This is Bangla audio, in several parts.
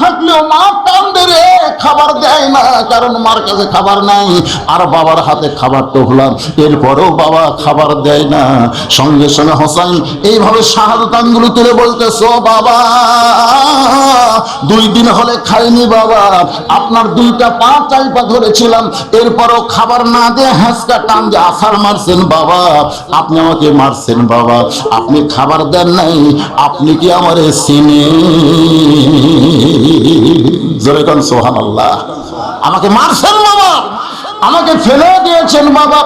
থাকলেও মা কান্দে রে, খাবার দেয় না, কারণ মার কাছে খাবার নাই। আর বাবার হাতে খাবার টোকলাম, এরপরেও বাবা খাবার দেয় না। সঙ্গে সঙ্গে হোসেন এইভাবে শাহাদাত আঙ্গুল তুলে বলতেছ, বাবা 2 দিন হলে খাইনি বাবা, আপনার 2টা পা চাইপা ধরেছিলাম, এরপরও খাবার না দিয়ে হ্যাঁচকা টান দিয়ে আছাড় মারছেন বাবা, আপনি আমাকে মারছেন বাবা, আপনি খাবার দেন নাই, আপনি কি আমারে চিনেন? জোরে কোন সুবহানাল্লাহ। আমাকে মারছেন বাবা, আমাকে ফেলে দিয়েছেন বাবা,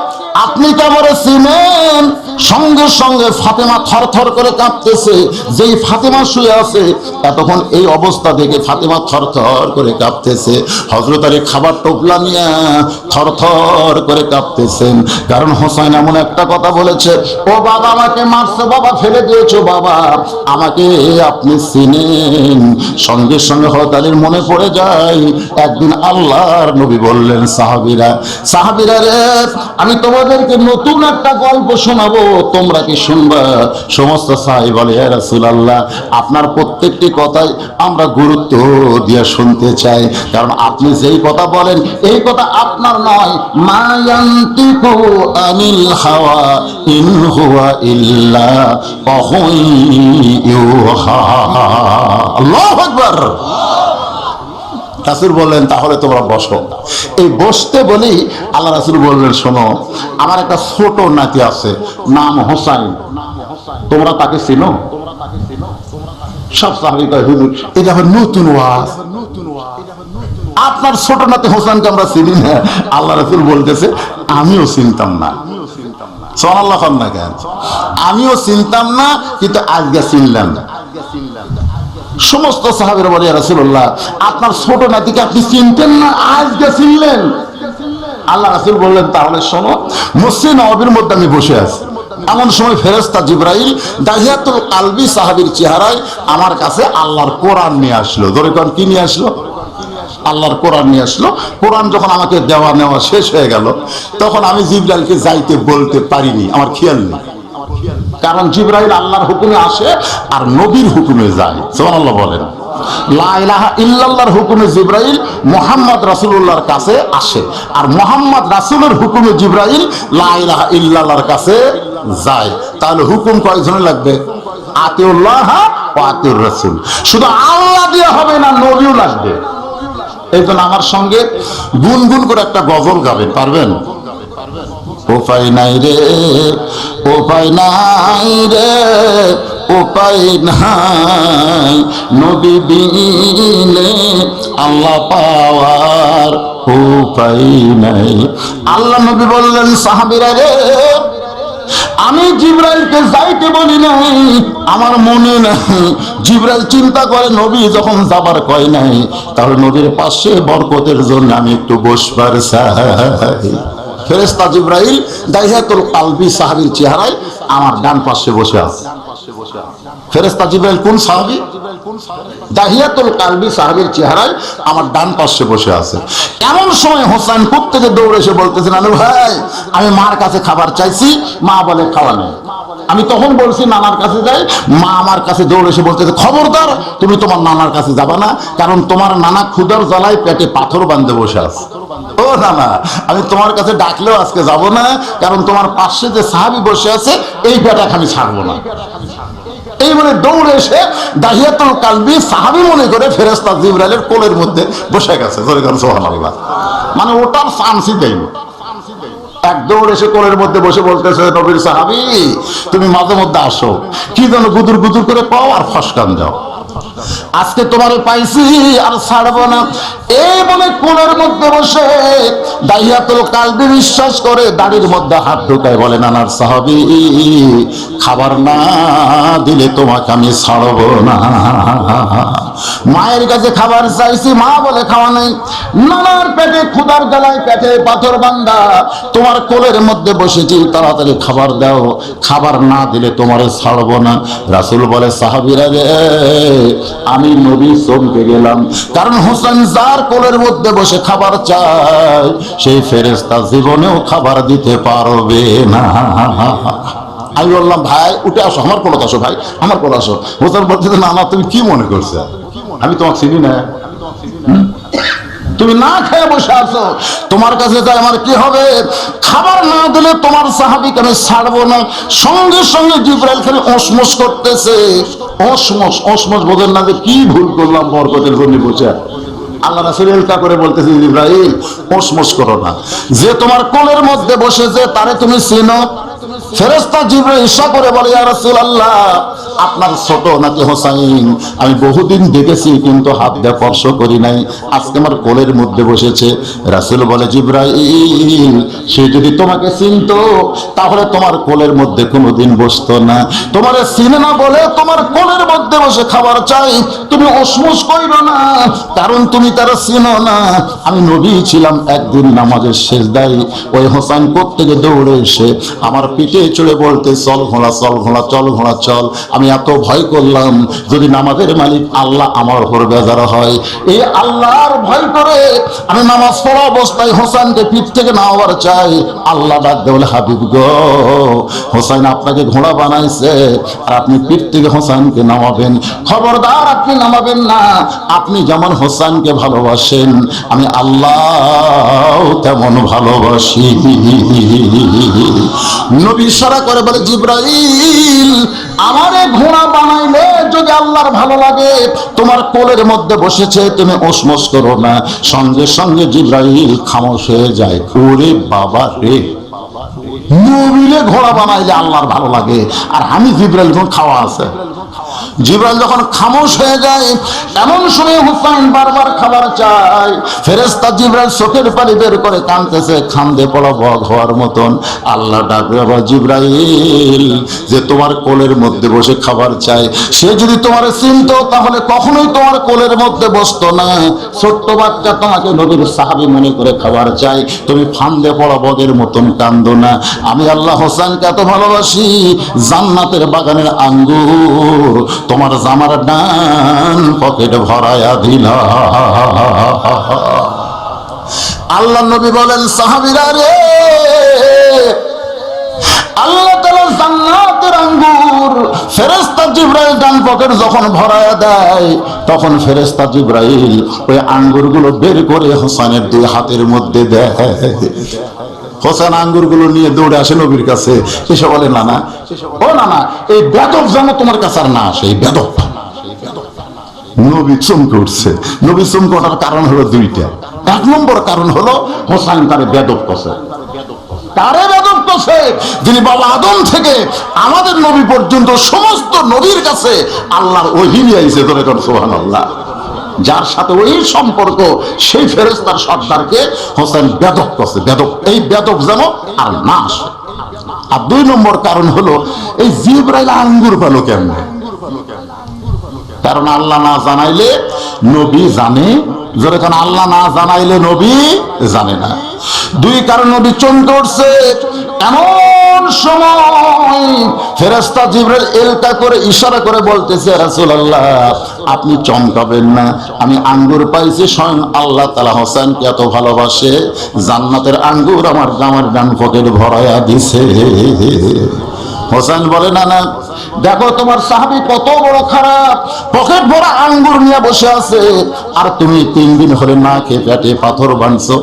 আপনি কি আমারে চিনেন? সঙ্গে সঙ্গে ফাতেমা থরথর করে কাঁপতেছে। যেই ফাতেমা শুয়ে আছে, এতক্ষণ এই অবস্থা থেকে ফাতেমা থরথর করে কাঁপতেছে। হযরত আলী খাবার টোপলা নিয়ে থরথর করে কাঁপতেছেন, কারণ হোসেন এমন একটা কথা বলেছে, ও বাবা আমাকে মারছো বাবা, ফেলে দিয়েছো বাবা, আমাকে আপনি চিনেন? সঙ্গে সঙ্গে হযরত আলীর মনে পড়ে যায়, একদিন আল্লাহর নবী বললেন, সাহাবীরা রে, আমি তোমাদেরকে নতুন একটা গল্প শোনাবো, তোমরা কি শুনবা? সমস্ত সাহাবী বলে, ইয়া রাসূলুল্লাহ, আপনার প্রত্যেকটি কথাই আমরা গুরুত্ব দিয়ে শুনতে চাই, কারণ আপনি যেই কথা বলেন এই কথা আপনার নয়। মা ইয়ান্তিকু আনিল হাওয়া ইন হুয়া ইল্লা ওয়াহুন ইউহা। আল্লাহু আকবার। রাসূল বললেন, তাহলে তোমরা বসো। এই বসতে বলি আল্লাহ রাসূল বললেন, শোনো, আমার একটা ছোট নাতি আছে, নাম হোসাইন, তোমরা তাকে চিনো? সব সাহাবী কয়, হুজুর এটা আবার নতুন ওয়াজ, আপনার ছোট নাতি হোসেনকে আমরা চিনি না। আল্লাহ রাসূল বলতেছে, আমিও চিনতাম না। সুবহানাল্লাহ। না কেন? আমিও চিনতাম না, কিন্তু আজকে চিনলাম না। সমস্ত সাহাবীরা বলে, ইয়া রাসূলুল্লাহ, আপনার ছোট নাতিকে আপনি চিনতেন না, আজকে চিনলেন? আল্লাহ রাসূল বললেন, তাহলে শোনো, মসজিদ নববীর মধ্যে আমি বসে আছি, এমন সময় ফেরেশতা জিবরাইল দাহিয়াতুল কালবি সাহাবীর চেহারায় আমার কাছে আল্লাহর কোরআন নিয়ে আসলো। ধরে কোন কি নিয়ে আসলো? আল্লাহর কোরআন নিয়ে আসলো। কোরআন যখন আমাকে দেওয়া নেওয়া শেষ হয়ে গেল, তখন আমি জিবরাইলকে যাইতে বলতে পারিনি, আমার খেয়াল নেই, কারণ জিবরাইল আল্লাহর হুকুমে আসে আর নবীর হুকুমে যায়। সুবহানাল্লাহ বলেন। লা ইলাহা ইল্লাল্লাহর হুকুমে জিবরাইল মুহাম্মদ রাসূলুল্লাহর কাছে আসে, আর মুহাম্মদ রাসূলের হুকুমে জিবরাইল লা ইলাহা ইল্লাল্লাহর কাছে যায়। তাহলে হুকুম কয়জনের লাগবে? আতিউল্লাহ ওয়া আতিউর রাসূল। শুধু আল্লাহ দিয়ে হবে না, নবীও লাগবে। এই জন্য আমার সঙ্গে গুনগুন করে একটা গজল গাবেন, পারবেন? উপায় নাই রে, উপায় নাই রে, উপায় নাই, নবী বিনে আল্লাহ পাওয়ার উপায় নাই। আল্লাহ নবী বললেন, সাহাবীরা রে, আমি জিবরাইলকে যাইতে বলি নাই, আমার মনে নাই। জিবরাইল চিন্তা করে, নবী যখন যাবার কয় নাই, তাহলে নবীর পাশে বরকতের জন্য আমি একটু বসবার চাই। ফেরেশতা জিবরাইল দাহিয়াতুল কালবি সাহাবীর চেহারায় আমার ডান পাশে বসে আছে। ফেরেশতা জিবরাইল কোন সাহাবী? দাহিয়াতুল কালবি সাহাবীর চেহারায় আমার ডান পাশে বসে আছে। এমন সময় হোসেন প্রত্যেকে দৌড়ে এসে বলতেছে, নানু ভাই, আমি মার কাছে খাবার চাইছি, মা বলে খাওয়া নেই। আমি তখন বলছি নানার কাছে যাই, মা আমার কাছে দৌড়ে এসে বলতেছে, খবরদার, তুমি তোমার নানার কাছে যাবা না, কারণ তোমার নানা ক্ষুধার জ্বালায় পেটে পাথর বাঁধতে বসে আছে। ও নানা, আমি তোমার কাছে ডাকলেও আজকে যাব না, কারণ তোমার পাশে যে সাহাবী বসে আছে এই পেটা আমি ছাড়বো না। এই বলে দৌড়ে এসে দাহিয়াতুল কালবি সাহাবী মনে করে ফেরেশতা জিবরাইলের কোলের মধ্যে বসে গেছে। সুবহানাল্লাহ। মানে ওটার চান্সই দেয়নি। এক দৌড় এসে কোলের মধ্যে বসে বলতেছে, নবীর সাহাবী, তুমি মাঝে মধ্যে আসো, কি যেন গুদুর গুদুর করে পাও আর ফসকান যাও, আজকে তোমারে পাইছি আর ছাড়বো না। এই বলে কোলের মধ্যে বসে দাহিয়াতুল কালবি বিশ্বাস করে দাড়ির মধ্যে হাত ঢুকায় বলে, নানার সাহাবী, খাবার না দিলে তোমাকে আমি ছাড়বো না। মায়ের কাছে খাবার চাইছি, মা বলে খাওয়া নেই। নানার পেটে ক্ষুধার জ্বালায় পেটে পাথর বাঁধা, তোমার কোলের মধ্যে বসেছি, তাড়াতাড়ি খাবার দাও, খাবার না দিলে তোমারে ছাড়বো না। রাসূল বলে, সাহাবীরা রে, আমি নবী চমকে গেলাম, কারণ হোসেন যার কোলের মধ্যে বসে খাবার চায় সেই ফেরেশতা জীবনেও খাবার দিতে পারবে না। আমি বললাম, ভাই উঠে আসো, আমার কোলে আসো, ভাই আমার কোলে আসো। হোসেন বলতে, না না, তুমি কি মনে করছো, আমি তোমাকে চিনি না। তুমি না খেয়ে বসে আছো, তোমার কাছে যাই আমার কি হবে? খাবার না দিলে তোমার সাহাবীকে আমি ছাড়বো না। সঙ্গে সঙ্গে জিবরাইল খালি ওসমস করতেছে। ওসমস, ওসমস বোঝেন না যে কি ভুল করলাম বরকতের জন্য বসে। আল্লাহ রাসূল এলকা করে বলতেছে, জিবরাইল ওসমস করো না, যে তোমার কোলের মধ্যে বসেছে তারে তুমি চিনো? ফেরেশতা জিবরাইল ঈশা করে বলে, ইয়া রাসূলুল্লাহ, আপনার ছোট নাকি হোসাইন? আমি বহুদিন দেখেছি কিন্তু হাত দিয়ে স্পর্শ করি নাই, আজকে আমার কোলের মধ্যে বসেছে। রাসূল বলে, জিবরাইল, সে যদি তোমাকে চিনতো তাহলে তোমার কোলের মধ্যে কোনোদিন বসতো না। তোমারে চিনে না বলে তোমার কোলের মধ্যে বসে খাবার চাই, তুমি ওসমস কইরো না, কারণ তুমি তারা চিনো না। আমি নবী ছিলাম, একদিন নামাজের শেষদায় ওই হোসাইন কোত্থেকে দৌড়ে এসে আমার পিঠে চড়ে বলতে, চল ঘোড়া, চল ঘোড়া, চল ঘোড়া চল। আমি এত ভয় করলাম যদি নামাজের মালিক আল্লাহ আমার উপর বেজার হয়। এই আল্লাহর ভয় করে আমি নামাজ পড়া অবস্থায় হোসাইনকে পিঠ থেকে নামাবার চাই। আল্লাহ ডাক দে বলে, হাবিব গো, হোসাইন আপনাকে ঘোড়া বানাইছে আর আপনি পিঠ থেকে হোসাইনকে নামাবেন? খবরদার, আপনি নামাবেন না। আপনি যেমন হোসাইনকে ভালোবাসেন আমি আল্লাহ তেমন ভালোবাসি। নবী ইশারা করে বলে, জিবরাইল, আমারে ঘোড়া বানাইলে যদি আল্লাহর ভালো লাগে, তোমার কোলের মধ্যে বসেছে, তুমি ওসমস করো না। সঙ্গে সঙ্গে জিবরাইল খামোশ হয়ে যায়। ওরে বাবা রে, নবীরে ঘোড়া বানাইলে আল্লাহর ভালো লাগে, আর আমি জিবরাইল যখন খাওয়া আছে। জিবরাইল যখন খামোশ হয়ে যায়, এমন সময় হুসাইন বারবার খাবার চায়। ফেরেশতা জিবরাইল চোখের পানি বের করে কাঁদতেছে, খান্দে পড়া বগ হওয়ার মতন। আল্লাহ ডাকবে, বাবা জিবরাইল, যে তোমার কোলের মধ্যে বসে খাবার চায়, সে যদি তোমার চিনতো তাহলে কখনোই তোমার কোলের মধ্যে বসতো না। ছোট্ট বাচ্চা তোমাকে নবীর সাহাবী মনে করে খাবার চাই, তুমি ফান্দে পড়া বগের মতন কান্দো না। আমি আল্লাহ হোসেনকে এত ভালোবাসি, জান্নাতের বাগানের আঙ্গুর তোমার জামার ডান পকেট ভরায়া দিলা। আল্লাহ নবী বলেন, সাহাবীরা রে, আল্লাহ তাআলা জান্নাতের আঙ্গুর ফেরেশতা জিবরাইল ডান পকেট যখন ভরায়া দেয়, তখন ফেরেশতা জিবরাইল ওই আঙ্গুরগুলো বের করে হোসেনের দুই হাতের মধ্যে দেয়। হোসেন আঙ্গুরগুলো নিয়ে দৌড়ে আসে নবীর কাছে, এসে বলে, নানা, ও নানা, এই বেদব যেন তোমার কাছে আর না আসে, এই বেদব। নবী চমকে উঠছে। নবী চমকে ওঠার কারণ হলো দুইটা। এক নম্বর কারণ হলো হোসেন তারে বেদব করছে। তারে বেদব করছে, যিনি বাবা আদম থেকে আমাদের নবী পর্যন্ত সমস্ত নবীর কাছে আল্লাহর ওহী নিয়ে আইছে। ধরে কর সুবহানাল্লাহ। যার সাথে ওই সম্পর্ক, সেই ফেরেশতার সর্দারকে হোসেন বেদব করছে। বেদব, এই বেদব যেন আর না আসে। আর দুই নম্বর কারণ হলো, এই জিবরাইল আঙ্গুর পেল কেমনে? কারণ আল্লাহ না জানাইলে নবী জানে, যেরকম আল্লাহ না জানাইলে নবী জানে না। দুই কারণ নবী চমকে উঠছে। এমন সময় ফেরেশতা জিবরাইল এলকা করে ইশারা করে বলতেছে, রাসূলুল্লাহ, আপনি চমকাবেন না, আমি আঙ্গুর পাইছি, স্বয়ং আল্লাহ তাআলা হোসেনকে এত ভালোবাসে, জান্নাতের আঙ্গুর আমার জামার ডান পকেট ভরায়া দিছে। হোসেন বলে, না না, দেখো তোমার সাহাবী কত বড় খারাপ, পকেট ভরা আঙ্গুর নিয়ে বসে আছে, আর তুমি 3 দিন হলে না খেয়ে পেটে পাথর বাঁধছো,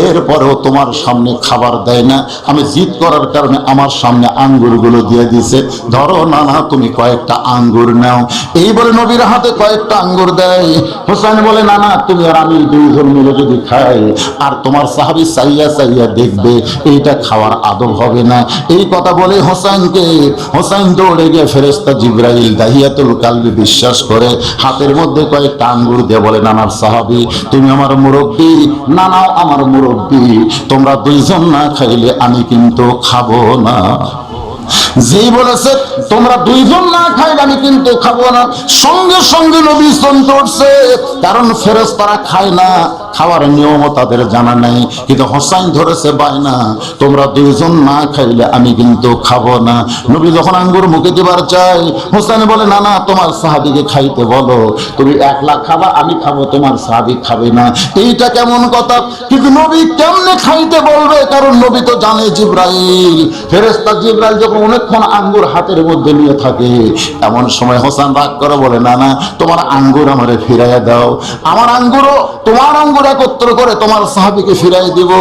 এরপরেও তোমার সামনে খাবার দেয় না। আমি জিদ করার কারণে আমার সামনে আঙ্গুরগুলো দিয়ে দিছে, ধরো না না, তুমি কয়েকটা আঙ্গুর নাও। এই বলে নবীর হাতে কয়েকটা আঙ্গুর দেয়। হোসেন বলে, না না, তুমি আর আমি 2 জন মিলে যদি খাই, আর তোমার সাহাবী চাইয়া চাইয়া দেখবে, এইটা খাওয়ার আদব হবে না। এই কথা বলে হোসেন দৌড়ে গিয়ে ফেরেশতা জিবরাইল দাহিয়াতুল কালবি বিশ্বাস করে হাতের মধ্যে কয়েকটা আঙ্গুর দিয়ে বলে, নানার সাহাবী, তুমি আমার মুরব্বী, নানাও আমার মুরব্বী, তোমরা 2 জন না খাইলে আমি কিন্তু খাবো না। যেই বলেছে তোমরা 2 জন না খাইলে আমি কিন্তু খাবো না, সঙ্গে সঙ্গে নবী চমকে উঠছে। কারণ ফেরেশতারা খায় না, খাওয়ার নিয়মও তাদের জানা নাই, কিন্তু হোসেন ধরেছে বায়না, তোমরা 2 জন না খাইলে আমি কিন্তু খাবো না। নবী যখন আঙ্গুর মুখে দিবার চাই, হোসেন বলে, না না, তোমার সাহাবীকে খাইতে বলো, তুমি একলা খাবা, আমি খাবো, তোমার সাহাবী খাবে না। এইটা কেমন কথা? কিন্তু নবী কেমনে খাইতে বলবে? কারণ নবী তো জানে জিবরাইল, ফেরেশতা জিবরাইল যখন অনেক অনেকক্ষণ আঙ্গুর হাতের মধ্যে নিয়ে থাকে। এমন সময় হোসেন রাগ করে বলে, না না, তোমার আঙ্গুর আমারে ফিরাইয়া দাও, আমার আঙ্গুরও তোমার আঙ্গুর একত্র করে তোমার সাহাবীকে ফিরাই দিব।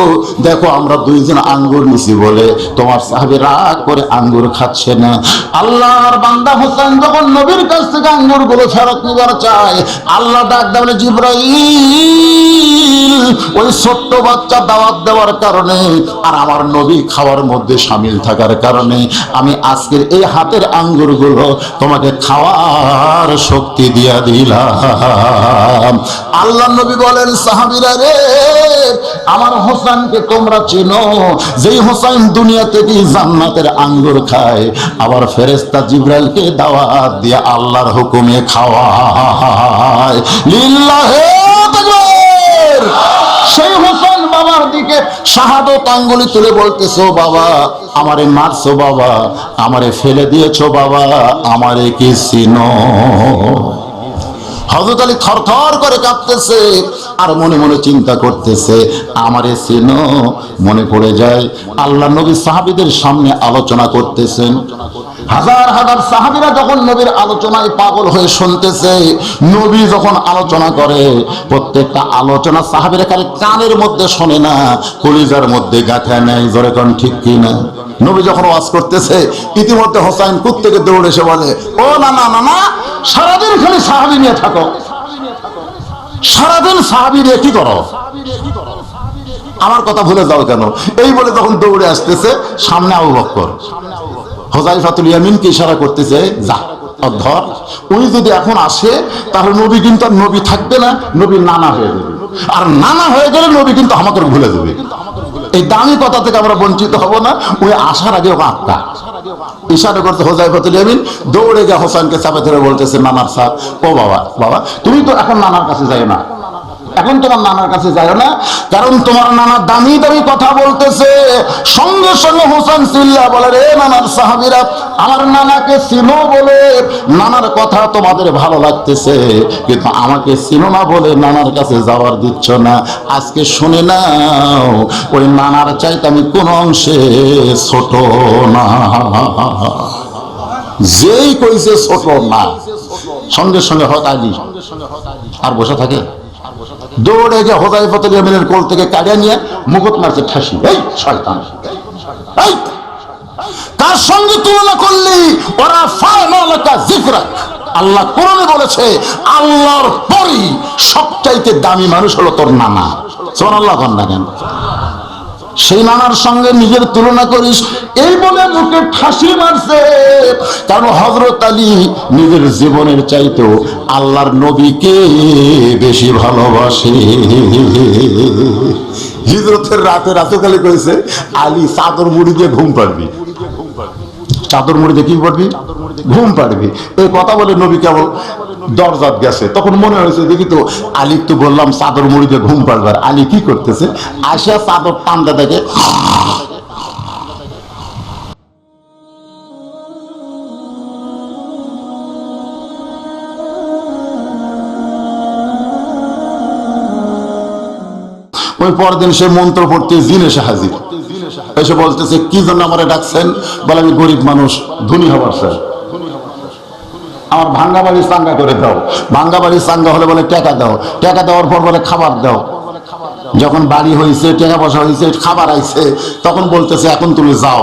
দেখো আমরা দুইজন আঙ্গুর নিছি বলে তোমার সাহাবী রাগ করে আঙ্গুর খাচ্ছে না। আল্লাহর বান্দা হোসেন যখন নবীর কাছ থেকে আঙ্গুর গুলো ফেরত নিবার চায়, আল্লাহ ডাক দেয়, বলে জিবরাইল, ওই ছোট্ট বাচ্চা দাওয়াত দেওয়ার কারণে আর আমার নবী খাওয়ার মধ্যে শামিল থাকার কারণে আমি আজকের এই হাতের আঙ্গুর গুলো তোমাকে খাওয়ার শক্তি দিয়া দিলাম। আল্লাহ নবী বলেন, সাহাবীরা রে, আমার হোসেনকে তোমরা চিনো, যেই হোসেন দুনিয়া থেকে জান্নাতের আঙ্গুর খায়, আবার ফেরেশতা জিবরাইলকে দাওয়াত দিয়ে আল্লাহর হুকুমে খাওয়ায়। লিল্লাহে তাকবীর। সেই হোসেন বাবার দিকে শাহাদত আঙ্গুলি তুলে বলতেছো, বাবা আমারে মারছো, বাবা আমারে ফেলে দিয়েছো, বাবা আমারে কি চিনো? হযরত আলী থরথর করে কাঁপতেছে আর মনে মনে চিন্তা করতেছে, আমারে চিনো? মনে পড়ে যায় আল্লাহ নবী সাহাবীদের সামনে আলোচনা করতেছেন। হাজার হাজার সাহাবীরা যখন নবীর আলোচনায় পাগল হয়ে শুনতেছে, নবী যখন আলোচনা করে, প্রত্যেকটা আলোচনা সাহাবীরা খালি কানের মধ্যে শোনে না, কলিজার মধ্যে গাঁথা নেয়। জোরে কোন ঠিক কি না? নবী যখন ওয়াজ করতেছে, ইতিমধ্যে হোসেন কুত্তেকে দৌড়ে এসে বলে, ও না না না না, সারাদিন খালি সাহাবী নিয়ে থাকো, সারাদিন সাহাবী নিয়ে কি করো, আমার কথা ভুলে যাও কেন? এই বলে তখন দৌড়ে আসতেছে সামনে আবু বকর, হুযায়ফাতুল ইয়ামিনকে ইশারা করতেছে, যা ধর, উনি যদি এখন আসে তাহলে নবী কিন্তু আর নবী থাকবে না, নবী নানা হয়ে যাবে, আর নানা হয়ে গেলে নবী কিন্তু আমাকে ভুলে যাবে। এই দামি কথা থেকে আমরা বঞ্চিত হব না, ওই আসার আগে ওকে আটকা ইশারা করতে হুযায়ফাতুল ইয়ামিন দৌড়ে গিয়ে হোসেনকে চাপে ধরে বলতেছে, নানার সাথ, ও বাবা, বাবা তুমি তো এখন নানার কাছে যাই না, এখন তোমার নানার কাছে যাও না, কারণ তোমার নানা দামি দামি কথা বলতেছে। সঙ্গে সঙ্গে হোসেন চিল্লা বলে, রে নানার সাহাবীরা, আমার নানাকে চিনো বলে নানার কথা তোমাদের ভালো লাগতেছে, কিন্তু আমাকে চিনো না বলে নানার কাছে যাওয়ার দিচ্ছ না। আজকে শুনে নাও, ওই নানার চাইতে আমি কোন অংশে ছোট না। যেই কইছে ছোট না, সঙ্গে সঙ্গে হত আলী আর বসে থাকে, দৌড়ে গিয়ে হুযায়ফাতুল ইয়ামিনের কোল থেকে কাড়িয়ে নিয়ে মুকুট মারছে ঠাসি। এই শয়তান, এই কার সঙ্গে তুলনা করলি? ওরা ফা'নালাকা যিকরাক। আল্লাহ কোরআনে বলেছে, আল্লাহর পরই সবচাইতে দামি মানুষ হলো তোর নানা। সুবহানাল্লাহ কন না কেন? সেই নানার সঙ্গে নিজের তুলনা করিস, এই বলে মুখে ঠাসি মারছে। কারণ হযরত আলী নিজের জীবনের চাইতেও আল্লাহর নবীকে বেশি ভালোবাসে। হিজরতের রাতে রাতকালে কইছে, আলী চাদর মুড়ি দিয়ে ঘুম পাড়বি, চাদর মুড়ি দিয়ে কি পারবি? ঘুম পাড়বি। এই কথা বলে নবী কেবল দরজাত গেছে, তখন মনে হয়েছে, দেখি তো আলী তো বললাম চাদর মুড়ি দিয়ে ঘুম পাড়বার, আলী কি করতেছে? আসিয়া চাদর টানতে দেখে ওই পরদিন সে মন্ত্র পড়তে জিন এসে হাজির, এসে বলতেছে, কি জন্য আমারে ডাকছেন? বলে, আমি গরিব মানুষ, ধনী হবার চাই, আমার ভাঙ্গা বাড়ি চাঙ্গা করে দাও। ভাঙ্গা বাড়ি চাঙ্গা হলে বলে টাকা দাও, টাকা দেওয়ার পর বলে খাবার দাও। যখন বাড়ি হয়েছে, টাকা পয়সা হয়েছে, খাবার আইছে, তখন বলতেছে, এখন তুমি যাও।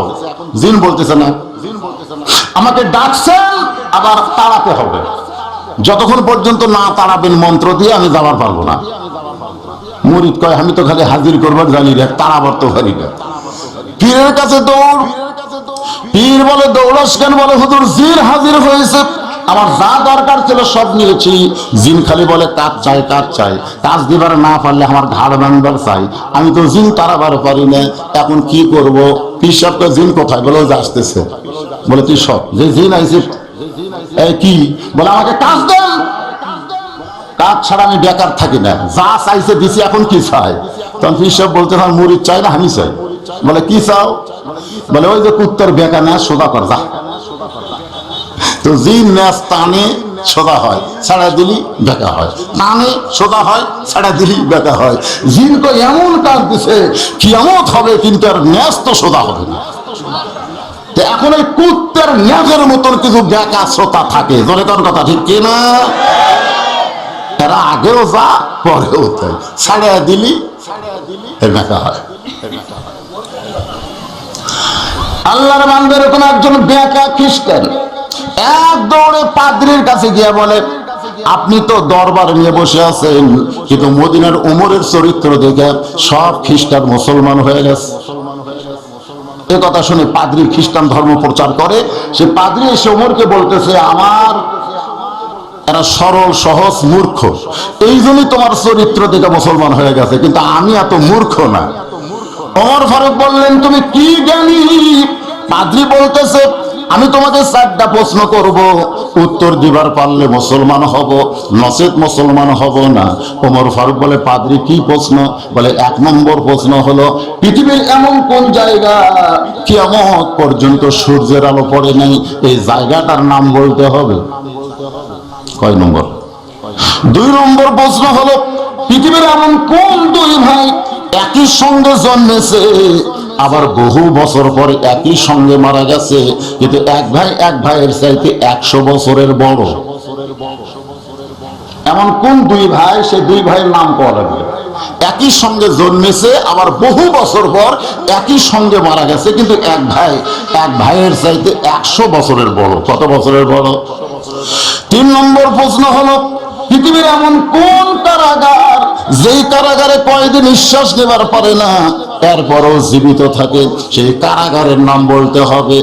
জিন বলতেছে, না, আমাকে ডাকছেন, আবার তাড়াতে হবে, যতক্ষণ পর্যন্ত না তাড়াবেন মন্ত্র দিয়ে আমি যাবার পারবো না। মুরিদ কয়, আমি তো খালি হাজির করবার জানি রে, তাড়াবার তো পারি না। পীরের কাছে দৌড়। পীর বলে, দৌড়াস কেন? বলে, হুজুর জিন হাজির হয়েছে, আমার যা দরকার ছিল সব নিয়েছি। জিন খালি বলে, কাজ চাই, কাজ চাই, কাজ দিবার না পারলে আমার ঘাড় ভাঙবার চাই, আমি তো জিন তাড়াবার পারি না, এখন কি করব? পীর সাহেব, জিন কোথায়? বলে, আসতেছে। বলে, তুই সব যে জিন আইছে, এই কি? বলে, আমাকে কাজ দেন, কাজ ছাড়া আমি বেকার থাকি না, যা চাইছে দিছি, এখন কি চাই? তখন পীর সাহেব বলতে, আমার মুরিদ চাই না, আমি চাই। বলে, কি চাও? বলে, ওই যে কুত্তর বেকা না, সোজা কর যা। তো জিন ন্যাস টানে সোজা হয়, ছাড়া দিলি বেকা হয়, টানে সোজা হয়, ছাড়া দিলি বেকা হয়। জিন তো এমন কাজ দিছে, কিয়ামত হবে, কিন্তু আর ন্যাস তো সোজা হবে না। এখন এই কুত্তের ন্যাজের মতন কিছু বেকা শ্রোতা থাকে, জোরে কোন কথা ঠিক কিনা? এরা আগেও যা পরেও তাই, ছাড়িয়ে দিলি বেকা হয়। আল্লাহর বান্দা এরকম একজন বেকা খ্রিস্টান এক দৌড়ে পাদ্রীর কাছে গিয়ে বলে, আপনি তো দরবার নিয়ে বসে আছেন, কিন্তু মদিনার ওমরের চরিত্র দেখে সব খ্রিস্টান মুসলমান হয়ে গেছে। এ কথা শুনে পাদ্রী খ্রিস্টান ধর্ম প্রচার করে, সে পাদ্রী এসে ওমরকে বলতেছে, আমার এরা সরল সহজ মূর্খ, এই জন্যই তোমার চরিত্র দেখে মুসলমান হয়ে গেছে, কিন্তু আমি এত মূর্খ না। ওমর ফারুক বললেন, তুমি কি জ্ঞানী? পাদ্রী বলতেছে, আমি তোমাকে 4টা প্রশ্ন করব, উত্তর দিবার পারলে মুসলমান হব, নচেত মুসলমান হব না। ওমর ফারুক বলে, পাদ্রী কি প্রশ্ন? বলে, 1 নম্বর প্রশ্ন হলো, পৃথিবীর এমন কোন জায়গা কিয়ামত পর্যন্ত সূর্যের আলো পড়ে নাই, এই জায়গাটার নাম বলতে হবে। কয় নম্বর? 2 নম্বর প্রশ্ন হলো, পৃথিবীর এমন কোন 2 ভাই একই সঙ্গে জন্মেছে, আবার বহু বছর পরে একই সঙ্গে মারা গেছে, কিন্তু এক ভাই এক ভাইয়ের চাইতে 100 বছরের বড়? এমন কোন 2 ভাই? সে 2 ভাইয়ের নাম পাওয়া লাগবে। একই সঙ্গে জন্মেছে, আবার বহু বছর পর একই সঙ্গে মারা গেছে, কিন্তু এক ভাই এক ভাইয়ের চাইতে 100 বছরের বড়। কত বছরের বড়? 3 নম্বর প্রশ্ন হলো, পৃথিবীর এমন কোন কারাগার যেই কারাগারে কয়েদি নিঃশ্বাস নেবার পারে না, এরপরও জীবিত থাকে, সেই কারাগারের নাম বলতে হবে।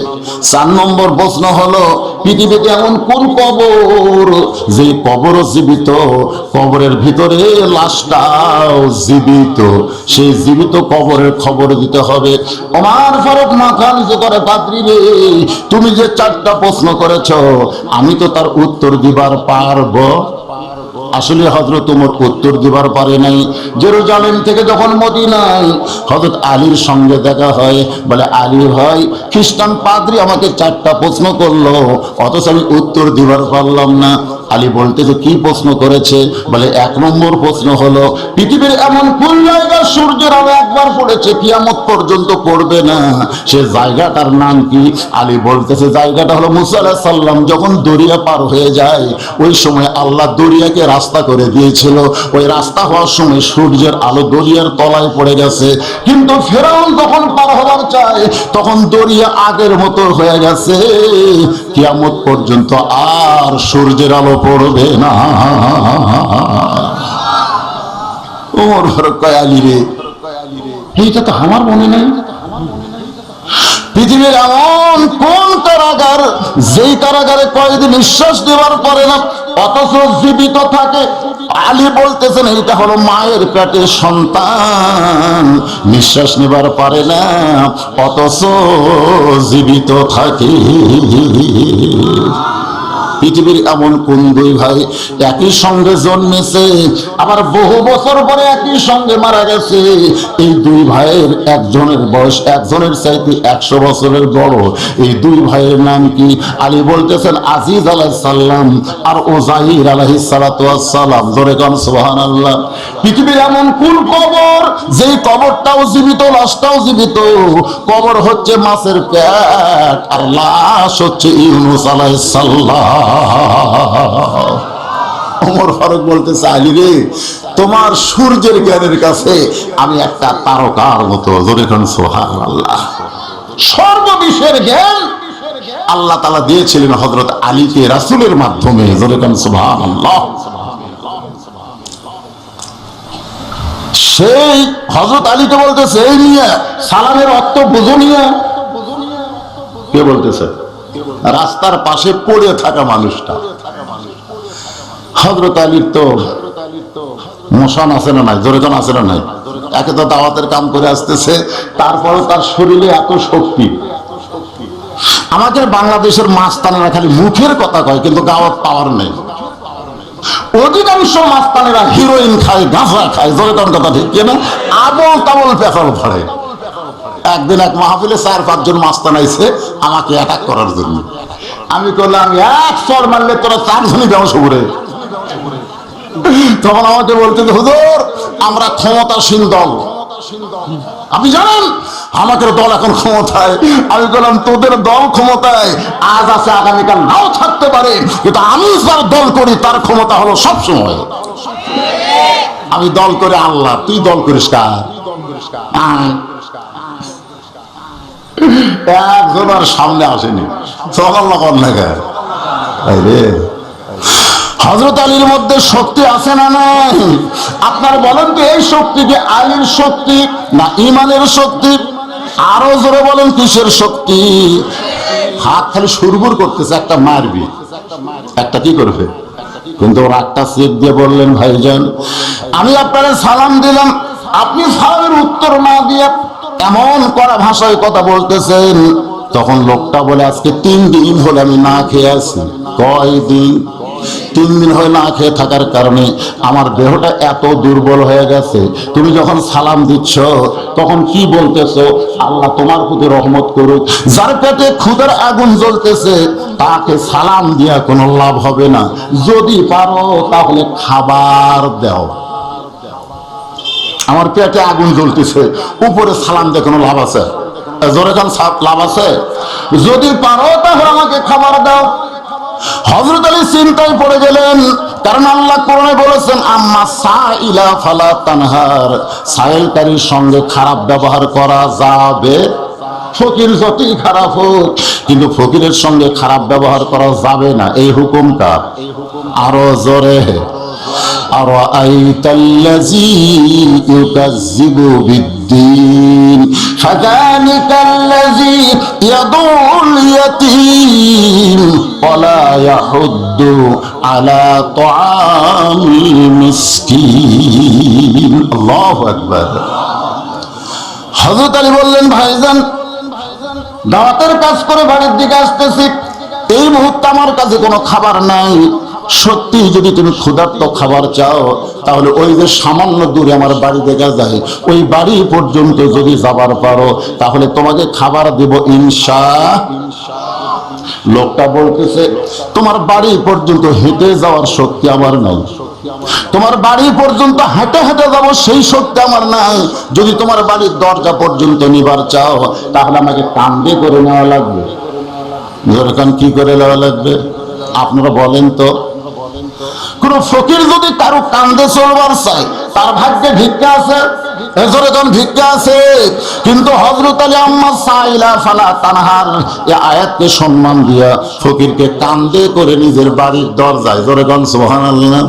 4 নম্বর প্রশ্ন হলো, পৃথিবীতে এমন কোন কবর যে কবরও জীবিত, কবরের ভিতরে লাশটাও জীবিত, সেই জীবিত কবরের খবর দিতে হবে। ওমর ফারুক মাথা নিচু করে, পাদ্রী রে, তুমি যে 4টা প্রশ্ন করেছ, আমি তো তার উত্তর দিবার পারবো। আসলে হযরত ওমর উত্তর দিবার পারে নাই। জেরুজালেম থেকে যখন মদিনায় হযরত আলীর সঙ্গে দেখা হয়, বলে, আলী ভাই, খ্রিস্টান পাদ্রী আমাকে 4টা প্রশ্ন করলো, অথচ আমি উত্তর দিবার পারলাম না। আলী বলতেছে, কি প্রশ্ন করেছে? বলে, 1 নম্বর প্রশ্ন হলো, পৃথিবীর এমন কোন জায়গা সূর্যের আলো একবার পড়েছে কিয়ামত পর্যন্ত পড়বে না, সে জায়গাটার নাম কি? আলী বলতেছে, জায়গাটা হলো মুসা আলাইহিস সালাম যখন দরিয়া পার হয়ে যায়, ওই সময় আল্লাহ দরিয়াকে রাস্তা করে দিয়েছিল, ওই রাস্তা হওয়ার সময় সূর্যের আলো দরিয়ার তলায় পড়ে গেছে, কিন্তু ফেরাউন যখন পার হবার চায়, তখন দরিয়া আগের মতো হয়ে গেছে, কিয়ামত পর্যন্ত আর সূর্যের আলো পড়বে না। ওমর ফারুক কয়, আলী রে, এইটা তো আমার মনে নেই। পৃথিবীর এমন কোন কারাগার যেই কারাগারে কয়েদি নিঃশ্বাস নেবার পারে না, অথচ জীবিত থাকে? আলী বলতেছেন, এইটা হলো মায়ের পেটের সন্তান, নিঃশ্বাস নেবার পারে না, অথচ জীবিত থাকে। পৃথিবীর এমন কোন 2 ভাই একই সঙ্গে জন্মেছে, আবার বহু বছর পরে একই সঙ্গে মারা গেছে, এই 2 ভাইয়ের একজনের বয়স একজনের চাইতে 100 বছরের বড়, এই 2 ভাইয়ের নাম কি? আলী বলতেছেন, আজিজ আলাইহিস সালাম আর উযাইর আলাইহিস সালাতু ওয়াস সালাম। জোরে কোন সুবহানাল্লাহ। পৃথিবীর এমন কোন কবর যেই কবরটাও জীবিত, লাশটাও জীবিত? কবর হচ্ছে মাছের পেট, আর লাশ হচ্ছে ইউনূস আলাইহিস সালাম। ওমর ফারুক বলতেছে, আলী রে, তোমার সূর্যের জ্ঞানের কাছে আমি একটা তারকার মতো। জোরে কোন সুবহানাল্লাহ। সর্ববিষয়ের জ্ঞান আল্লাহ তাআলা দিয়েছিলেন হযরত আলীকে রাসূলের মাধ্যমে। জোরে কোন সুবহানাল্লাহ। সেই হযরত আলীকে বলতেছে, এই নিয়ে সালামের অর্থ বুঝো নিয়ে। কে বলতেছে? রাস্তার পাশে পড়ে থাকা মানুষটা। হযরত আলীর তো মোশন আছে না নাই? জোরে কোন আছে না নাই? একে তো দাওয়াতের কাম করে আসতেছে, তারপরে তার শরীরে এত শক্তি। আমাদের বাংলাদেশের মাস্তানেরা খালি মুখের কথা কয়, কিন্তু গাওয়াত পাওয়ার নেই। অধিকাংশ মাস্তানেরা হিরোইন খায়, গাঁজা খায়। জোরে কোন কথা ঠিক কিনা? আবল তাবল পেছাল ধরে। একদিন এক মাহফিলে 4-5 জন মাস্তান আইছে আমাকে অ্যাটাক করার জন্য। আমি করলাম, 1 চড় মারলে তোরা 4 জনই বেহুশ করে। তখন আমাকে বলতে, হুজুর, আমরা ক্ষমতাসীন দল। আপনি জানেন আমাকে দল এখন ক্ষমতায়। আমি বললাম তোদের দল ক্ষমতায় আজ আছে, আগামীকাল নাও থাকতে পারে, কিন্তু আমি যার দল করি তার ক্ষমতা হলো সবসময়। আমি দল করে আল্লাহ, তুই দল করিস কার? একজন আর সামনে আসেনি। হযরত আলীর মধ্যে শক্তি আছে না নাই? আপনারা বলেন তো, এই শক্তি কি আলীর শক্তি না ইমানের শক্তি? আরো জোরে বলেন, কিসের শক্তি? হাত খালি সুরবুর করতেছে, একটা মারবি, একটা কি করবে? কিন্তু ওর একটা চেক দিয়ে বললেন, ভাইজান আমি আপনারা সালাম দিলাম, আপনি সালামের উত্তর না দিয়ে এমন কড়া ভাষায় কথা বলতেছেন। তখন লোকটা বলে, আজকে 3 দিন হলে আমি না খেয়ে আছি। কয় দিন? 3 দিন হয়ে না খেয়ে থাকার কারণে আমার দেহটা এত দুর্বল হয়ে গেছে। তুমি যখন সালাম দিচ্ছ তখন কি বলতেছো? আল্লাহ তোমার প্রতি রহমত করুক। যার পেটে ক্ষুধার আগুন জ্বলতেছে তাকে সালাম দিয়া কোনো লাভ হবে না, যদি পারো তাহলে খাবার দাও। আমার পেটে আগুন জ্বলতেছে, উপরে সালাম দিয়ে কোনো লাভ আছে? জোরে খান, লাভ আছে? যদি পারো তাহলে আমাকে খাবার দাও। হযরত আলী চিন্তায় পড়ে গেলেন, কারণ আল্লাহ কোরআনে বলেছেন, আম্মা সাইলা ফালা তানহার, সাইলকারীর সঙ্গে খারাপ ব্যবহার করা যাবে। ফকির যতই খারাপ হোক, কিন্তু ফকিরের সঙ্গে খারাপ ব্যবহার করা যাবে না। এই হুকুম কার? আরো জোরে। আরাআইতাল্লাযী ইউকাযযিবু বিদ্দীন ফাযালিকাল্লাযী ইয়াদুল ইয়াতীম ওয়ালা ইয়াহুদ্দু আলা তুআমিল মিসকিন। আল্লাহু আকবার। হযরত আলী বললেন, ভাইজান দাওয়াতের কাজ করে বাড়ির দিকে আসতেছি, এই মুহূর্তে আমার কাছে কোনো খাবার নাই। সত্যি যদি তুমি ক্ষুধার্ত খাবার চাও তাহলে ওই যে সামান্য দূরে আমার বাড়ি দেখা যায়, ওই বাড়ি পর্যন্ত যদি যাবার পারো তাহলে তোমাকে খাবার দেব ইনশাআল্লাহ। লোকটা বলতেছে, তোমার বাড়ি পর্যন্ত হেঁটে যাওয়ার শক্তি আমার নাই, তোমার বাড়ি পর্যন্ত হেঁটে হেঁটে যাবো সেই শক্তি আমার নাই। যদি তোমার বাড়ির দরজা পর্যন্ত নিবার চাও তাহলে আমাকে কান্দে করে নেওয়া লাগবে। যেরকম কি করে নেওয়া লাগবে আপনারা বলেন তো? কোন ফকির যদি কারো কান্দে চলবার চায় তার ভাগ্যে ভিক্ষা আছে, যেরকম ভিক্ষা আছে। কিন্তু হযরত আলী আম্মা সাইলা ফালা তানহার এই আয়াতকে সম্মান দিয়া ফকিরকে কান্দে করে নিজের বাড়ির দরজায়, যেরকম সুবহানাল্লাহ,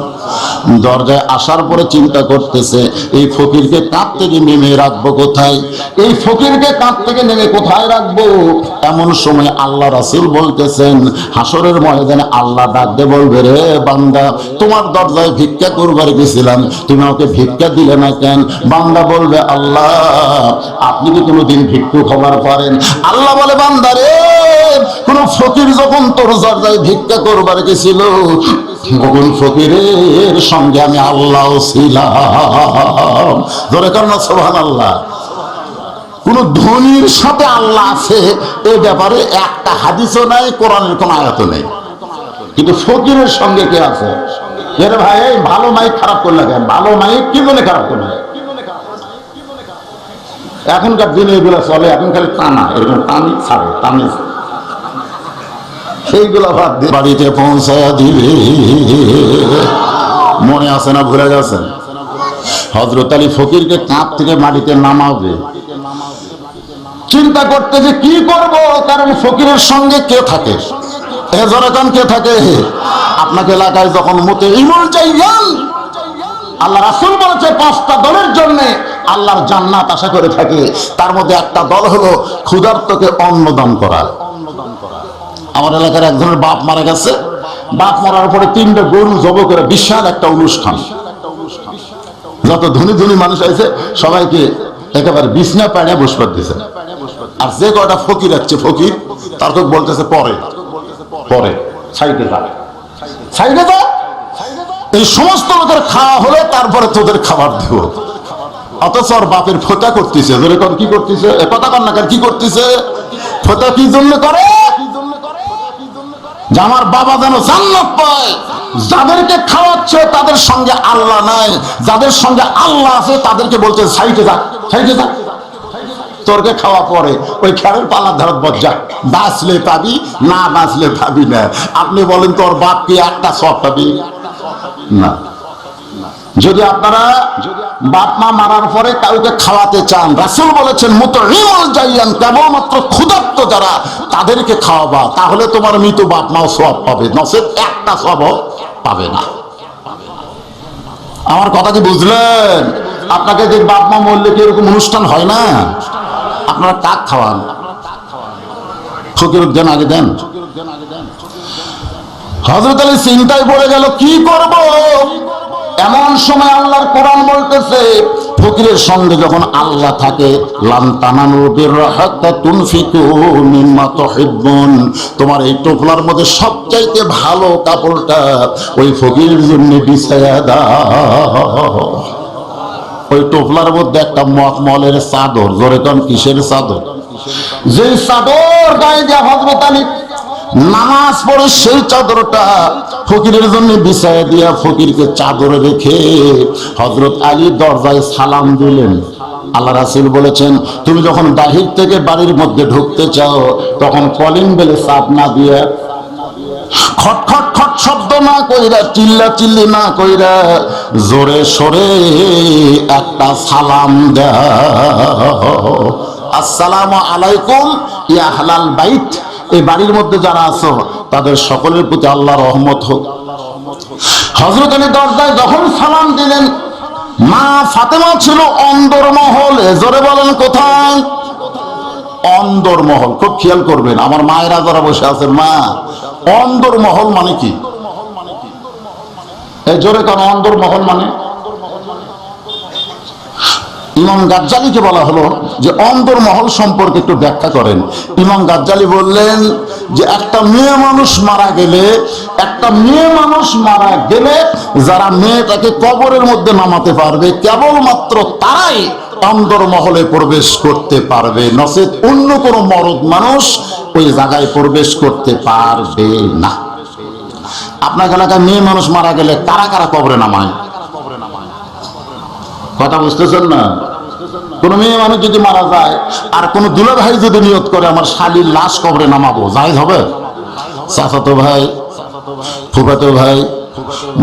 দরজায় আসার পরে চিন্তা করতেছে, এই ফকিরকে কাঁধ থেকে নেমে রাখবো কোথায়? এই ফকিরকে কাঁধ থেকে নেমে কোথায় রাখবো? এমন সময় আল্লাহ রাসূল বলতেছেন, হাসরের ময়দানে আল্লাহ ডাকতে বলবে, রে বান্দা, তোমার দরজায় ভিক্ষা করবার গেছিলাম, তুমি আমাকে ভিক্ষা দিলে না কেন? বান্দা বলবে, আল্লাহ আপনি কি কোনোদিন ভিক্ষুক হবার পারেন? আল্লাহ বলে, বান্দা রে, কোন ফকির যখন তোর দরজায় ভিক্ষা করবার গেছিল তখন ফকিরের সঙ্গে আমি আল্লাহ ছিলাম। ধরে কর না সুবহানাল্লাহ। কোন ধনীর সাথে আল্লাহ আছে এই ব্যাপারে একটা হাদিসও নাই, কোরআনের কোন আয়াতও নেই। কিন্তু ফকিরের সঙ্গে কে আছে? এর ভাই ভালো মাইক খারাপ করলে কেন? ভালো মাইক কি বলে খারাপ করলে? এখনকার দিনে এগুলো চলে, এখন খালি টানা, এরকম টানি ছাড়ে, টানি সেইগুলা বাদ দিয়ে বাড়িতে পৌঁছায়া দিবে। মনে আছে না ভুলে গেছেন? হযরত আলী ফকিরকে কাঁধ থেকে মাটিতে নামাবে, চিন্তা করতে যে কি করব, কারণ ফকিরের সঙ্গে কে থাকে? এজরাকান কে থাকে? আপনাকে এলাকায় যখন মতে ইমুল চাইয়ান, আল্লাহ রাসূল বলেছে 5টা দলের জন্য আল্লাহর জান্নাত আশা করে থাকে, তার মধ্যে একটা দল হলো ক্ষুধার্তকে অন্ন দান করা। আমার এলাকার একজনের বাপ মারা গেছে, বাপ মারার পরে 3টা গরু জবাই করে বিশাল একটা অনুষ্ঠান। যত ধনী ধনী মানুষ আছে সবাইকে একেবারে বিছনা পাড়ে বসবার দিয়েছে। আর যে কটা ফকির আছে, ফকির তার তো বলতেছে পরে পরে সাইডে যা, সাইডে যা, এই সমস্ত লোকের খাওয়া হলে তারপরে তোদের খাবার দেব। অথচ ওর বাপের ফোঁটা করতেছে, যেরকম কি করতেছে, কথা কর না, কি করতেছে? ফোঁটা কি জন্য করে? যে আমার বাবা যেন জান্নাত পায়। যাদেরকে খাওয়াচ্ছে তাদের সঙ্গে আল্লাহ নাই, যাদের সঙ্গে আল্লাহ আছে তাদেরকে বলছে সাইডে যা, সাইডে যা। তোরকে খাওয়া পরে ওই খেয়ালের পালার ধারত বজ্জা, বাঁচলে পাবি, না বাঁচলে পাবি না। আপনি বলেন তোর বাপ কি একটা সব পাবি না? যদি আপনারা বাপ মা মারার পরে কাউকে খাওয়াতে চান, রাসূল বলেছেন মুতঈমুল জাইয়ান, কেবলমাত্র ক্ষুধার্ত যারা তাদেরকে খাওয়াবা, তাহলে তোমার মৃত বাপ মাও সওয়াব পাবে, নচেত একটা সওয়াবও পাবে না। আমার কথা কি বুঝলেন? আপনাকে যে বাপ মা মরলে কি এরকম অনুষ্ঠান হয় না? আপনারা কাক খাওয়ান? ফকির উদ্যান আগে দেন। হযরত আলী চিন্তায় পড়ে গেল, কি করব? এমন সময় আল্লাহর কোরআন বলতেছে, ফকিরের সঙ্গে যখন আল্লাহ থাকে, লান তানালুল বিররা হাত্তা তুনফিকু মিম্মা তুহিব্বুন, তোমার এই টোপলার মধ্যে সবচাইতে ভালো কাপড়টা ওই ফকিরের জন্য বিছায়া দাও। ওই টোপলার মধ্যে একটা মখমলের চাদর, জোরে কোন কিসের চাদর? যেই চাদর গায়ে দিয়ে হযরত আলী নামাজ পড়ে, সেই চাদরটা ফকিরের জন্য বিছায়া দিয়া ফকিরকে চাদরে রেখে হযরত আলী দরজায় সালাম দিলেন। আল্লাহ রাসূল বলেছেন, তুমি যখন বাহির থেকে বাড়ির মধ্যে ঢুকতে চাও, তখন কলিং বেলে চাপ না দিয়ে, খট খট খট শব্দ না কইরা, চিল্লা চিল্লি না কইরা, জোরে সরে একটা সালাম দাও, আসসালামু আলাইকুম ইয়া আহলাল বাইত, এই বাড়ির মধ্যে যারা আছো তাদের সকলের প্রতি আল্লাহর রহমত হোক। হযরত আলী দরজায় যখন সালাম দিলেন, মা ফাতেমা ছিল অন্দরমহলে। জোরে বলেন কোথায়? অন্দরমহল। খুব খেয়াল করবেন, আমার মায়েরা যারা বসে আছেন, মা, অন্দরমহল মানে কি? এই জোরে কারণ অন্দরমহল মানে, ইমাম গাজ্জালিকে বলা হলো যে অন্দরমহল সম্পর্কে একটু ব্যাখ্যা করেন। ইমাম গাজ্জালি বললেন যে একটা মেয়ে মানুষ মারা গেলে যারা মেয়েটাকে কবরের মধ্যে নামাতে পারবে, কেবলমাত্র তারাই অন্দরমহলে প্রবেশ করতে পারবে, নচেত অন্য কোনো মরদ মানুষ ওই জায়গায় প্রবেশ করতে পারবে না। আপনার এলাকায় মেয়ে মানুষ মারা গেলে কারা কারা কবরে নামায়? কথা বুঝতেছেন না? কোন মেয়ে মানুষ যদি মারা যায় আর কোন দুলা ভাই যদি নিয়ত করে আমার শালীর লাশ কবরে নামাবো, জায়েজ হবে? চাচাতো ভাই, ফুফাতো ভাই,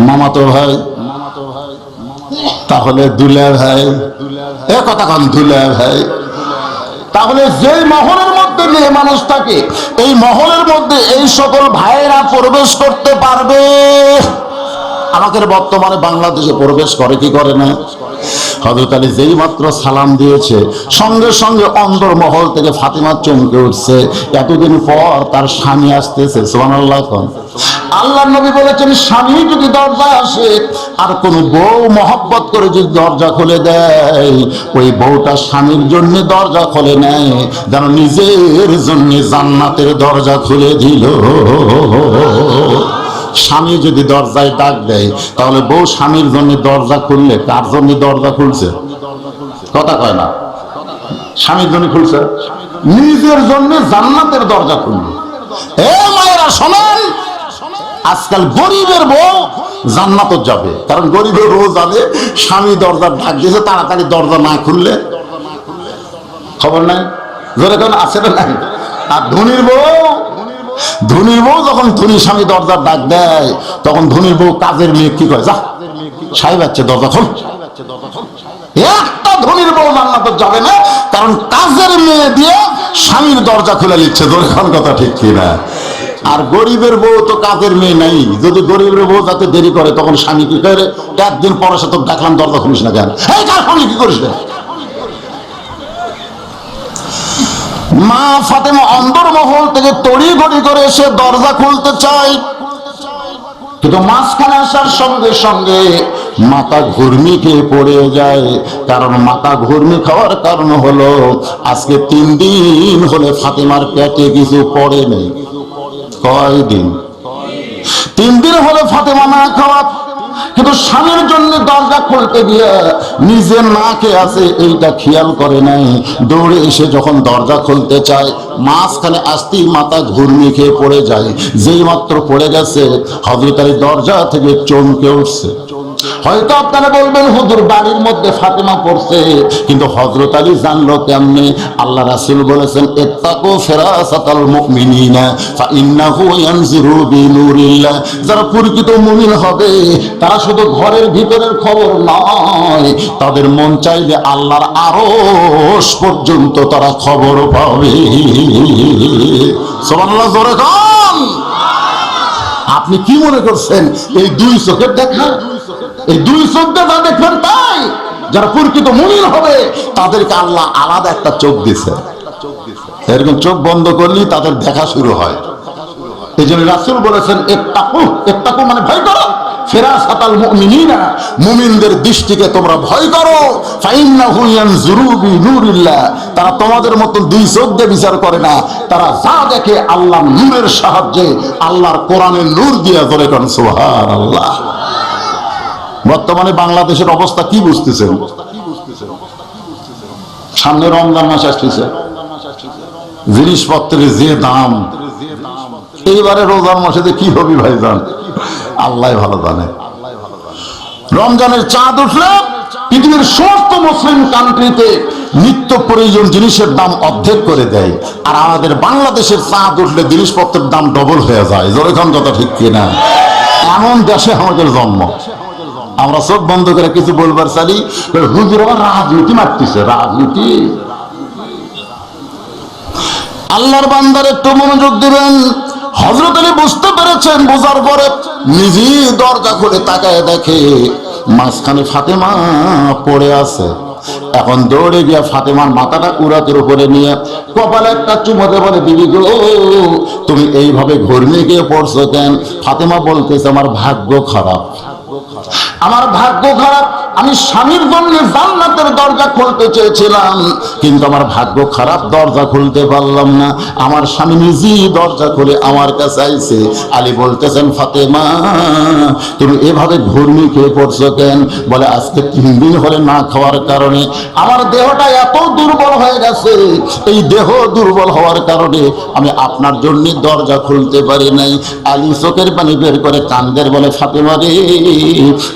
মামাতো ভাই, তাহলে দুলা ভাই, এ কথা কন, দুলা ভাই। তাহলে যেই মহলের মধ্যে মেয়ে মানুষ থাকে, এই মহলের মধ্যে এই সকল ভাইয়েরা প্রবেশ করতে পারবে। আমাদের বর্তমানে বাংলাদেশে প্রবেশ করে কি করে না? হযরত আলী যেই মাত্র সালাম দিয়েছে, সঙ্গে সঙ্গে অন্দরমহল থেকে ফাতেমা চমকে উঠছে, এতদিন পর তার স্বামী আসতেছে। সুবহানাল্লাহ। আল্লাহর নবী বলেছেন, স্বামী যদি দরজায় আসে আর কোন বউ মহব্বত করে যদি দরজা খুলে দেয়, ওই বউটা স্বামীর জন্য দরজা খুলে নেয় যেন নিজের জন্য জান্নাতের দরজা খুলে দিল। স্বামী যদি দরজায় ডাক দেয়, তাহলে বউ স্বামীর জন্য দরজা খুললে কার জন্য দরজা খুলছে? কথা কয় না। স্বামীর জন্য খুলছে, নিজের জন্য জান্নাতের দরজা খুলবে। এ মায়েরা শোনেন, আজকাল গরিবের বউ জান্নাত যাবে, কারণ গরিবের বউ জানে স্বামী দরজা ডাক দিয়েছে, তাড়াতাড়ি দরজা না খুললে খবর নাই। জোরে কোন আছে না নাই? আর ধনীর বউ যখন ধনী স্বামী দরজার ডাক দেয়, তখন ধনীর বউ কাজের মেয়ে কি কয়, যা সাহেব আছে দরজা খোল। একটা ধনীর বউ জান্নাতে যাবে না, কারণ কাজের মেয়ে দিয়ে স্বামীর দরজা খুলে নিচ্ছে। দরকার কথা ঠিক কিনা? আর গরিবের বউ তো কাজের মেয়ে নাই, যদি গরিবের বউ যাতে দেরি করে, তখন স্বামী কি করে, একদিন পরে সে তো ডাকলাম দরজা খুলিস না কেন, এই কার স্বামী কি করিস না? মা ফাতেমা অন্দরমহল থেকে তড়িঘড়ি করে এসে দরজা খুলতে চায়, কিন্তু মাঝখানে আসার সঙ্গে সঙ্গে মাথা ঘুরমি খেয়ে পড়ে যায়। কারণ মাথা ঘুরমি খাওয়ার কারণ হলো, আজকে 3 দিন হলে ফাতেমার পেটে কিছু পড়ে নেই। কয়দিন? 3 দিন হলে ফাতেমা না খাওয়া, কিন্তু স্বামীর জন্য দরজা খুলতে গিয়ে নিজে না খেয়ে আছে এইটা খেয়াল করে নাই। দৌড়ে এসে যখন দরজা খুলতে চায়, মাঝখানে আসতেই মাথা ঘুরমি খেয়ে পড়ে যায়। যেই মাত্র পড়ে গেছে, হযরত আলী দরজা থেকে চমকে উঠছে। হয়তো আপনারা বলবেন হুজুর বাড়ির মধ্যে ফাতেমা পড়ছে, কিন্তু হযরত আলী জানলো কেমনে? আল্লাহ রাসূল বলেছেন ইত্তাকু ফিরাসাতাল মুমিনিনা ফাইন্নাহু ইয়ানজিরু বিনুরিল্লাহ। যারা প্রকৃত মুমিন হবে তারা শুধু ঘরের ভিতরের খবর নয়, তাদের মন চাইলে আল্লাহর আরশ পর্যন্ত তারা খবর পাবে। সুবহানাল্লাহ, জোরে কোন। আপনি কি মনে করছেন এই দুই চোখের দেখা, এই দুই চোখ দিয়ে দেখবেন তাই? যারা প্রকৃত মুমিন হবে তাদেরকে আল্লাহ আলাদা একটা চোখ দিয়েছে, এরকম চোখ বন্ধ করলেই তাদের দেখা শুরু হয়। এই জন্য রাসূল বলেছেন ইত্তাকু, ইত্তাকু মানে ভয় করো, ফিরাসাতাল মুমিনিনা, মুমিনদের দৃষ্টিকে তোমরা ভয় করো, ফাইন্নাহু ইয়ানজুরু বিনুরিল্লাহ, তারা তোমাদের মতো দুই চোখ দিয়ে বিচার করে না, তারা যা দেখে আল্লাহর নূরের সাহায্যে, আল্লাহর কোরআনের নূর দিয়ে। ধরে কোন সুবহানাল্লাহ। বর্তমানে বাংলাদেশের অবস্থা কি বুঝতেছেন? সামনে রমজান মাস আসছে, জিনিসপত্রের যে দাম, এইবারে রোজার মাসে কি হবে ভাইজান আল্লাহ ভালো জানে। রমজানের চাঁদ উঠলে পৃথিবীর সমস্ত মুসলিম কান্ট্রিতে নিত্য প্রয়োজন জিনিসের দাম অর্ধেক করে দেয়, আর আমাদের বাংলাদেশের চাঁদ উঠলে জিনিসপত্রের দাম ডবল হয়ে যায়। যেরকম কথা ঠিক কিনা? এমন দেশে আমাদের জন্ম। আমরা চোখ বন্ধ করে কিছু বলবার চাই, হুজুর আবার রাজনীতি মারতেছে। রাজনীতি, আল্লাহর বান্দার একটু মনোযোগ দিবেন। হযরত আলী বুঝতে পেরেছেন, বোঝার পরে নিজেই দরজা খুলে তাকায় দেখে মাঝখানে ফাতেমা পড়ে আছে। এখন দৌড়ে গিয়া ফাতেমার মাথাটা কুরাতের উপরে নিয়ে কপালে একটা চুমোতে বলে, দিদি গো তুমি এইভাবে ঘুরনে গিয়ে পড়ছো কেন? ফাতেমা বলতেছে আমার ভাগ্য খারাপ, আমার ভাগ্য খারাপ। আমি স্বামীর জন্য জান্নাতের দরজা খুলতে চেয়েছিলাম, কিন্তু আমার ভাগ্য খারাপ, দরজা খুলতে পারলাম না। আমার স্বামী নিজেই দরজা খুলে আমার কাছে আইছে। আলী বলতেছেন ফাতেমা তুমি এভাবে ঘুরনি খেয়ে পড়ছো কেন? বলে আজকে 3 দিন হলে না খাওয়ার কারণে আমার দেহটা এত দুর্বল হয়ে গেছে, এই দেহ দুর্বল হওয়ার কারণে আমি আপনার জন্য দরজা খুলতে পারি নাই। আলী চোখের পানি বের করে কান্দের, বলে ফাতেমা রে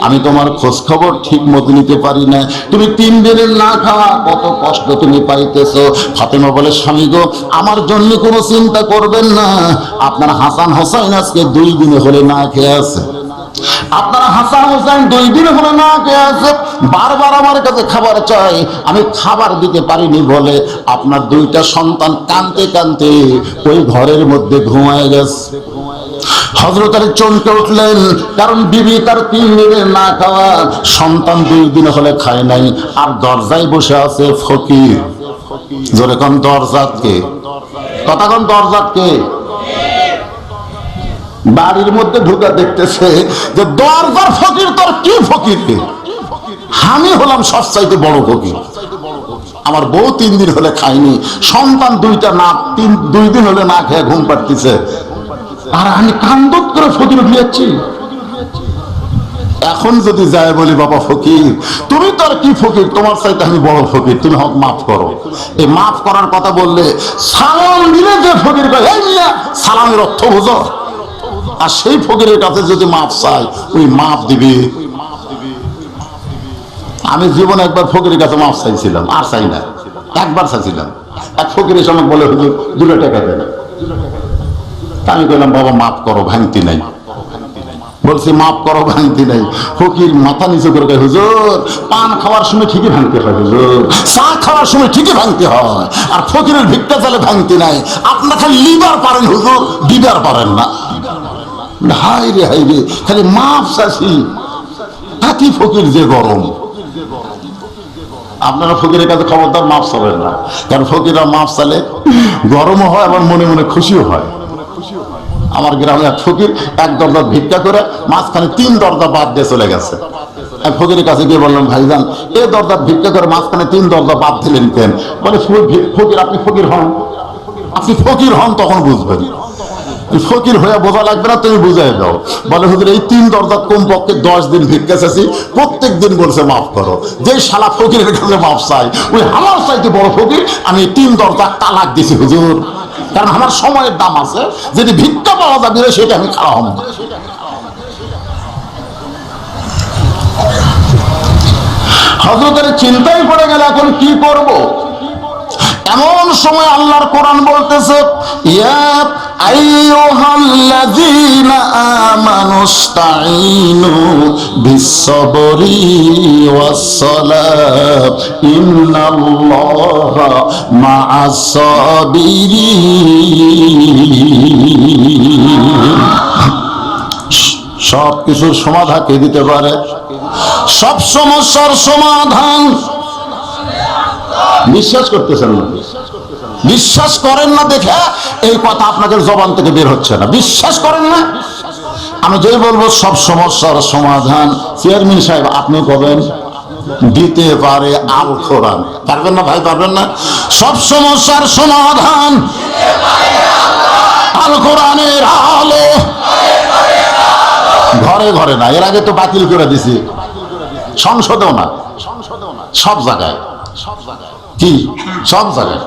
আমি তোমার খোঁজ খবর ঠিক মতো নিতে পারি না, তুমি 3 দিনের না খাওয়া কত কষ্ট তুমি পাইতেছো। ফাতেমা বলে স্বামী গো আমার জন্য কোনো চিন্তা করবেন না, আপনার হাসান হোসেন আজকে 2 দিনে হলে না খেয়ে আছে, আপনার হাসান হোসেন 2 দিনে হলে না খেয়ে আছে, বারবার আমার কাছে খাবার চাই, আমি খাবার দিতে পারিনি বলে আপনার 2টা সন্তান কাঁদতে কাঁদতে ওই ঘরের মধ্যে ঘুমায় গেছে। হযরত আলী চমকে উঠলেন, কারণ বিবি তার 3 দিনের না খাওয়া, সন্তান 2 দিন হলে খায় নাই, আর দরজায় বসে আছে ফকির। জোরে কোন দরজাতকে, কথা কোন দরজাতকে। বাড়ির মধ্যে ঢুকা দেখতেছে যে দরজার ফকির, তোর কি ফকির? আমি হলাম সবচাইতে বড় ফকির, আমার বউ 3 দিন হলে খায়নি, সন্তান 2টা না 2 দিন হলে না খেয়ে ঘুম পাড়তেছে, আর আমি কান্দত করে ফকির উঠে যাচ্ছি। এখন যদি যায় বলি বাবা ফকির তুমি তো আর কি ফকির, তোমার চাইতে আমি বড় ফকির, তুমি হক মাফ করো। এই মাফ করার কথা বললে সালাম দিলে যে ফকির সালামের অর্থ বোঝো, আর সেই ফকিরের কাছে যদি মাফ চাই ওই মাফ দিবে। আমি জীবনে একবার ফকিরের কাছে মাফ চাইছিলাম, আর চাই না, একবার চাইছিলাম। এক ফকিরের সময় বলে হুজুর 2 টাকা দেন, আমি বললাম বাবা মাফ করো, ভাঙতি নাই। বলছি মাফ করো, ভাঙতি নাই। ফকির মাথা নিচু করে হুজুর পান খাওয়ার সময় ঠিকই ভাঙতে হয়, হুজুর চা খাওয়ার সময় ঠিকই ভাঙতে হয়, আর ফকিরের ভিক্ষা চালে ভাঙতি নাই। আপনার খালি লিবার পারেন হুজুর, দিবার পারেন না। হাই রে হাই রে, খালি মাফ চাষি, তাকি ফকির যে গরম। আপনারা ফকিরের কাছে খবরদার মাফ চাবেন না, কারণ ফকিররা মাফ চালে গরমও হয়, আবার মনে মনে খুশিও হয়। আমার গ্রামে এক ফকির 1 দরজা ভিক্ষা করে মাঝখানে 3 দরজা বাদ দিয়ে চলে গেছে। এক ফকিরের কাছে গিয়ে বললাম ভাইজান এই দরজা ভিক্ষা করে মাঝখানে 3 দরজা বাদ দিলেন কেন? বলে ফকির আপনি ফকির হন, আপনি ফকির হন তখন বুঝবেন, ফকির হয়ে বোঝা লাগবে না, তুমি বুঝাই দাও। বলে হুজুর এই 3 দরজা কমপক্ষে 10 দিন ভিক্ষা চাইছি, প্রত্যেক দিন বলছে মাফ করো। যে শালা ফকিরের কাছে মাফ চাই ওই আমার চাইতে বড় ফকির, আমি 3 দরজা তালাক দিছি হুজুর, কারণ আমার সময়ের দাম আছে, যদি ভিক্ষা পাওয়া যাবে সেটা আমি খাওয়া হব না। হযরত আলী চিন্তায় পড়ে গেল এখন কি করব। এমন সময় আল্লাহর কোরআন বলতেছে, ইয়া আইয়ুহাল্লাযীনা আমানুস্তাঈনু বিস-সাবরি ওয়াস-সালাত ইন্নাল্লাহা মা'আস-সাবিরিন। সব কিছুর সমাধান কে দিতে পারে? সব সমস্যার সমাধান। বিশ্বাস করতেছেন না? বিশ্বাস করেন না দেখে এই কথা আপনাদের জবান থেকে বের হচ্ছে না। বিশ্বাস করেন না? আমি যেই বলবো সব সমস্যার সমাধান, চেয়ারম্যান সাহেব আপনি কবেন দিতে পারে আল কোরআন। পারবেন না ভাই? পারবেন না? সব সমস্যার সমাধান আল কোরআনের আলো। ঘরে ঘরে না, এর আগে তো বাতিল করে দিছি, সংসদেও না, সব জায়গায়। কি সব জায়গায়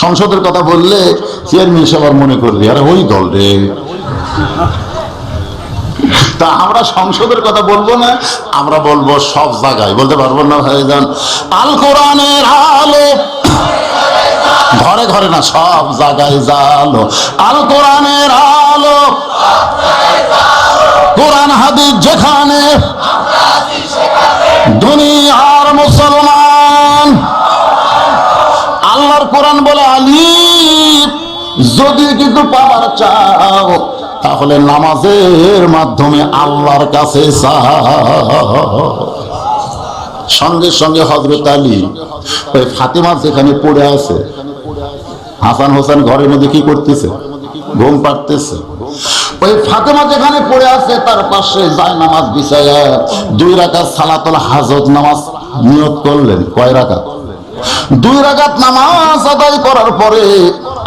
সংসদের কথা বললে চেয়ারম্যান সাহেব মনে করবে আরে ওই দল রে। তা আমরা সংসদের কথা বলবো না, আমরা বলবো সব জায়গায়। বলতে পারবো না ভাইজান? আল কোরআনের আলো ঘরে ঘরে না, সব জায়গায় জালো। আল কোরআনের আলো, কোরআন হাদিস যেখানে, দুনিয়ার মুসলমান। আল্লাহর কোরআন বলে, আলিফ যদি কিছু পাওয়ার চাও তাহলে নামাজের মাধ্যমে আল্লাহর কাছে চাও। সঙ্গে সঙ্গে হযরত আলী ওই ফাতেমা যেখানে পড়ে আছে, হাসান হোসেন ঘরের মধ্যে কি করতেছে? ঘুম পাড়তেছে। ওই ফাতেমা যেখানে পড়ে আছে তার পাশে যায় নামাজ বিছায়া 2 রাকাত সালাতুল হাজত নামাজ নিয়ত করলেন। কয় রাকাত? 2 রাকাত নামাজ আদায় করার পরে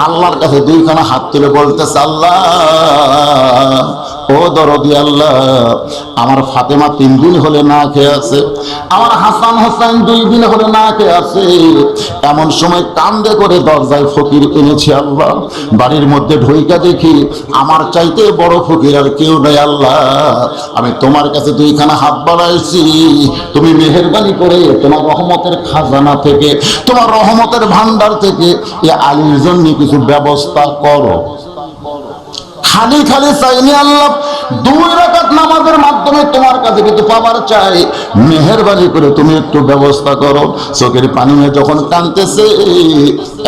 আল্লাহর কাছে 2খানা হাত তুলে বলতেছে, আল্লাহ ও দরদি আল্লাহ, আমার ফাতেমা 3 দিন হলে না খেয়ে আছে, আমার হাসান হোসেন 2 দিন হলে না খেয়ে আছে। এমন সময় কান্দে করে দরজায় ফকির এনেছি আল্লাহ। বাড়ির মধ্যে ঢুইকা দেখি আমার চাইতে বড় ফকির আর কেউ নাই আল্লাহ। আমি তোমার কাছে 2খানা হাত বাড়াইছি, তুমি মেহেরবানি করে তোমার রহমতের খাজানা থেকে, তোমার রহমতের ভান্ডার থেকে এ আলীর জন্য কিছু ব্যবস্থা করো। খালি খালি চাইনি আল্লাহ, 2 রাকাত নামাজের মাধ্যমে তোমার কাছে কিছু পাওয়ার চাই, মেহেরবানি করে তুমি একটু ব্যবস্থা করো। চোখের পানি নিয়ে যখন কাঁদতেছে,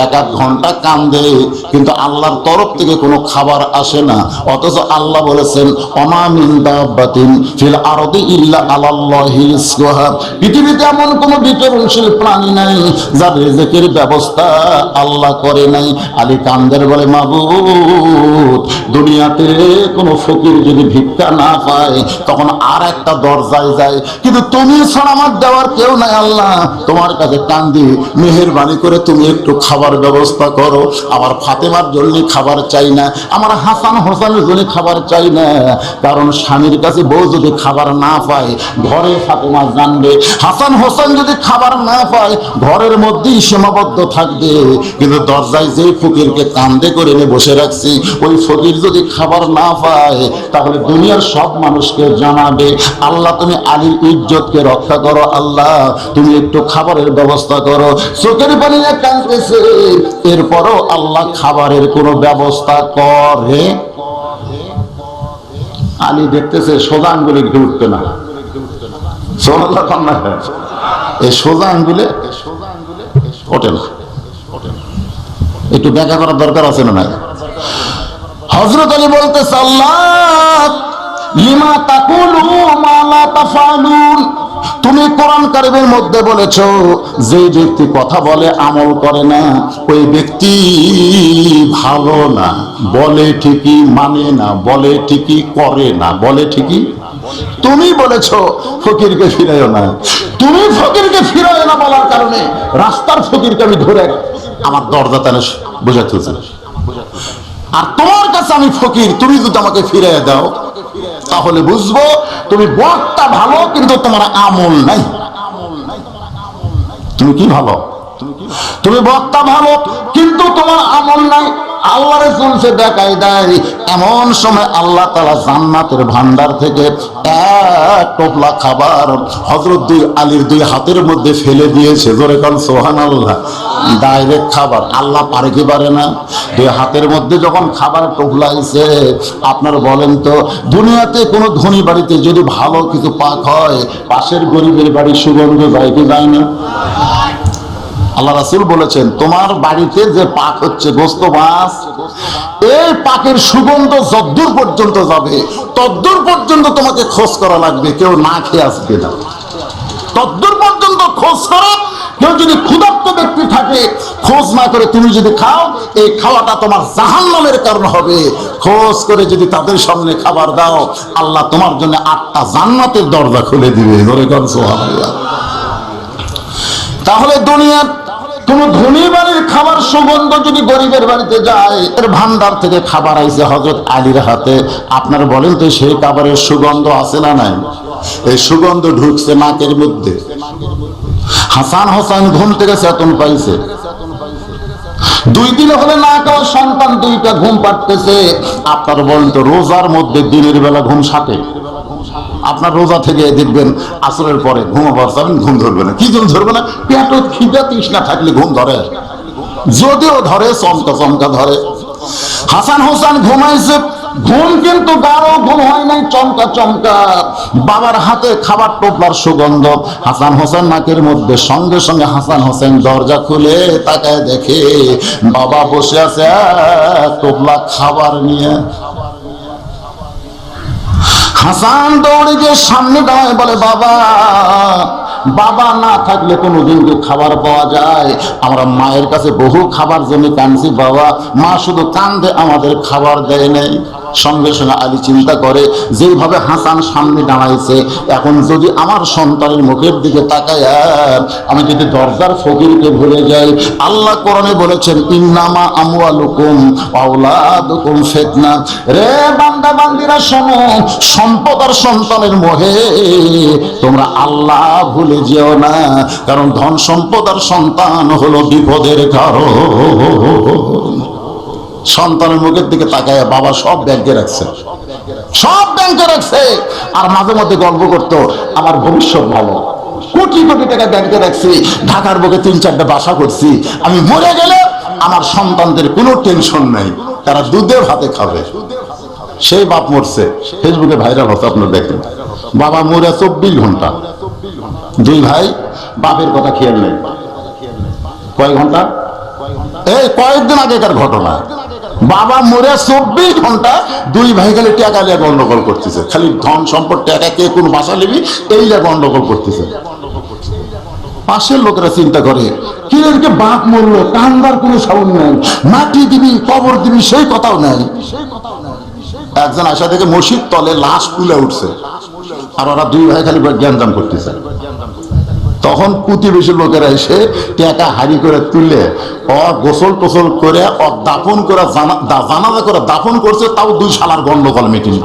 1-1 ঘন্টা কান্দে, কিন্তু আল্লাহর তরফ থেকে কোনো খাবার আসে না। অথচ আল্লাহ বলেছেন, ওমা মিন দাব্বাতিন ফিল আরদি ইল্লা আলাল্লাহি রিজকুহা। পৃথিবীতে এমন কোনো বিচরণশীল প্রাণী নাই যার রিজকের ব্যবস্থা আল্লাহ করে নাই। আলী কান্দের বলে, মাবুদ, দুনিয়াতে কোনো ফকির যদি ভিক্ষা না পায় তখন আর একটা দরজায় যায়, কিন্তু তুমি ছাড়া আমার দেওয়ার কেউ নাই আল্লাহ। তোমার কাছে কান্দি, মেহেরবানি করে তুমি একটু খাবার ব্যবস্থা করো। আমার ফাতেমার জন্য খাবার চাই না, আমার হাসান হোসেনের জন্য খাবার চাই না, কারণ স্বামীর কাছে বউ যদি খাবার না পায় ঘরে ফাতেমা জানবে, হাসান হোসেন যদি খাবার না পায় ঘরের মধ্যেই সীমাবদ্ধ থাকবে। কিন্তু দরজায় যে ফকিরকে কান্দে করে এনে বসে রাখছি, ওই ফকির যদি খাবার না পায় তাহলে দুনিয়ার সব মানুষকে জানাবে, আল্লাহ তুমি আলীর ইজ্জতকে রক্ষা করো, আল্লাহ তুমি একটু খাবারের ব্যবস্থা করো। চোখের পানি কাঁদতেছে, এরপরও আল্লাহ খাবারের কোনো ব্যবস্থা করে। আলী দেখতেছে সোজা আঙ্গুলে ঘি উঠবে না, এই সোজা আঙ্গুলে ওঠে না, একটু ব্যাখ্যা করার দরকার আছে না? হযরত আলী বলতেছে, আল্লাহ লিমা তাকুলু মা লা তাফালুন। তুমি কোরআন কারীমের মধ্যে বলেছো যে ব্যক্তি কথা বলে আমল করে না ওই ব্যক্তি ভালো না। বলে ঠিকই, মানে না, বলে ঠিকই, করে না, বলে ঠিকই। তুমি বলেছো ফকিরকে ফিরাইও না, তুমি ফকিরকে ফিরাইও না বলার কারণে রাস্তার ফকিরকে আমি ধরে আমার দরজা টানে বোঝাতে হচ্ছে। আর তোমার কাছে আমি ফকির, তুমি যদি আমাকে ফিরিয়ে দাও তাহলে বুঝবো তুমি বক্তা ভালো কিন্তু তোমার আমল নাই। তুমি কি ভালো? তুমি বক্তা ভালো কিন্তু তোমার আমল নাই। আল্লাহ রাসূল সে দেখায় দেয়। এমন সময় আল্লাহ তাআলা জান্নাতের ভান্ডার থেকে এক টোপলা খাবার হযরত দুই আলীর দুই হাতের মধ্যে ফেলে দিয়েছে। জোরে কোন সুবহানাল্লাহ। ডাইরেক্ট খাবার। আল্লাহ পারে কি পারে না? দুই হাতের মধ্যে যখন খাবার টোপলাইছে, আপনার বলেন তো দুনিয়াতে কোনো ধনী বাড়িতে যদি ভালো কিছু পাক হয়, পাশের গরিবের বাড়ির সুগন্ধ যায় কি যায় না? আল্লাহ রাসূল বলেছেন তোমার বাড়িতে যে পাক হচ্ছে গোস্ত মাছ, এই পাকের সুগন্ধ যদ্দূর পর্যন্ত যাবে তদ্দূর পর্যন্ত তোমাকে খোঁজ করা লাগবে, কেউ না খেয়ে আসবে না। তদ্দূর পর্যন্ত খোঁজ করো। কেউ যদি ক্ষুধার্ত ব্যক্তি থাকে, খোঁজ না করে তুমি যদি খাও, এই খাওয়াটা তোমার জাহান্নামের কারণ হবে। খোঁজ করে যদি তাদের সামনে খাবার দাও, আল্লাহ তোমার জন্য 8টা জান্নাতের দরজা খুলে দিবে। ধরে কর সুবহানাল্লাহ। তাহলে দুনিয়ার কোন ধনী বাড়ির খাবার সুগন্ধ যদি গরিবের বাড়িতে যায়, এর ভান্ডার থেকে খাবার আইছে হযরত আলীর হাতে, আপনার বলেন তো সেই খাবারের সুগন্ধ আছে না নাই? এই সুগন্ধ ঢুকছে নাকের মধ্যে। হাসান হোসেন ঘুম থেকে চেতন পাইছে। 2 দিন হলে না খাওয়া সন্তান 2টা ঘুম পাড়তেছে। আপনার বলেন তো রোজার মধ্যে দিনের বেলা ঘুম সাথে? আপনার রোজা থেকে দেখবেন আসরের পরে ঘুমাবার যাবেন, ঘুম ধরবে না। কি জন্য ধরবে না? পেট খিদে তৃষ্ণা থাকলে ঘুম ধরে, যদিও ধরে চমকা চমকা ধরে। হাসান হোসেন ঘুমাইছে, ঘুম কিন্তু গাঢ় ঘুম হয় নাই, চমকা চমকা। বাবার হাতে খাবার টোপলার সুগন্ধ হাসান হোসেন নাকের মধ্যে। সঙ্গে সঙ্গে হাসান হোসেন দরজা খুলে তাকায় দেখে বাবা বসে আছে এক টোপলা খাবার নিয়ে। হাসান দৌড়ে গিয়ে সামনে দাঁড়ায় বলে বাবা, বাবা না থাকলে কোনোদিন কি খাবার পাওয়া যায়? আমরা মায়ের কাছে বহু খাবার জন্য কাঁদছি বাবা, মা শুধু কান্দে, আমাদের খাবার দেয় নাই। সঙ্গে সঙ্গে আলী চিন্তা করে যেভাবে হাসান সামনে দাঁড়াইছে, এখন যদি আমার সন্তানের মুখের দিকে তাকায় আমি যদি দরজার ফকিরকে ভুলে যাই। আল্লাহ কোরআনে বলেছেন ইন্নামা আমওয়ালুকুম ওয়া আওলাদুকুম ফিতনা। রে বান্দা বান্দিরা শোনো, সম্পদ আর সন্তানের মোহে তোমরা আল্লাহ ভুলে যেও না, কারণ ধন সম্পদ আর সন্তান হলো বিপদের কারণ। সন্তানের মুখের দিকে তাকায় বাবা সব ব্যাংকে রাখছে, সব ব্যাংকে রাখছে। আর মাঝে মধ্যে গল্প করতো আমার ভবিষ্যৎ ভালো, কোটি কোটি টাকা ব্যাংকে রাখছি, ঢাকার বুকে 3-4টা বাসা করছি, আমি মরে গেলে আমার সন্তানদের কোনো টেনশন নাই, তারা দুধে ভাতে খাবে। সেই বাপ মরছে, ফেসবুকে ভাইরাল হচ্ছে, আপনারা দেখেন। বাবা মরে 24 ঘন্টা, 2 ভাই বাপের কথা খেয়াল নেই। কয় ঘন্টা? এই কয়েকদিন আগেকার ঘটনা। বাবা মরে 24 ঘন্টা, 2 ভাই খালি টাকা নিয়ে গন্ডগোল করতেছে, খালি ধন সম্পদ টাকা কে কোন বাসা নিবি এই নিয়ে গন্ডগোল করতেছে। পাশের লোকেরা চিন্তা করে কি এদিকে বাপ মরলো, কান্দার কোনো সাউন্ড নাই, মাটি দিবি কবর দিবি সেই কথাও নাই। একজন আশা থেকে মসজিদ তলে লাশ তুলে উঠছে, আর ওরা 2 ভাই খালি জ্ঞানজাম করতেছে। তখন প্রতিবেশী লোকেরা এসে টাকা হাড়ি করে তুলে গোসল টোসল করে দাফন করে জানাজা করে দাফন করছে, তাও 2 শালার গন্ডগোল মিটিং।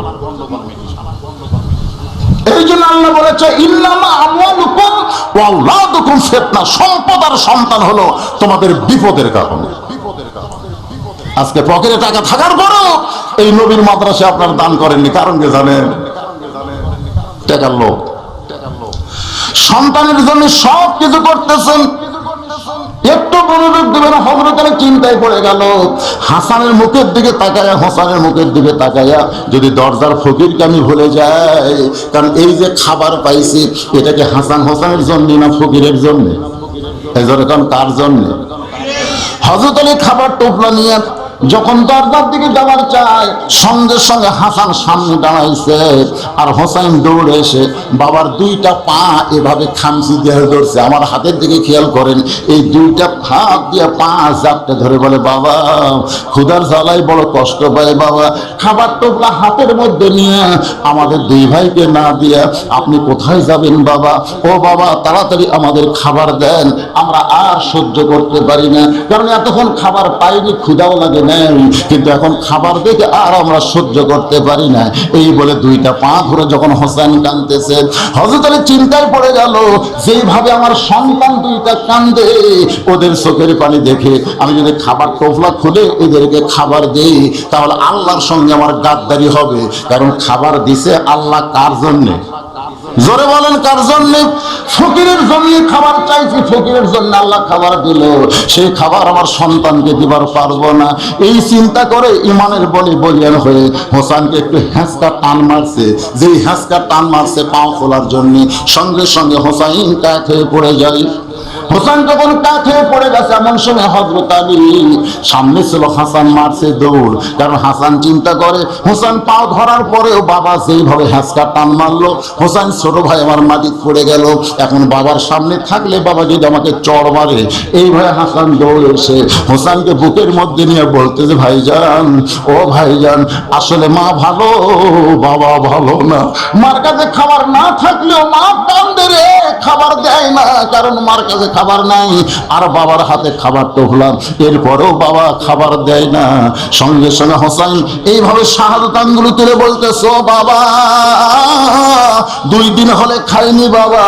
এই জন্য আল্লাহ বলেছে ইন্নামা আমওয়ালুকুম ওয়া আওলাদুকুম ফিতনা, সম্পদ আর সন্তান হলো তোমাদের বিপদের কারণ। আজকে পকেটে টাকা থাকার পরেও এই নবীর মাদ্রাসায় আপনার দান করেননি, কারণ কি জানেন? টাকার লোভ। সন্তানের জন্য সব কিছু করতেছেন, একটু মনোযোগ দেবেন। হযরত আলী চিন্তায় পড়ে গেল, হাসানের মুখের দিকে তাকায়া, হোসেনের মুখের দিকে তাকায়া যদি দরজার ফকিরকে আমি ভুলে যাই, কারণ এই যে খাবার পাইছি এটাকে হাসান হোসেনের জন্য না ফকিরের জন্য? এই জন্য কার জন্য? হযরত আলী খাবার টোপলা নিয়ে যখন দরজার দিকে যাওয়ার চায়, সঙ্গে সঙ্গে হাসান সামনে দাঁড়াইছে, আর হোসেন দৌড়ে এসে বাবার 2টা পা এভাবে খামচি দিয়ে ধরছে। আমার হাতের দিকে খেয়াল করেন, এই 2টা হাত দিয়ে পা জাপটে ধরে বলে বাবা ক্ষুধার জ্বালায় বড় কষ্ট পায় বাবা, খাবার টোপলা হাতের মধ্যে নিয়ে আমাদের 2 ভাইকে না দিয়া আপনি কোথায় যাবেন বাবা? ও বাবা তাড়াতাড়ি আমাদের খাবার দেন, আমরা আর সহ্য করতে পারি না, কারণ এতক্ষণ খাবার পাইনি, ক্ষুধাও লাগে নেই, কিন্তু এখন খাবার দেখে আর আমরা সহ্য করতে পারি না। এই বলে দুইটা পা ধরে যখন হোসেন কাঁদতেছে, হযরত আলী চিন্তায় পড়ে গেল, যেইভাবে আমার সন্তান দুইটা কান্দে, ওদের চোখের পানি দেখে আমি যদি খাবার টোপলা খুলে এদেরকে খাবার দেই, তাহলে আল্লাহর সঙ্গে আমার গাদ্দারি হবে। কারণ খাবার দিছে আল্লাহ কার জন্যে? জোরে বলেন কার জন্য? ফকিরের জন্য খাবার চাইছি, ফকিরের জন্য আল্লাহ খাবার দিল, সেই খাবার আমার সন্তানকে দিবার পারবো না। এই চিন্তা করে ইমানের বলিয়ান হয়ে হোসেনকে একটু হ্যাঁচকা টান মারছে। যেই হ্যাঁচকা টান মারছে পাও খোলার জন্য, সঙ্গে সঙ্গে হোসেন কাঠ হয়ে পড়ে যায়। হোসেন যখন কাঠ হয়ে পড়ে গেছে, এমন সময় হযরত আলী সামনে ছিল, হাসান মারছে দৌড়। কারণ হাসান চিন্তা করে হোসেন পাও ধরার পরেও বাবা যেইভাবে হ্যাঁচকা টান মারলো, হোসেন ছোট ভাই আমার মাটিতে পড়ে গেল, এখন বাবার সামনে থাকলে বাবা যদি আমাকে চড় মারে। এইভাবে হাসান দৌড়ে এসে হোসেনকে বুকের মধ্যে নিয়ে বলতে যে ভাইজান, ও ভাইজান, আসলে মা ভালো, বাবা ভালো না। মার কাছে খাবার না থাকলেও মা কান্দে রে, খাবার দেয় না, কারণ মার কাছে খাবার নাই, আর বাবার হাতে খাবার টোপলাম, এরপরেও বাবা খাবার দেয় না। সঙ্গে সঙ্গে হোসেন এইভাবে শাহাদাত আঙ্গুল তুলে বলতেছ, বাবা 2 দিন হলে খাইনি বাবা,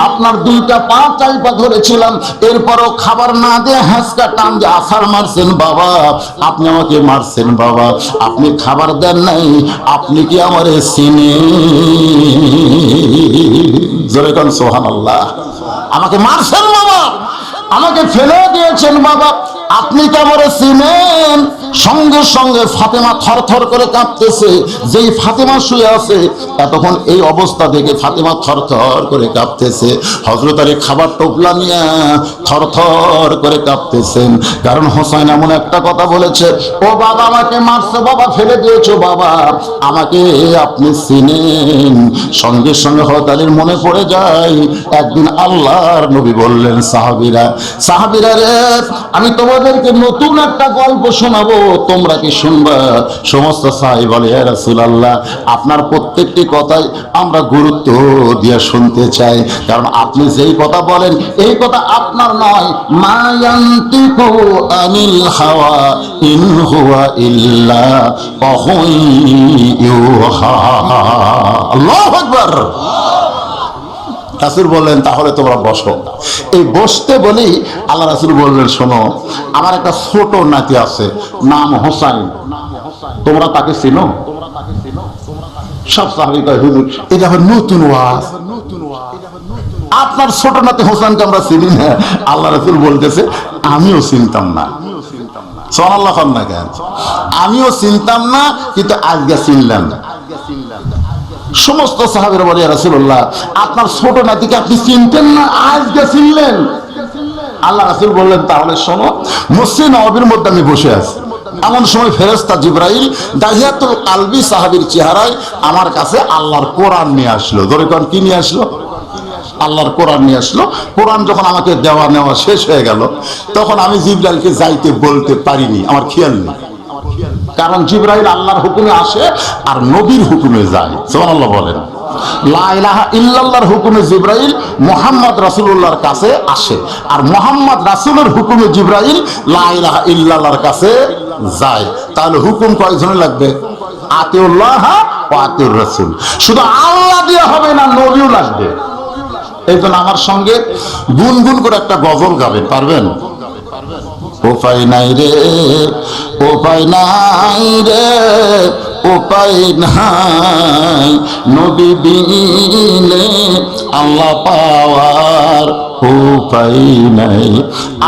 আপনার দুইটা পা চাইপা ধরেছিলাম, এরপরও খাবার না দিয়ে হ্যাঁচকা টান দিয়ে আছাড় মারছেন বাবা, আপনি আমাকে মারছেন বাবা, আপনি খাবার দেন নাই, আপনি কি আমারে চিনেন? জোরে কোন সুবহানাল্লাহ। আমাকে মারছেন বাবা, আমাকে ফেলে দিয়েছেন বাবা, আপনি কি আমারে চিনেন? সঙ্গে সঙ্গে ফাতেমা থরথর করে কাঁপতেছে। যেই ফাতেমা শুয়ে আছে, তখন এই অবস্থা দেখে ফাতেমা থরথর করে কাঁপতেছে। হযরত আলী খাবার টোপলা নিয়ে থরথর করে কাঁপতেছেন, কারণ হোসেন এমন একটা কথা বলেছে, ও বাবা আমাকে মারছো বাবা, ফেলে দিয়েছো বাবা, আমাকে আপনি চিনেন? সঙ্গে সঙ্গে হযরত আলীর মনে পড়ে যায়, একদিন আল্লাহর নবী বললেন, সাহাবীরা রে, আমি তোমাদেরকে নতুন একটা গল্প শোনাবো, তোমরা কি শুনবা? সমস্ত সাহাবী বলে, ইয়া রাসূলুল্লাহ, আপনার প্রত্যেকটি কথাই আমরা গুরুত্ব দিয়ে শুনতে চাই, কারণ আপনি যেই কথা বলেন এই কথা আপনার নয়। মা ইয়ান্তিকু আনিল হাওয়া ইন হুয়া ইল্লা ওয়াহুন ইউহা। আল্লাহু আকবার। রাসূল বললেন, তাহলে তোমরা বসো। এই বসতে বলি আল্লাহ রাসূল বললেন, শোনো, আমার একটা ছোট নাতি আছে, নাম হোসেন, তোমরা তাকে চিনো? সব সাহাবী কয়, হুজুর এটা আবার নতুন ওয়াজ, আপনার ছোট নাতি হোসেনকে আমরা চিনি না। আল্লাহ রাসূল বলতেছে, আমিও চিনতাম না। সুবহানাল্লাহ না কেন? আমিও চিনতাম না, কিন্তু আজকে চিনলাম। সমস্ত সাহাবীরা বলে, ইয়া রাসূলুল্লাহ, আপনার ছোট নাতিকে আপনি চিনতেন না, আজকে চিনলেন? আল্লাহ রাসূল বললেন, তাহলে শোনো, মসজিদ নববীর মধ্যে আমি বসে আছি, এমন সময় ফেরেশতা জিবরাইল দাহিয়াতুল কালবি সাহাবীর চেহারায় আমার কাছে আল্লাহর কোরআন নিয়ে আসলো। ধরে কোন কি নিয়ে আসলো? আল্লাহর কোরআন নিয়ে আসলো। কোরআন যখন আমাকে দেওয়া নেওয়া শেষ হয়ে গেল, তখন আমি জিবরাইলকে যাইতে বলতে পারিনি, আমার খেয়াল নেই, কারণ জিবরাইল আল্লাহর হুকুমে আসে আর নবীর হুকুমে যায়। সুবহানাল্লাহ বলেন। লা ইলাহা ইল্লাল্লাহর হুকুমে জিবরাইল মুহাম্মদ রাসূলুল্লাহর কাছে আসে, আর মুহাম্মদ রাসূলের হুকুমে জিবরাইল লা ইলাহা ইল্লাল্লাহর কাছে যায়। তাহলে হুকুম কয়জনের লাগবে? আতিউল্লাহ ওয়া আতিউর রাসূল। শুধু আল্লাহ দিয়ে হবে না, নবীও লাগবে। এই জন্য আমার সঙ্গে গুনগুন করে একটা গজল গাবেন, পারবেন? উপায় নাই রে, উপায় নাই রে, উপায় নাই, নবী বিনে আল্লাহ পাওয়ার উপায় নাই।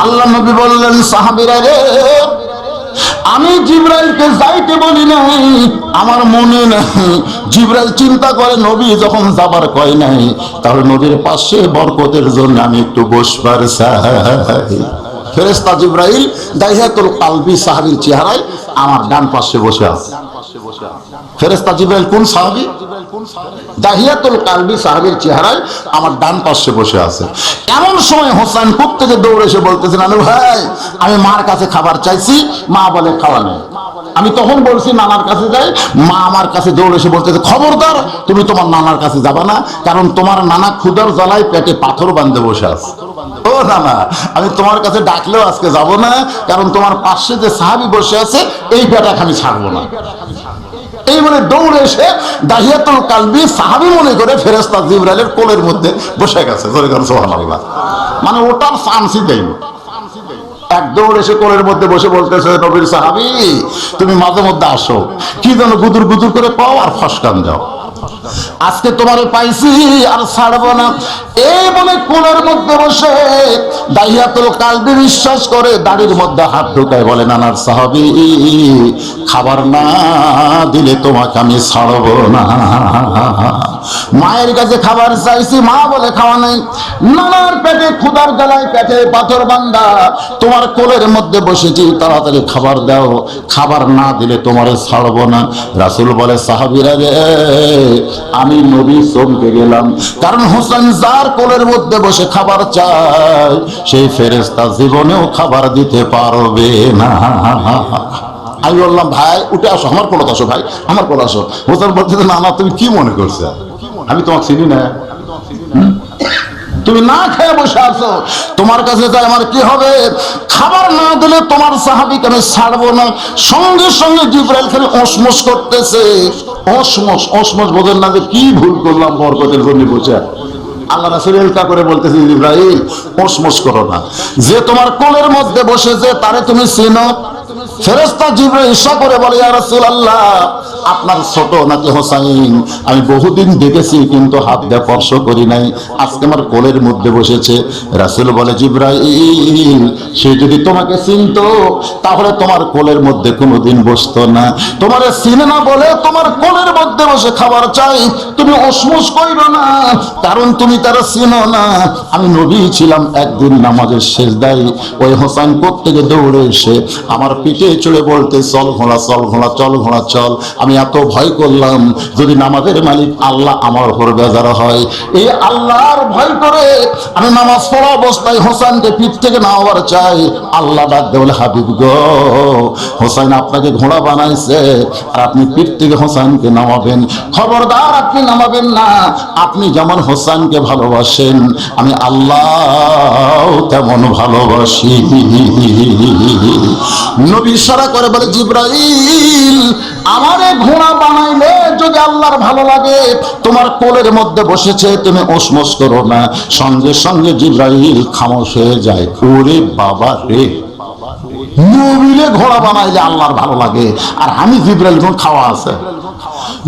আল্লাহ নবী বললেন, সাহাবীরা রে, আমি জিবরাইলকে যাইতে বলি নাই, আমার মনে নাই। জিবরাইল চিন্তা করে, নবী যখন যাবার কয় নাই, তাহলে নবীর পাশে বরকতের জন্য আমি একটু বসবার চাই। ফেরেশতা জিবরাইল দাহিয়াতুল কালবি সাহাবীর চেহারায় আমার ডান পাশে বসে আছে। ফেরেশতা জিবরাইল কোন সাহাবী? দাহিয়াতুল কালবি সাহাবীর চেহারায় আমার ডান পাশে বসে আছে। এমন সময় হোসেন প্রত্যেকে দৌড়ে এসে বলতেছেন, আরে ভাই, আমি মার কাছে খাবার চাইছি, মা বলে খাওয়া নেই। আমি তখন বলছি নানার কাছে যাই, মা আমার কাছে দৌড়ে এসে বলতেছে খবরদার তুমি তোমার নানার কাছে যাবা না, কারণ তোমার নানা ক্ষুধার জ্বালায় পেটে পাথর বাঁধতে বসে আছে। ও নানা, আমি তোমার কাছে ডাকলেও আজকে যাব না, কারণ তোমার পাশে যে সাহাবী বসে আছে এই পেটা আমি ছাড়বো না। এই বলে দৌড়ে এসে দাহিয়াতুল কালবি সাহাবী মনে করে ফেরেশতা জিবরাইলের কোলের মধ্যে বসে গেছে। সুবহানাল্লাহ। মানে ওটার চান্সই দেয়নি। এক দৌড় এসে কোলের মধ্যে বসে বলতেছে নবীর সাহাবী তুমি মাঝে মধ্যে আসো, কি যেন গুদুর গুদুর করে পাও আর ফসকান যাও, আজকে তোমারে পাইছি আর ছাড়বো না। এই বলে কোলের মধ্যে বসে দাহিয়াতুল কালবি বিশ্বাস করে দাড়ির মধ্যে হাত ঢুকায় বলে নানার সাহাবী খাবার না দিলে তোমাকে আমি ছাড়বো না। মায়ের কাছে খাবার চাইছি, মা বলে খাওয়া নাই। নানার পেটে ক্ষুধার জ্বালায় পেটে পাথর বান্ধা, তোমার কোলের মধ্যে বসেছি, তাড়াতাড়ি খাবার দাও, খাবার না দিলে তোমারে ছাড়বো না। রাসূল বলে সাহাবীরা রে আমি নবী চমকে গেলাম, কারণ হোসেন যার কোলের মধ্যে বসে খাবার চায় সেই ফেরেশতা জীবনেও খাবার দিতে পারবে না। আমি বললাম ভাই উঠে আসো, আমার কোলে আসো, ভাই আমার কোলে আসো। হোসেন বলছে না না তুমি কি মনে করছো, আমি তোমাকে চিনি না, তুমি না খেয়ে বসে আছো, তোমার কাছে যাই আমার কি হবে, খাবার না দিলে তোমার সাহাবীকে আমি ছাড়বো না। সঙ্গে সঙ্গে জিবরাইল খালি ওসমস করতেছে। ওসমস ওসমস বোঝেন না যে কি ভুল করলাম বরকতের জন্য বসে। আল্লাহ রাসূল এলকা করে বলতেছে জিবরাইল ওসমস করো না, যে তোমার কোলের মধ্যে বসেছে তারে তুমি চিনো? ফেরেশতা জিবরাইল ঈশা করে বলে ইয়া রাসূলুল্লাহ আপনার ছোট নাকি হোসাইন আমি বহুদিন দেখেছি কিন্তু হাত দিয়ে স্পর্শ করি নাই, আজকে আমার কোলের মধ্যে বসেছে। রাসূল বলে জিবরাইল সে যদি তোমাকে চিনতো তাহলে তোমার কোলের মধ্যে কোনোদিন বসতো না, তোমারে চিনে না বলে তোমার কোলের মধ্যে বসে খাবার চাই, তুমি ওসমস কইরো না, কারণ তুমি তারা চিনো না। আমি নবী ছিলাম, একদিন নামাজের শেষদায় ওই হোসেন কোত্থেকে দৌড়ে এসে আমার পিঠে চড়ে বলতে চল ঘোড়া চল ঘোড়া চল ঘোড়া চল। আমি এত ভয় করলাম যদি নামাজের মালিক আল্লাহ আমার উপর বেজার হয়, এই আল্লাহর ভয় করে আমি নামাজ পড়া অবস্থায় হোসেনকে পিঠ থেকে নামাবার চাই। আল্লাহ ডাক দে বলে হাবিব গো হোসেন আপনাকে ঘোড়া বানাইছে আর আপনি পিঠ থেকে হোসেনকে নামাবেন, খবরদার আপনি নামাবেন না। আপনি যেমন হোসেনকে ভালোবাসেন আমি আল্লাহ তেমন ভালোবাসি। নবী ইশারা করে বলে জিবরাইল আমারে ঘোড়া বানাইলে যদি আল্লাহর ভালো লাগে তোমার কোলের মধ্যে বসেছে তুমি ওসমস করো না। সঙ্গে সঙ্গে জিবরাইল খামোশ হয়ে যায়। ওরে বাবা রে, নবীরে ঘোড়া বানাইলে আল্লাহর ভালো লাগে আর আমি জিবরাইল যখন খাওয়া আছে।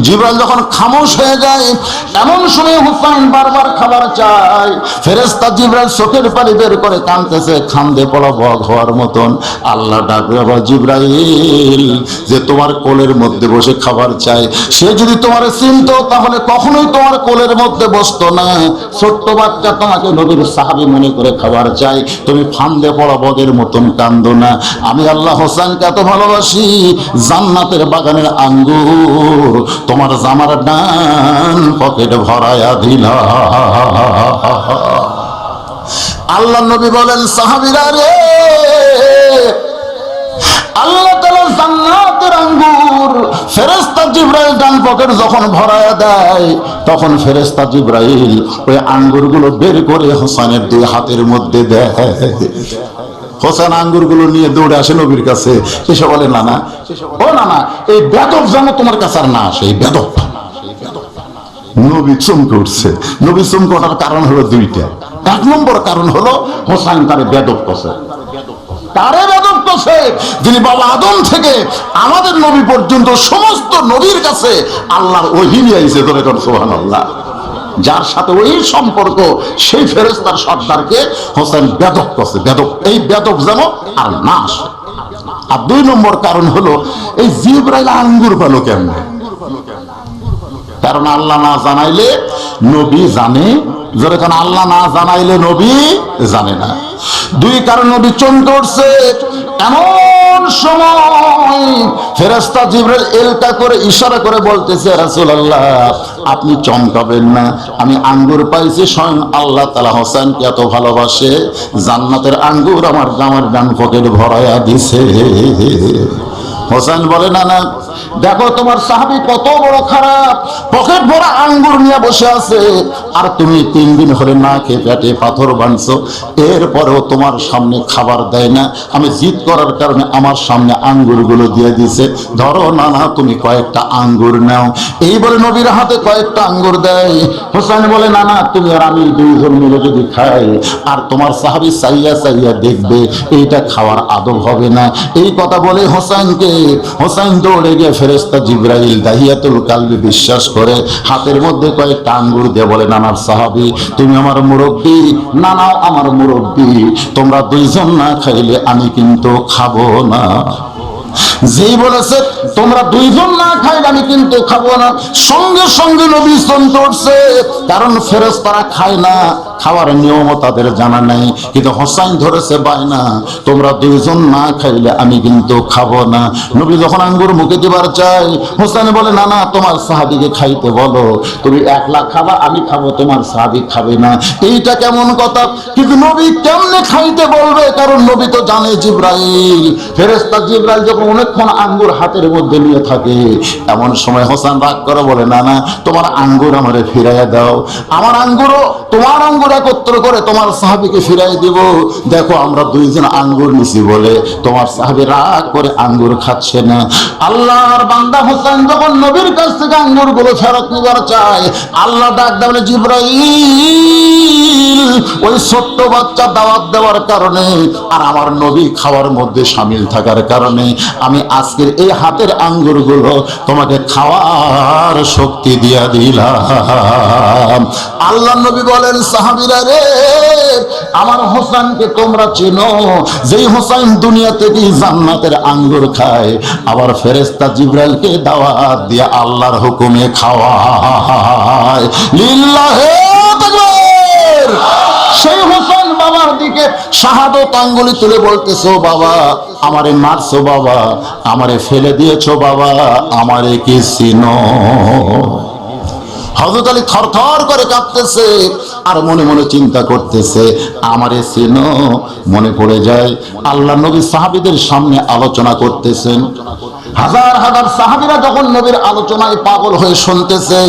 জিবরাইল যখন খামোশ হয়ে যায় এমন সময় হুসাইন বারবার খাবার চায়। ফেরেশতা জিবরাইল চোখের পানি বের করে কাঁদতেছে, খান্দে পড়া বগ হওয়ার মতন। আল্লাহ ডাকবে আবার জিবরাইল যে তোমার কোলের মধ্যে বসে খাবার চায় সে যদি তোমার চিনতো তাহলে কখনোই তোমার কোলের মধ্যে বসতো না। ছোট্ট বাচ্চা তোমাকে নবীর সাহাবী মনে করে খাবার চাই, তুমি ফান্দে পড়া বগের মতন কান্দো না। আমি আল্লাহ হোসেনকে এত ভালোবাসি জান্নাতের বাগানের আঙ্গুর তোমার জামার ডান পকেট ভরায়া দিলা। আল্লাহ নবী বলেন সাহাবীরা রে আল্লাহ তাআলা জান্নাতের আঙ্গুর ফেরেশতা জিবরাইল ডান পকেট যখন ভরায়া দেয় তখন ফেরেশতা জিবরাইল ওই আঙ্গুরগুলো বের করে হোসেনের দুই হাতের মধ্যে দেয়। হোসেন আঙ্গুরগুলো নিয়ে দৌড়ে আসে নবীর কাছে, এসে বলে নানা ও নানা এই বেদব যেন তোমার কাছে আর না আসে, এই বেদব। নবী চমকে উঠছে। নবী চমকে ওঠার কারণ হলো দুইটা। এক নম্বর কারণ হলো হোসেন তারে বেদব করছে, তারে বেদব করছে যিনি বাবা আদম থেকে আমাদের নবী পর্যন্ত সমস্ত নবীর কাছে আল্লাহর ওহী নিয়ে আইছে। ধরে কর সুবহানাল্লাহ। যার সাথে ওই সম্পর্ক সেই ফেরেশতার সর্দারকে হোসেন বেদব করছে। বেদব, এই বেদব যেন আর না আসে। আর দুই নম্বর কারণ হলো এই জিবরাইল আঙ্গুর পেল কেমনে? কারণ আল্লাহ না জানাইলে নবী জানে, যেরকম আল্লাহ না জানাইলে নবী জানে না। দুই কারণ নবী চমকে উঠছে। এমন সময় ফেরেশতা জিবরাইল এলকা করে ইশারা করে বলতেছে রাসূলুল্লাহ আপনি চমকাবেন না, আমি আঙ্গুর পাইছি স্বয়ং আল্লাহ তাআলা হোসেনকে এত ভালোবাসে জান্নাতের আঙ্গুর আমার জামার ডান পকেট ভরায়া দিছে। হোসেন বলে না না, দেখো তোমার সাহাবী কত বড় খারাপ, পকেট ভরা আঙ্গুর নিয়ে বসে আছে, আর তুমি 3 দিন হলে না খেয়ে পেটে পাথর বাঁধছো, এরপরেও তোমার সামনে খাবার দেয় না। আমি জিদ করার কারণে আমার সামনে আঙ্গুরগুলো দিয়ে দিছে, ধরো না না তুমি কয়েকটা আঙ্গুর নাও। এই বলে নবীর হাতে কয়েকটা আঙ্গুর দেয়। হোসেন বলে না না, তুমি আর আমি 2 জন মিলে যদি খাই, আর তোমার সাহাবী চাইয়া চাইয়া দেখবে, এইটা খাওয়ার আদব হবে না। এই কথা বলে হোসেন দৌড়ে গিয়ে ফেরেশতা জিবরাইল দাহিয়াতুল কালবি বিশ্বাস করে হাতের মধ্যে কয়েকটা আঙ্গুর দিয়ে বলে, নানার সাহাবী তুমি আমার মুরব্বী, নানাও আমার মুরব্বী, তোমরা 2 জন না খাইলে আমি কিন্তু খাবো না। যেই বলেছে তোমরা 2 জন না খাইলে আমি কিন্তু খাবো না, সঙ্গে সঙ্গে নবী চমকে উঠছে, কারণ ফেরেশতারা খায় না, খাওয়ার নিয়মও তাদের জানা নাই। কিন্তু হোসেন ধরেছে বায়না, তোমরা 2 জন না খাইলে আমি কিন্তু খাবো না। নবী যখন আঙ্গুর মুখে দিবার চাই, হোসেন বলে না না, তোমার সাহাবীকে খাইতে বলো, তুমি একলা খাবা, আমি খাবো, তোমার সাহাবী খাবে না। এইটা কেমন কথা? কিন্তু নবী কেমনে খাইতে বলবে? কারণ নবী তো জানে জিবরাইল, ফেরেশতা জিবরাইল যখন অনেকক্ষণ আঙ্গুর হাতের মধ্যে নিয়ে থাকে, এমন সময় হোসেন রাগ করে বলে, না না, তোমার আঙ্গুর আমারে ফিরাইয়া দাও, আমার আঙ্গুরও তোমার আঙ্গুর একত্র করে তোমার সাহাবীকে ফিরাই দিব। দেখো আমরা 2 জন আঙ্গুর নিছি বলে তোমার সাহাবী রাগ করে আঙ্গুর খাচ্ছে না। আল্লাহর বান্দা হোসেন যখন নবীর কাছ থেকে আঙ্গুর গুলো ফেরত নিবার চায়, আল্লাহ ডাক দেয়, বলে জিবরাইল, ওই ছোট্ট বাচ্চা দাওয়াত দেওয়ার কারণে আর আমার নবী খাওয়ার মধ্যে শামিল থাকার কারণে আমি আজকের এই হাতের আঙ্গুর গুলো তোমাকে খাওয়ার শক্তি দিয়া দিলাম। আল্লাহ নবী বলেন, সাহাবীরা রে, আমার হোসেনকে তোমরা চেনো, যেই হোসেন দুনিয়া থেকে জান্নাতের আঙ্গুর খায়, আবার ফেরেশতা জিবরাইলকে দাওয়াত দিয়ে আল্লাহর হুকুমে খাওয়ায়। লিল্লাহে তাকবীর। সেই হোসেন বাবার দিকে শাহাদত আঙ্গুলি তুলে বলতেছো, বাবা আমারে মারছো, বাবা আমারে ফেলে দিয়েছো, বাবা আমারে কি চিনো? হযরত আলী থরথর করে কাঁপতেছে আর মনে মনে চিন্তা করতেছে, আমারে চিনো? মনে পড়ে যায় আল্লাহ নবী সাহাবীদের সামনে আলোচনা করতেছেন, হাজার হাজার সাহাবীরা যখন নবীর আলোচনায় পাগল হয়ে শুনতেছে।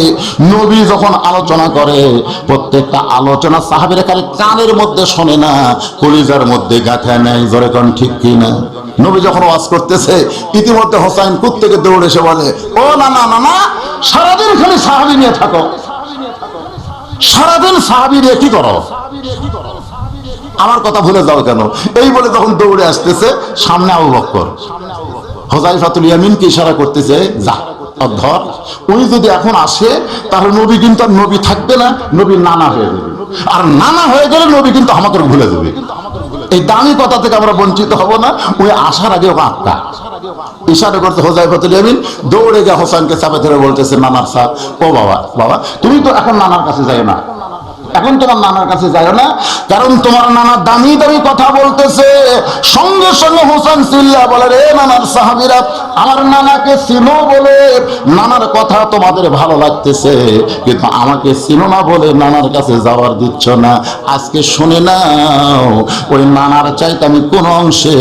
নবী যখন আলোচনা করে, প্রত্যেকটা আলোচনা সাহাবীরা খালি কানের মধ্যে শোনে না, কলিজার মধ্যে গাঁথা নেয়। জোরে কোন ঠিক কিনা? নবী যখন ওয়াজ করতেছে, ইতিমধ্যে হোসেন কুত্তেকে দৌড়ে এসে বলে, ও না না না না, সারাদিন খালি সাহাবী নিয়ে থাকো, সারাদিন সাহাবী নিয়ে কি করো, আমার কথা ভুলে যাও কেন? এই বলে তখন দৌড়ে আসতেছে সামনে আবু বকর, হুযায়ফাতুল ইয়ামিনকে ইশারা করতেছে, যা ধর, উনি যদি এখন আসে তাহলে নবী কিন্তু আর নবী থাকবে না, নবী নানা হয়ে যাবে, আর নানা হয়ে গেলে নবী কিন্তু আমাকে ভুলে যাবে। এই দামি কথা থেকে আমরা বঞ্চিত হব না, ওই আসার আগে আটকা ইশারা করতে হুযায়ফাতুল ইয়ামিন দৌড়ে গিয়ে হোসেনকে চাপে ধরে বলতেছে, নানার সাথ, ও বাবা বাবা, তুমি তো এখন নানার কাছে যাই না, এখন তোমার নানার কাছে যাও না, কারণ তোমার নানা দামি দামি কথা বলতেছে। সঙ্গে সঙ্গে হোসেন চিল্লা বলে, রে নানার সাহাবীরা, আমার নানাকে চিনো বলে নানার কথা তোমাদের ভালো লাগতেছে, কিন্তু আমাকে চিনো না বলে নানার কাছে যাওয়ার দিচ্ছ না। আজকে শুনে নাও, ওই নানার চাইতে আমি কোন অংশে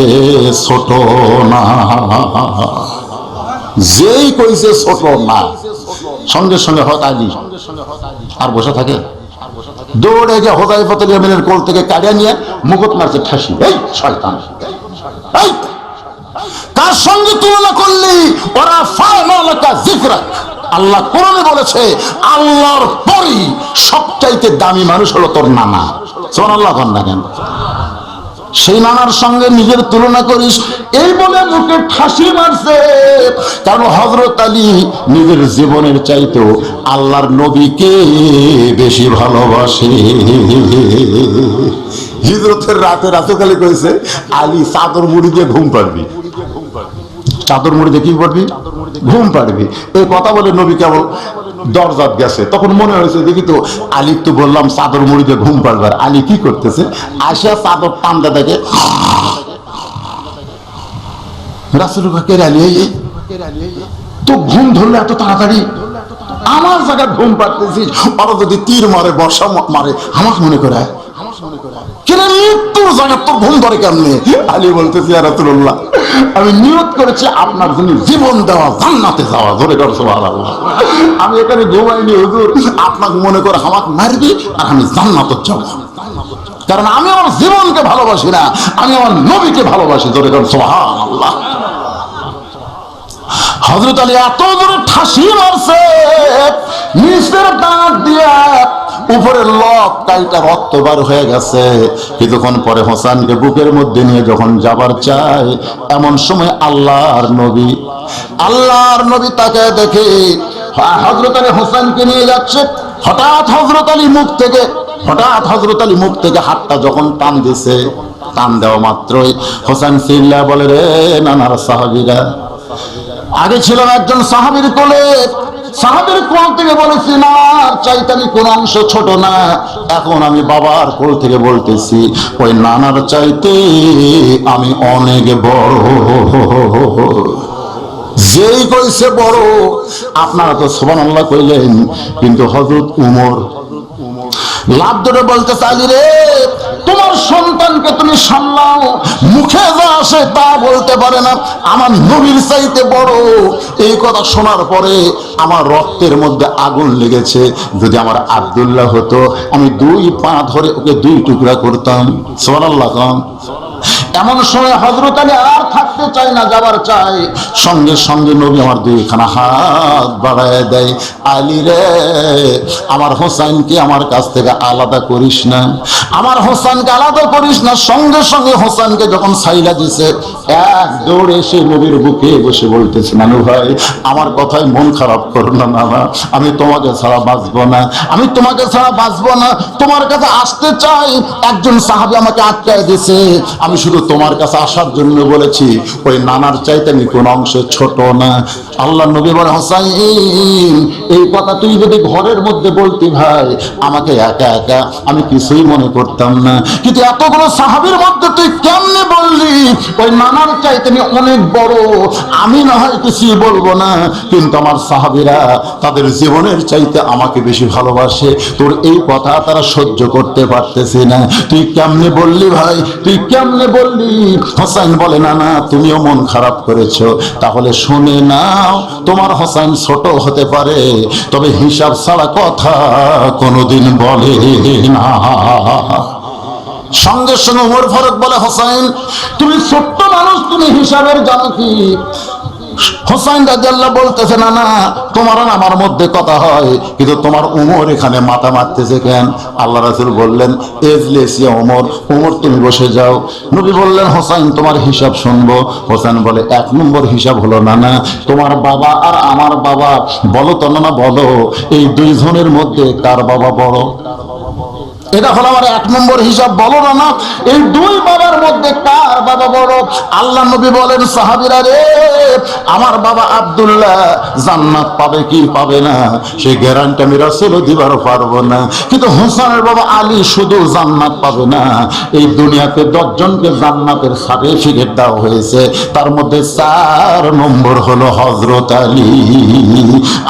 ছোট না। যেই কইছে ছোট না, সঙ্গে সঙ্গে হক আলী আর বসে থাকে, দৌড়ে গিয়ে হুযায়ফাতুল ইয়ামিনের কোল থেকে কাড়িয়ে নিয়ে মুকুট মারছে ঠাসি। এই শয়তান, এই কার সঙ্গে তুলনা করলি? ওরা ফা'নালাকা যিকরাক। আল্লাহ কোরআনে বলেছে, আল্লাহর পরই সবচাইতে দামি মানুষ হলো তোর নানা। সুবহানাল্লাহ কন না কেন? সেই নানার সঙ্গে নিজের তুলনা করিস, এই বলে মুখে ঠাসি মারছে। কারণ হযরত আলী নিজের জীবনের চাইতেও আল্লাহর নবীকে বেশি ভালোবাসে। হিজরতের রাতে রাসূল কইছে, আলী চাদর মুড়ি দিয়ে ঘুম পাড়বি, চাদর মুড়ি দিয়ে কি পারবি? ঘুম পাড়বি। এই কথা বলে নবী কেবল দরজাত গেছে, তখন মনে হয়েছে, দেখি তো আলী তো বললাম চাদর মুড়ি দিয়ে ঘুম পাড়বার, আলী কি করতেছে? আসিয়া চাদর টানতে দেখে রাসূল কে আলী, তো ঘুম ধরলে এত তাড়াতাড়ি? আমার জায়গায় ঘুম পাড়তেছিস, ওরা যদি তীর মারে, বর্ষা মারে, আমার মনে করে কিরে মৃত্যুর জায়গা তোর ঘুম ধরে কেমনে? আলী বলতেছে ইয়া রাসূলুল্লাহ, আমি নিয়ত করেছি আপনার জন্য জীবন দেওয়া, জান্নাতে যাওয়া। ধরে কর সুবহানাল্লাহ। আমি এখানে ঘুমাইনি হুজুর, আপনাকে মনে করে আমাকে মারবি আর আমি জান্নাতে যাব, কারণ আমি আমার জীবনকে ভালোবাসি না, আমি আমার নবীকে ভালোবাসি। ধরে কর সুবহানাল্লাহ। হযরত আলী এত জোরে ঠাসি মারছে, নিচের দাঁত দিয়া উপরের লক কাইটা রক্ত বার হয়ে গেছে। কিছুক্ষণ পরে হোসেনকে বুকের মধ্যে নিয়ে যখন যাবার চায়, এমন সময় আল্লাহর নবী তাকে দেখে হযরত আলী হোসেনকে নিয়ে যাচ্ছে। হঠাৎ হযরত আলী মুখ থেকে হাতটা যখন টান দিছে, টান দেওয়া মাত্রই হোসেন চিল্লা বলে, রে নানার সাহাবীরা। আগে ছিল একজন সাহাবীর কোলে, সাহাবীর কোল থেকে বলেছি না চাইতানি কোন অংশ ছোট না। এখন আমি বাবার কোল থেকে বলতেছি, ওই নানার চাইতে আমি অনেক বড়। যেই কইছে বড়, আপনারা তো সুবহানাল্লাহ কইলেন, কিন্তু হযরত উমর লাভ ধরে বলতে চাইলি, রে তোমার সন্তানকে তুমি সামলাও, মুখে যা আসে তা বলতে পারে না, আমার নবীর চাইতে বড়। এই কথা শোনার পরে আমার রক্তের মধ্যে আগুন লেগেছে। যদি আমার আব্দুল্লাহ হতো, আমি 2 পা ধরে ওকে 2 টুকরা করতাম। সুবহানাল্লাহ। এমন সময় হযরত আলী আর থাকতে চায় না, যাবার চাই, সঙ্গে সঙ্গে নবী আমার 2খানা হাত বাড়ায় দেয়। আলী রে, আমার হোসেনকে আমার কাছ থেকে আলাদা করিস না, আমার হোসেনকে আলাদা করিস না। সঙ্গে সঙ্গে হোসেনকে যখন ছাইলা দিছে, এক দৌড়ে এসে নবীর বুকে বসে বলতেছে, নানু ভাই আমার কথায় মন খারাপ করো না নানা, আমি তোমাকে ছাড়া বাঁচবো না, আমি তোমাকে ছাড়া বাঁচবো না। তোমার কাছে আসতে চাই, একজন সাহাবী আমাকে আটকায় দিছে, আমি শুধু তোমার কাছে আসার জন্য বলেছি, ওই নানার চাইতে আমি কোন অংশে ছোট না। আল্লাহ নবী বলে, হোসাইন এই কথা তুই যদি ঘরের মধ্যে বলতি ভাই, আমাকে একা একা আমি কিছুই মনে করতাম না, কিন্তু এতগুলো সাহাবীর মধ্যে তুই কেমনে বললি ওই নানার চাইতে আমি অনেক বড়? আমি না হয় কিছুই বলবো না, কিন্তু আমার সাহাবীরা তাদের জীবনের চাইতে আমাকে বেশি ভালোবাসে, তোর এই কথা তারা সহ্য করতে পারতেছে না, তুই কেমনে বললি ভাই, তুই কেমনে বললি? হোসেন বলে, না না তুমিও মন খারাপ করেছো, তাহলে শুনে নাও, তোমার হোসেন ছোট হতে পারে, তবে হিসাব ছাড়া কথা কোনোদিন বলে না। সঙ্গে সঙ্গে ওমর ফারুক বলে, হোসেন তুমি ছোট্ট মানুষ, তুমি হিসাবের জানো কি? হোসেন রাদিয়াল্লাহু বলতেছে, না না তোমার আর আমার মধ্যে কথা হয়, কিন্তু তোমার উমর এখানে মাথা মারতেছে কেন? আল্লাহ রাসূল বললেন, এজলিসিয়া উমর, উমর তুমি বসে যাও। নবী বললেন, হোসেন তোমার হিসাব শুনবো। হোসেন বলে, 1 নম্বর হিসাব হলো, না না তোমার বাবা আর আমার বাবা, বলো তো না বলো, এই 2 জনের মধ্যে কার বাবা বড়? এটা হলো আমার 1 নম্বর হিসাব, বলো না এই 2 বাবার মধ্যে কার বাবা বড়? আল্লাহ নবী বলেন, সাহাবীরা রে, আমার বাবা আব্দুল্লাহ জান্নাত পাবে কি পাবে না সেই গ্যারান্টি আমি রাসূল দিবার পারবো না, কিন্তু হোসেনের বাবা আলী শুধু জান্নাত পাবে না, এই দুনিয়াতে 10 জনকে জান্নাতের সার্টিফিকেট দেওয়া হয়েছে, তার মধ্যে 4 নম্বর হলো হযরত আলী।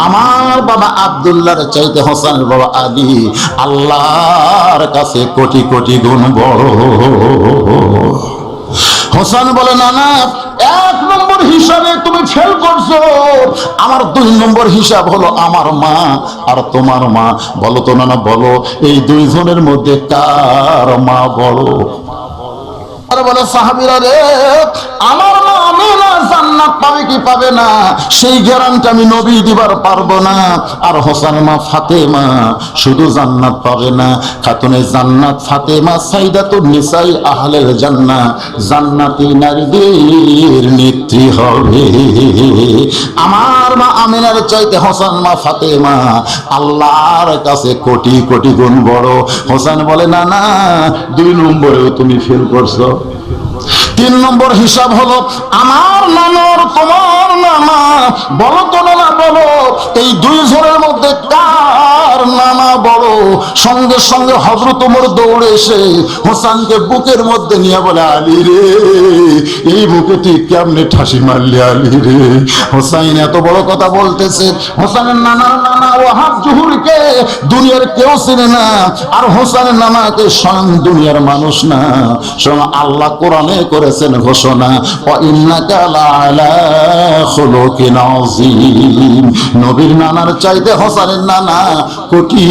আমার বাবা আব্দুল্লাহর চাইতে হোসেনের বাবা আলী আল্লাহর কাছে কোটি কোটি গুণ বড়। হোসেন বলে, না না 1 নম্বর হিসাবে তুমি ফেল করছো, আমার 2 নম্বর হিসাব হলো আমার মা আর তোমার মা, বলো তো না বলো, এই 2 জনের মধ্যে কার মা বড়? বলে, সাহাবীরা রে, আমার মা আমিনা জান্নাত পাবে কি পাবে না সেই গ্যারান্টি আমি নবী দিবার পারবো না, আর হোসেনের মা ফাতেমা শুধু জান্নাত পাবে না, খাতুনে জান্নাত ফাতেমা সাইদাতুন নিসাই আহলের জান্নাহ, জান্নাতি নারীদের নেত্রী হবে। আমার মা আমিনার চাইতে হোসেন মা ফাতেমা আল্লাহর কাছে কোটি কোটি গুণ বড়। হোসেন বলে, না না 2 নম্বরেও তুমি ফেল করছো। 3 নম্বর হিসাব হলো, আমার নানার তোমার নানা, বলো তো নানা বলো, এই 2 জনের মধ্যে কার নানা বড়? সঙ্গে সঙ্গে হযরত ওমর দৌড়ে এসে হোসেনকে বুকের মধ্যে নিয়ে বলে, আলী রে এই মুখে তুই কেমনে ঠাসি মারলি আলী রে। হোসাইন এত বড় কথা বলতেছে। হোসেনের নানার নানা ওয়াহাব জুহুরকে দুনিয়ার কেউ চিনে না, আর হোসেনের নানাকে স্বয়ং দুনিয়ার মানুষ না, স্বয়ং আল্লাহ কোরআনে করেছেন ঘোষণা, ওয়া ইন্নাকা লাআলা খুলুকিন আযীম। নবীর নানার চাইতে হোসেনের নানা কোটি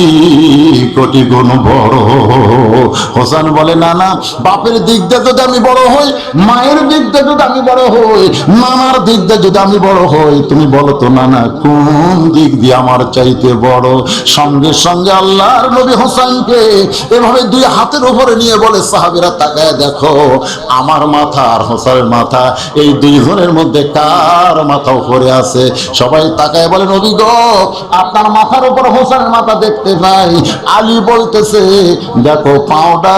কোটি গুণ বড়। হোসেন বলে, নানা বাপের দিক দিয়ে যদি আমি বড় হই, মায়ের দিক দিয়ে যদি আমি বড় হই, নানার দিক দিয়ে যদি আমি বড় হই, তুমি বলো তো নানা কোন দিক দিয়ে আমার চাইতে বড়? সঙ্গে সঙ্গে আল্লাহর নবী হোসেনকে এভাবে দুই হাতের উপরে নিয়ে বলে, সাহাবীরা তাকায় দেখো আমার মাথা আর হোসেনের মাথা, এই দুইজনের মধ্যে কার মাথা উপরে আছে? সবাই তাকায় বলে, নবী গো আপনার মাথার উপর হোসেনের মাথা দেখতে পাই। আলী বলতেছে, দেখো পাওটা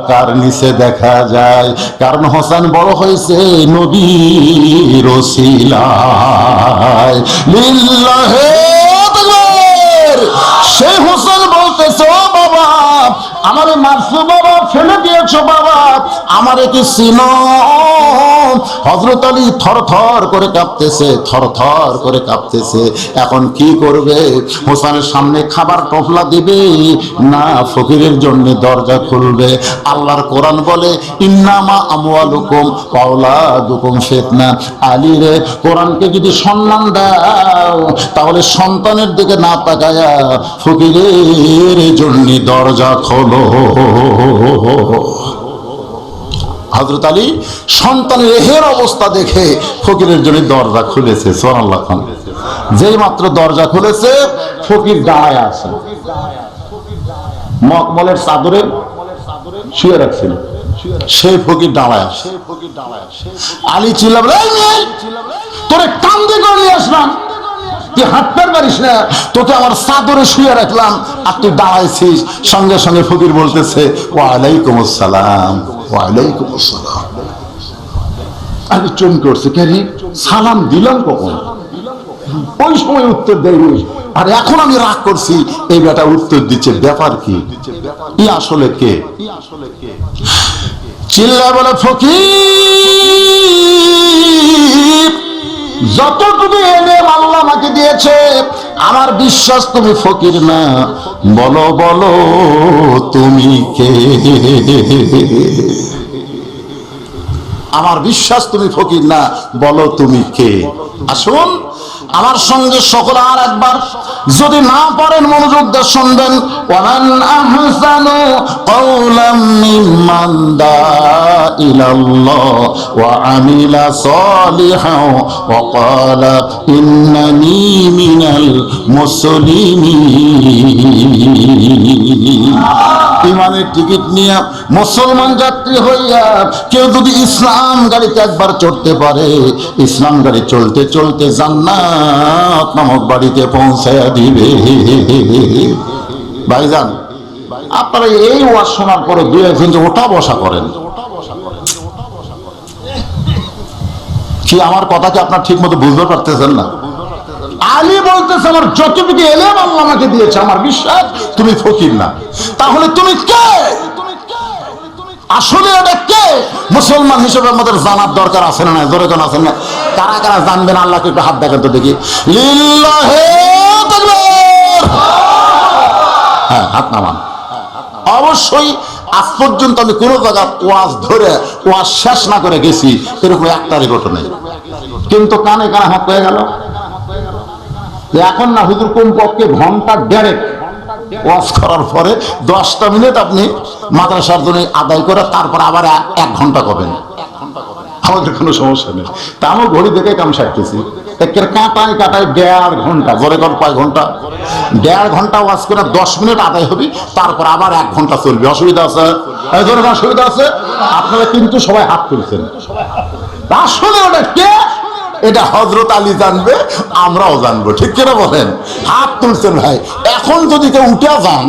কার নিচে দেখা যায়, কারণ হোসেন বড় হয়েছে নবীর ওসিলায়। লিল্লাহে তাকবীর। সেই হোসেন বলতেছে, ও বাবা আমারে মারছো বাবা, ফেলে দিয়েছো বাবা, আমারে কি চিনো? হযরত আলী থরথর করে কাঁপতেছে, থরথর করে কাঁপতেছে। এখন কি করবে? হোসেনের সামনে খাবার টফলা দিবে না ফকিরের জন্য দরজা খুলবে? আল্লাহর কোরআন বলে, ইন্নামা আমওয়ালুকুম ওয়া আওলাদুকুম ফিতনা। আলী রে, কোরআনকে যদি সম্মান দাও তাহলে সন্তানের দিকে না তাকায়া ফকিরের জন্য দরজা খোলো। হযরত আলী সন্তানের এহের অবস্থা দেখে ফকিরের জন্য দরজা খুলেছে। সুবহানাল্লাহ। যেই মাত্র দরজা খুলেছে, ফকির দাঁড়ায় আছে, মকমলের চাদরে শুয়ে রাখছিল, সেই ফকির দাঁড়ায় আছে। আলী চিল্লাবে, তোরে কান্দে করে নিয়ে আসলাম, তুই হাঁটতে পারিস না, তোকে আমার চাদরে শুয়ে রাখলাম আর তুই দাঁড়াইছিস। সঙ্গে সঙ্গে ফকির বলতেছে, ওয়ালাইকুম আসসালাম, ওয়ালাইকুম আসসালাম। আলী চমকে উঠছে, কেন সালাম দিলাম কখন? ওই সময় উত্তর দেয়নি, আর এখন আমি রাগ করছি এই বেটা উত্তর দিচ্ছে, ব্যাপার কি? ই আসলে কে? চিল্লা বলে, ফকির যতটুকু এনে আল্লাহ আমাকে দিয়েছে, আমার বিশ্বাস তুমি ফকির না, বলো বলো তুমি কে? আমার বিশ্বাস তুমি ফকির না, বলো তুমি কে? আসুন আমার সঙ্গে সকলে আর একবার, যদি না পারেন মনোযোগ দিয়ে শুনবেন। ওয়ামান আহসানু কাওলাম মিম্মান দাআ ইলাল্লাহ ওয়া আমিলা সালিহান ওয়া ক্বালা ইন্নানী মিনাল মুসলিমিন। ইমানের টিকিট নিয়ে মুসলমান যাত্রী হইয়া কেউ যদি ইসলাম গাড়িতে একবার চড়তে পারে, ইসলাম গাড়ি চলতে চলতে জান্নাত নামক বাড়িতে পৌঁছায়া দিবে। ভাইজান, আপনারা এই ওয়াজ শোনার পরে দুই একজন যে ওঠা বসা করেন, কি আমার কথাকে আপনার ঠিক মতো বুঝতে পারতেছেন না? আলী বলতেছে, আমার যতটুকু এলেম আল্লাহ আমাকে দিয়েছে, আমার বিশ্বাস তুমি ফকির না, তাহলে তুমি কে? আসলে এটা কে? মুসলমান হিসেবে আমাদের জানার দরকার আছে না? জোরে কোন আছেন না? কারা কারা জানবেন আল্লাহকে একটু হাত দেখেন তো দেখি। লিল্লাহে তাকবীর। হ্যাঁ, হাত নামান। অবশ্যই আজ পর্যন্ত আমি কোনো জায়গা ওয়াজ ধরে ওয়াজ শেষ না করে গেছি এরকম একটারই ঘটনা, কিন্তু কানে কানে হাত হয়ে গেল। এখন না হুজুর কমপক্ষে ঘন্টা দেড়েক ওয়াজ করার পরে 10টা মিনিট আপনি মাদ্রাসার জন্য আদায় করে তারপর আবার 1 ঘন্টা করবেন, আমাদের কোনো সমস্যা নেই। তা আমার ঘড়ি দেখে কাম সারতেছি, একের কাটায় কাটায় 1.5 ঘন্টা, জোরে কর 5 ঘন্টা, 1.5 ঘন্টা ওয়াজ করে 10 মিনিট আদায় হবে, তারপর আবার 1 ঘন্টা চলবে। অসুবিধা আছে? জোরে অসুবিধা আছে? আপনারা কিন্তু সবাই হাত তুলছেন। আসলে ওটা কে? এটা হযরত আলী জানবে, আমরাও জানবো, ঠিক কিনা বলেন? হাত তুলছেন ভাই। এখন যদি কেউ উঠে যান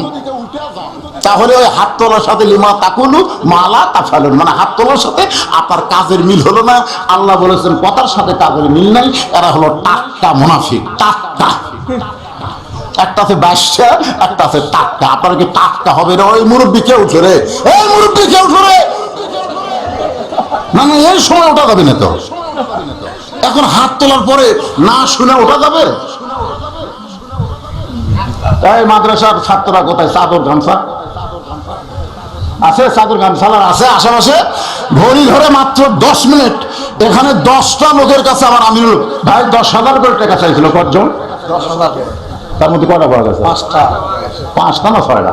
তাহলে ওই হাত তোলার সাথে লিমা তাকুলু মালা তাফালুন, মানে হাত তোলার সাথে আপনার কাজের মিল হলো না। আল্লাহ বলেছেন কথার সাথে কাজের মিল নাই, এরা হলো টাটকা মুনাফিক। টাটকা একটা আছে বাদশা, একটা আছে টাটকা। আপনার কি টাটকা হবে রে? ওই মুরব্বী কে উঠলো রে? এই মুরব্বী কে উঠলো রে? না না, এই সময় ওঠা যাবে না তো। এখন হাত তোলার পরে না শুনে ওঠা যাবে? এই মাদ্রাসার ছাত্ররা কোথায়? চাদর গামছা আছে? চাদর গামছা আছে আশেপাশে? ঘড়ি ধরে মাত্র 10 মিনিট এখানে 10টা লোকের কাছে আমার আমিনুল ভাই 10,000 করে টাকা চাইছিল। কতজন? 10,000। তার মধ্যে কয়টা পাওয়া গেছে? 5টা। 5টা না 6টা?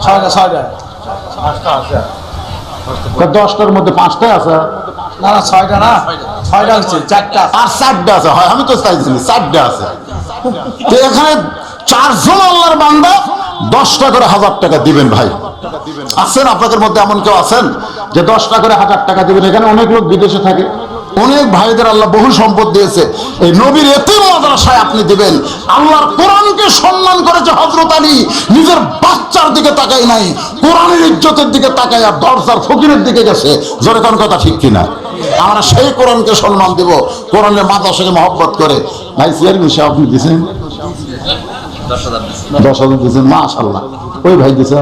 6টা। 10টার মধ্যে 5টাই আছে? না না 6টা না, 6টা হচ্ছে, 4টা আর 4টা আছে। হয়, আমি তো চাইছিলি 4টা আছে। তো এখানে 4 জন আল্লাহর বান্দা 10টা করে 1000 টাকা দিবেন। ভাই আছেন আপনাদের মধ্যে এমন কেউ আছেন যে 10টা করে 1000 টাকা দিবেন? এখানে অনেক লোক বিদেশে থাকে, অনেক ভাইদের আল্লাহ বহু সম্পদ দিয়েছে। এই নবীর এতিম মাদ্রাসায় আপনি দিবেন। আল্লাহর কোরআনকে সম্মান করেছে হযরত আলী, নিজের বাচ্চার দিকে তাকাই নাই, কোরআনের ইজ্জতের দিকে তাকায় আর দরজার ফকিরের দিকে গেছে। জোরে কোন কথা ঠিক কিনা? আমরা সেই কোরআনকে সম্মান দেব, কোরআনের মাদ্রাসাকে মহব্বত করে। ভাই চেয়ারম্যান সাহেব আপনি দিয়েছেন 10,000 দিয়েছেন? মাশাআল্লাহ। ওই ভাই দিয়েছে?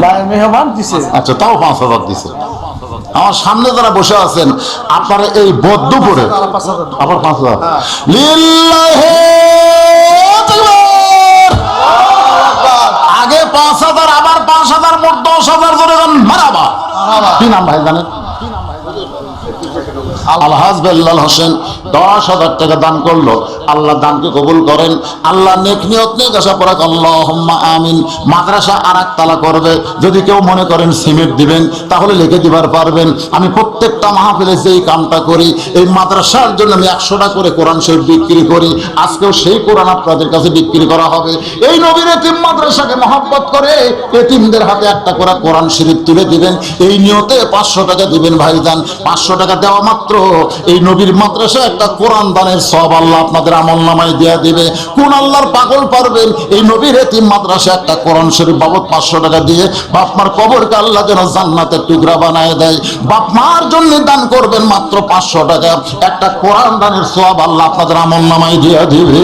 হ্যাঁ মেহমান দিছে। আচ্ছা, তাও 5,000 দিছে। আমার সামনে যারা বসে আছেন আপনারা এই বদ্দুপুরে আবার 5,000 লিল্লাহি তাকবীর। আগে 5,000 আবার 5,000 মোট 10,000 করে মারাবা। কি নাম ভাই জানেন? আলহাজ বেল্লাল হোসেন 10,000 টাকা দান করলো। আল্লাহ দানকে কবুল করেন। আল্লাহ নেক নিয়ত নিয়ে আশা করা আল্লাহুম্মা আমিন। মাদ্রাসা আরেকতলা করবে। যদি কেউ মনে করেন সিমেন্ট দিবেন তাহলে লিখে দিবার পারবেন। আমি প্রত্যেকটা মাহফিলে যেই কামটা করি, এই মাদ্রাসার জন্য আমি 100টা করে কোরআন শরীফ বিক্রি করি। আজকেও সেই কোরআন আপনাদের কাছে বিক্রি করা হবে। এই নবীর এতিম মাদ্রাসাকে মহব্বত করে এতিমদের হাতে একটা করে কোরআন শরীফ তুলে দিবেন। এই নিয়তে 500 টাকা দিবেন ভাইজান। 500 টাকা দেওয়া মাত্র এই নবীর মাদ্রাসা একটা কোরআন দানের সওয়াব আল্লাহ আপনাদের আমলনামায় দিয়ে দিবে। কোন আল্লাহর পাগল পারবেন এই নবীর এতিম মাদ্রাসা একটা কোরআন শরীফ বাবদ 500 টাকা দিয়ে বাপ মার কবরকে আল্লাহ যেন জান্নাতের টুকরা বানায় দেয়। বাপ মার জন্য দান করবেন মাত্র 500 টাকা, একটা কোরআন দানের সওয়াব আল্লাহ আপনাদের আমলনামায় দিয়ে দিবে।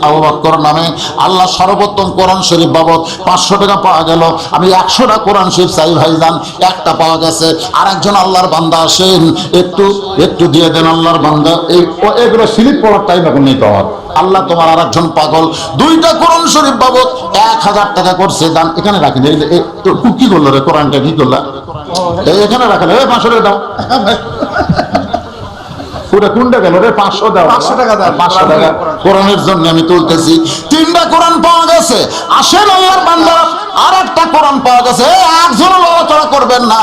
আবু বকর নামে আল্লাহ সর্বোত্তম কোরআন শরীফ বাবদ 500 টাকা পাওয়া গেল। আমি 100টা কোরআন শরীফ চাই ভাইজান, একটা পাওয়া গেছে। আর একজন আল্লাহর বান্দা আসেন, একটু দিয়ে দেন আল্লাহর বান্দা। এগুলো স্লিপ পড়ার টাইম এখন নেই পাওয়ার। আল্লাহ তোমার আর একজন পাগল 2টা কোরআন শরীফ বাবদ 1,000 টাকা করছে দান। এখানে রাখেন। কি করলো রে? কোরআনটা কি করলা? এখানে রাখেন। 500 টাকা দাও। কোনটা গেল রে? 500 দাও। 500 টাকা দাও। 500 টাকা কোরআনের জন্য আমি তুলতেছি। 3টা কোরআন পাওয়া গেছে। আসেন আল্লাহর বান্দা, আর একটা কোরআন পাওয়া গেছে। একজন লড়াচড়া করবেন না,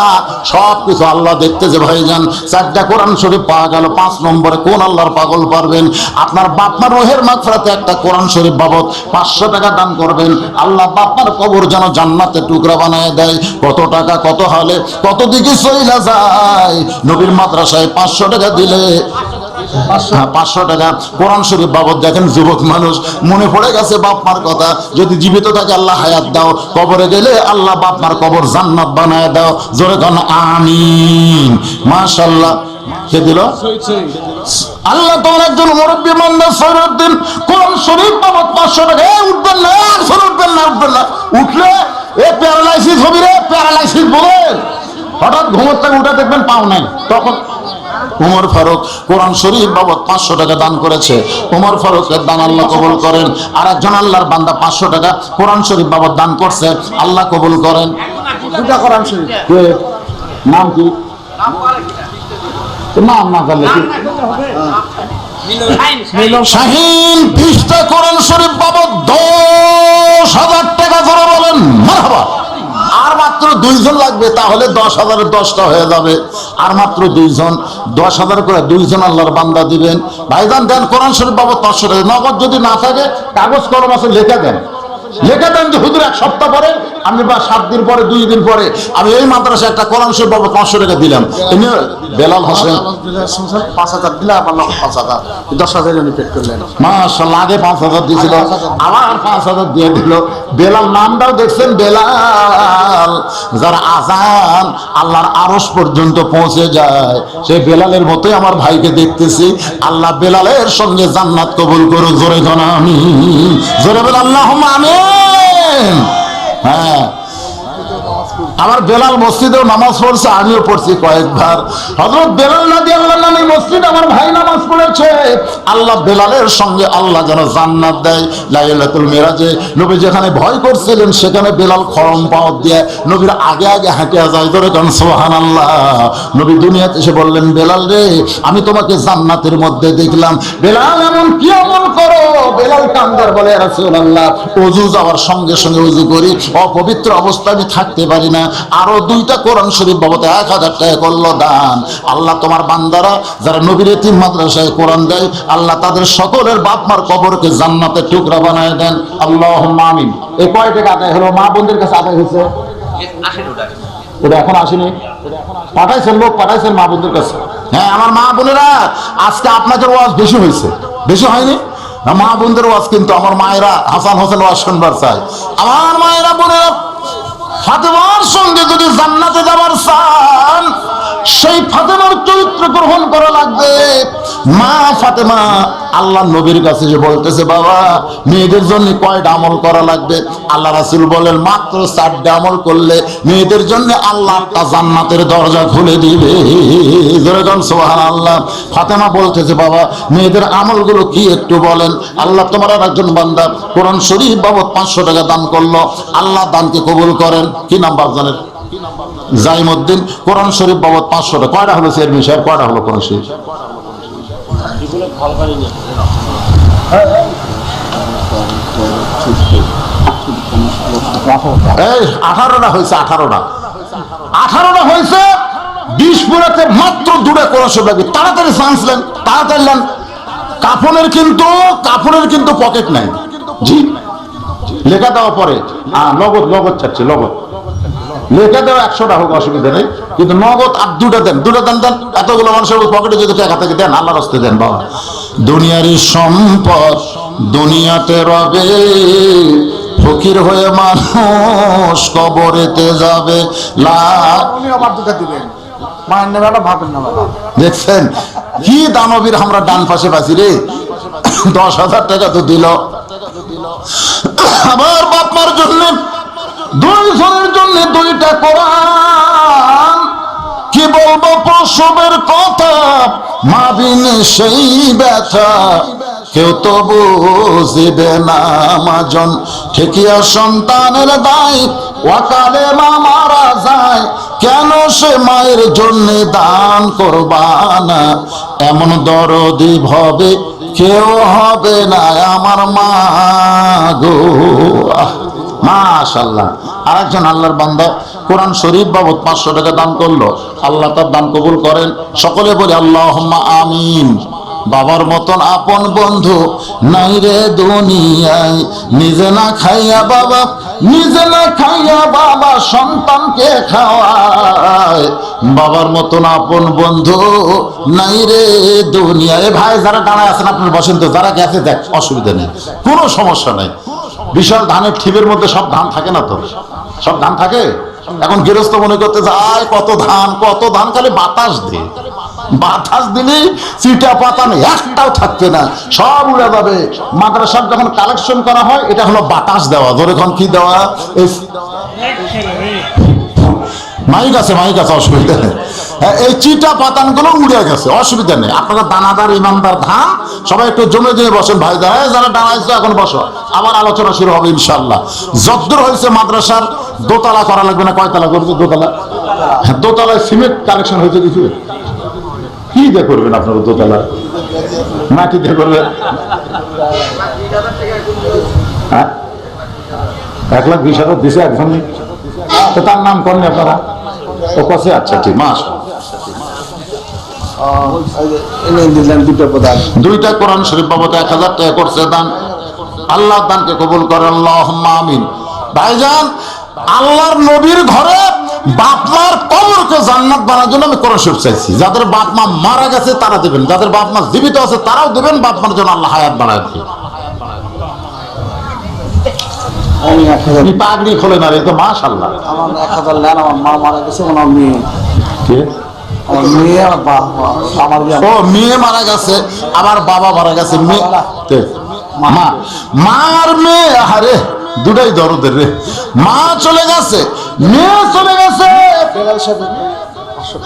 সবকিছু আল্লাহ দেখতেছে ভাইজান। 4টা কোরআন শরীফ পাওয়া গেল। 5 নম্বরে কোন আল্লাহর পাগল পারবেন? আপনার বাপমার রোহের মাগফিরাতে একটা কোরআন শরীফ বাবদ 500 টাকা দান করবেন। আল্লাহ বাপমার কবর যেন জান্নাতের টুকরা বানায় দেয়। কত টাকা কত হলে কত দিকে চইলা যায়। নবীর মাদ্রাসায় 500 টাকা দিলে 500 টাকা কোরআন শরীফ বাবদ। দেখেন যুবক মানুষ মনে পড়ে গেছে বাপ মার কথা। যদি জীবিত থাকে আল্লাহ হায়াত দাও, কবরে গেলে আল্লাহ বাপ মার কবর জান্নাত বানায় দাও। জোরে কোন আমিন। মাশাআল্লাহ। কে দিল? আল্লাহ তোমার একজন মুরব্বী বান্দা সৈরুদ্দিন কোরআন শরীফ বাবদ 500 টাকা। উঠবেন না, উঠবেন না। উঠলে প্যারালাইসিস হবি রে। প্যারালাইসিস বলেন হঠাৎ ঘুমোর থেকে উঠে দেখবেন পাও নাই। তখন উমর ফারুক কোরআন শরীফ বাবদ 500 টাকা দান করেছে। উমর ফারুকের দান আল্লাহ কবুল করেন। আর একজন আল্লাহর বান্দা 500 টাকা কোরআন শরীফ বাবদ দান করছে, আল্লাহ কবুল করেন। 2টা কোরআন শরীফ। নাম কি? নাম না জানলে কি? শাহিন 20টা কোরআন শরীফ বাবদ 10,000 টাকা ধরে বলেন মারহাবা। আর মাত্র 2 জন লাগবে, তাহলে 10,000-এর 10টা হয়ে যাবে। আর মাত্র 2 জন, 10,000 করে 2 জন আল্লাহর বান্দা দিবেন। ভাইজান দেন কোরআন শরীফ বাবদ 500 টাকা। নগদ যদি না থাকে কাগজ কলম আছে লেখা দেন যে হুজুর 1 সপ্তাহ পরে আমি বা 7 দিন পরে 2 দিন পরে আমি এই মাদ্রাসায় একটা কোরআন শরীফ বাবদ 500 টাকা দিলাম। বেলাল হোসেন 5,000 দিলে আমার 5,000 10,000 উনি পেড করলেন। মাশাআল্লাহ। আগে 5,000 দিয়েছিল, আবার 5,000 দিয়ে দিল। বেলাল নামটাও দেখছেন, বেলাল যার আযান আল্লাহর আরশ পর্যন্ত পৌঁছে যায়, সেই বেলালের মতোই আমার ভাইকে দেখতেছি। আল্লাহ বেলালের সঙ্গে জান্নাত কবুল করুক। জোরে কোন আমিন। জোরে বল আল্লাহুম্মা আমিন। হ্যাঁ আমার বেলাল মসজিদেও নামাজ পড়ছে, আমিও পড়ছি কয়েকবার। হযরত বেলাল রাদিয়াল্লাহু আনহু মসজিদ আমার ভাই নামাজ পড়েছে। আল্লাহ বেলালের সঙ্গে আল্লাহ যেন জান্নাত দেয়। লাইলাতুল মিরাজে নবী যেখানে ভয় করছিলেন সেখানে বেলাল খরম পাওয়ার দিয়ে নবীর আগে আগে হাঁটিয়া যায়। ধরে কোন সুবহানাল্লাহ। নবী দুনিয়াতে এসে বললেন, বেলাল রে, আমি তোমাকে জান্নাতের মধ্যে দেখলাম। বেলাল এমন কি আমল করো? বেলাল কান্দার বলে, ইয়া রাসূলুল্লাহ, ওযু যাওয়ার সঙ্গে সঙ্গে ওযু করি, অপবিত্র অবস্থায় আমি থাকতে পারি না। আরো 2টা কোরআন শরীফ বাবদ 1000 টাকা করলো দান। আল্লাহ তোমার বান্দারা যারা নবীর এতিম মাদ্রাসায় কোরআন দেয়, আল্লাহ তাদের সকলের বাপ মার কবরকে জান্নাতের টুকরা বানায় দেন। আল্লাহুম্মা আমিন। এই কয় টাকা আদায় হলো? মা বোনদের কাছে আদায় হয়েছে? ওটা এখন আসেনি, পাঠাইছেন, লোক পাঠাইছেন মা বোনদের কাছে। হ্যাঁ আমার মা বোনেরা, আজকে আপনাদের ওয়াজ বেশি হয়েছে, বেশি হয়নি? মা বোনদের ওয়াজ কিন্তু আমার মায়েরা হাসান হোসেন ওয়াজ শুনবার চাই। আমার মায়েরা বোনেরা, ফাতেমার সঙ্গে যদি জান্নাতে যাবার চান, সেই ফাতেমার চরিত্র গ্রহণ করা লাগবে। মা ফাতেমা আল্লাহ নবীর কাছে যে বলতেছে, বাবা মেয়েদের জন্য কয়টা আমল করা লাগবে? আল্লাহ রাসূল বলেন, মাত্র 4টা আমল করলে মেয়েদের জন্য আল্লাহ তা জান্নাতের দরজা খুলে দিবে। যেরকম সুবহানাল্লাহ। ফাতেমা বলতেছে, বাবা মেয়েদের আমলগুলো কি একটু বলেন। আল্লাহ তোমার আর একজন বান্দা কোরআন শরীফ বাবদ 500 টাকা দান করলো, আল্লাহ দানকে কবুল করেন। কি নাম বাপজানের? জাইমউদ্দিন। কোরআন শরীফ বাবদ 500 টাকা। কয়টা হলো চেয়ারম্যান সাহেব? কয়টা হলো কোরআন শরীফ? এই 18টা হয়েছে, 18টা হয়েছে। 20 পুরাতে মাত্র 2টা কোরআন শরীফ লাগবে। তাড়াতাড়ি চান্স নেন, তাড়াতাড়ি নেন। কাফনের কিন্তু পকেট নাই। জি, লেখা দেওয়া পরে নগদ চাচ্ছে, নগদ লেখা দেওয়া 100টা হোক, অসুবিধা নেই, কিন্তু নগদ আর 2টা দেন, 2টা দেন। এতগুলো মানুষের পকেটে যদি টাকা থেকে দেন, আল্লাহর রাস্তে দেন। বাবা দুনিয়ারই সম্পদ দুনিয়াতে রবে, ফকির হয়ে মানুষ কবরেতে যাবে। দেখছেন কি দানবীর আমরা ডান পাশে পাচ্ছি রে। 10,000 টাকা তো দিল। আবার বাপ মার জন্য 2 জনের জন্য 2টা কোরআন। কি বলবো প্রসবের কথা, মা বিনে সেই ব্যথা, কেউ তো বুঝিবে না। মাজন ঠেকিয়া সন্তানের দায়, ওয়াকালে মা মারা যায়, কেন সে মায়ের জন্য দান করবানা। এমন দরদি ভবে কেউ হবে না আমার মা গো। মাশাআল্লাহ। আরেকজন আল্লাহর বান্দা কোরআন শরীফ বাবদ 500 টাকা দান করলো, আল্লাহ তার দান কবুল করেন। সকলে বলি আল্লাহুম্মা আমিন। বাবার মতন আপন বন্ধু নাই রে দুনিয়ায়, নিজে না খাইয়া বাবা সন্তানকে খাওয়ায়। বাবার মতন আপন বন্ধু নাই রে দুনিয়ায়। ভাই যারা দাঁড়ায় আছেন আপনার বসেন তো, যারা গেছে দেখ, অসুবিধা নেই, কোনো সমস্যা নেই। বিশাল ধানের ঠিবের মধ্যে সব ধান থাকে না তো? সব ধান থাকে। এখন গৃহস্থ মনে করতে যায় কত ধান, খালি বাতাস দিলেই চিটা পাতা নেই, একটাও থাকবে না, সব উড়ে যাবে। মাদ্রাসার যখন কালেকশন করা হয়, এটা হলো বাতাস দেওয়া। ধরে এখন কি দেওয়া? মাইক আছে, অসুবিধা নেই। এই চিটা পাতানগুলো উড়ে গেছে, অসুবিধা নেই। আপনারা দানাদার ইমানদার ধান সবাই একটু জমে জমে বসেন ভাই, যারা দাঁড়াইছো এখন বসো, আবার আলোচনা শুরু হবে ইনশাআল্লাহ। যদ্দূর হয়েছে মাদ্রাসার দোতলা করা লাগবে না। কয়তলা করবে? দোতলায় সিমেন্ট কালেকশন হয়েছে কিছু। কি দিয়ে করবেন আপনারা? দোতলা মাটি দিয়ে করবেন। 1,20,000 দিছে একজন, তো তার নাম করেন আপনারা? ও কষে, আচ্ছা ঠিক। মাস 2টা কোরআন শরীফ বাবদ 1,000 টাকা করছে দান। আল্লাহ দানকে কবুল করেন। আল্লাহুম্মা আমিন। ভাইজান, আল্লাহর নবীর ঘরে বাপ মার কবরকে জান্নাত বানানোর জন্য আমি কোরআন শরীফ চাইছি। যাদের বাপ মা মারা গেছে তারা দেবেন, যাদের বাপ মা জীবিত আছে তারাও দেবেন। বাপ মার জন্য আল্লাহ হায়াত বাড়ায় দেবে। পাগড়ি খোলে না রে তো, মাশাআল্লাহ। আমার 1,000 নেন, আমার মা মারা গেছে, আমার মেয়ে মেয়ে মারা গেছে, আবার বাবা মারা গেছে। মার মেয়ে, আরে দুটাই দরদের রে। মা চলে গেছে, মেয়ে চলে গেছে।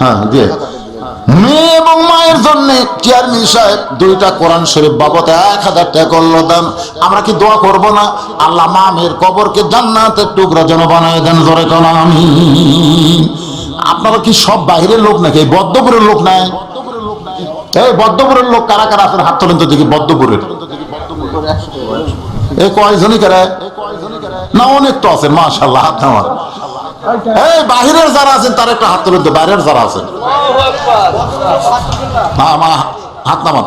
হ্যাঁ দিয়ে মেয়ে এবং মায়ের জন্য চেয়ারম্যান সাহেব 2টা কোরআন শরীফ বাবদ 1000 টাকা করলো দান। আমরা কি দোয়া করব না, আল্লাহ মা মেয়ের কবরকে জান্নাতের টুকরা যেন বানায় দেন, জোরে কোন আমিন। আপনারা কি সব বাইরের লোক নাকি, এই বদ্ধপুরের লোক নাই? এই বদ্ধপুরের লোক কারা কারা আছেন হাত তোলেন তো দেখি। বদ্ধপুরের এই কয়জনই কারা না? অনেক তো আছেন মাশাআল্লাহ, হাত নামান। এই বাহিরের যারা আছেন তার একটা হাত তোলেন তো, বাইরের যারা আছেন হাত নামান।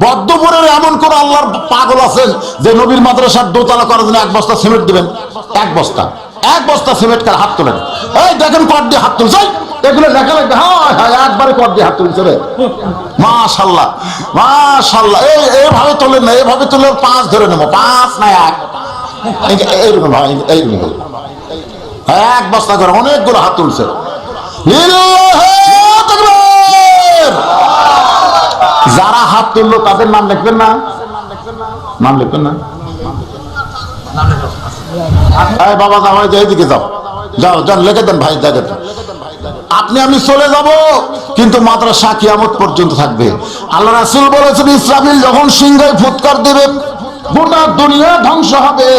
বদ্ধপুরের এমন কোন আল্লাহর পাগল আছেন যে নবীর মাদ্রাসার দোতলা করার জন্য 1 বস্তা সিমেন্ট দিবেন? 1 বস্তা সিমেন্ট কার? হাত তোলেন। এই দেখেন কর দিয়ে হাত তুলছে, এগুলো লেখা লাগবে। হ্যাঁ একবারে কর দিয়ে হাত তুলছে রে, মাশাআল্লাহ মাশাআল্লাহ। এইভাবে তোলেন না, এইভাবে তুলে 5 ধরে নেবো, 5 না 1, এইরকম এইরকম 1 বস্তা করে অনেকগুলো হাত তুলছে। যারা হাত তুললো তাদের নাম লিখবেন না? নাম লিখবেন না? বাবা জামাই এইদিকে যাও, যাও যান লিখে দেন ভাই, দেখেন আপনি আমি চলে যাব কিন্তু মাদ্রাসা কিয়ামত পর্যন্ত থাকবে। আল্লাহ রাসূল বলেছেন ইসরাফিল যখন সিংহায় ফুৎকার দেবে গোটা দুনিয়া ধ্বংস হবে,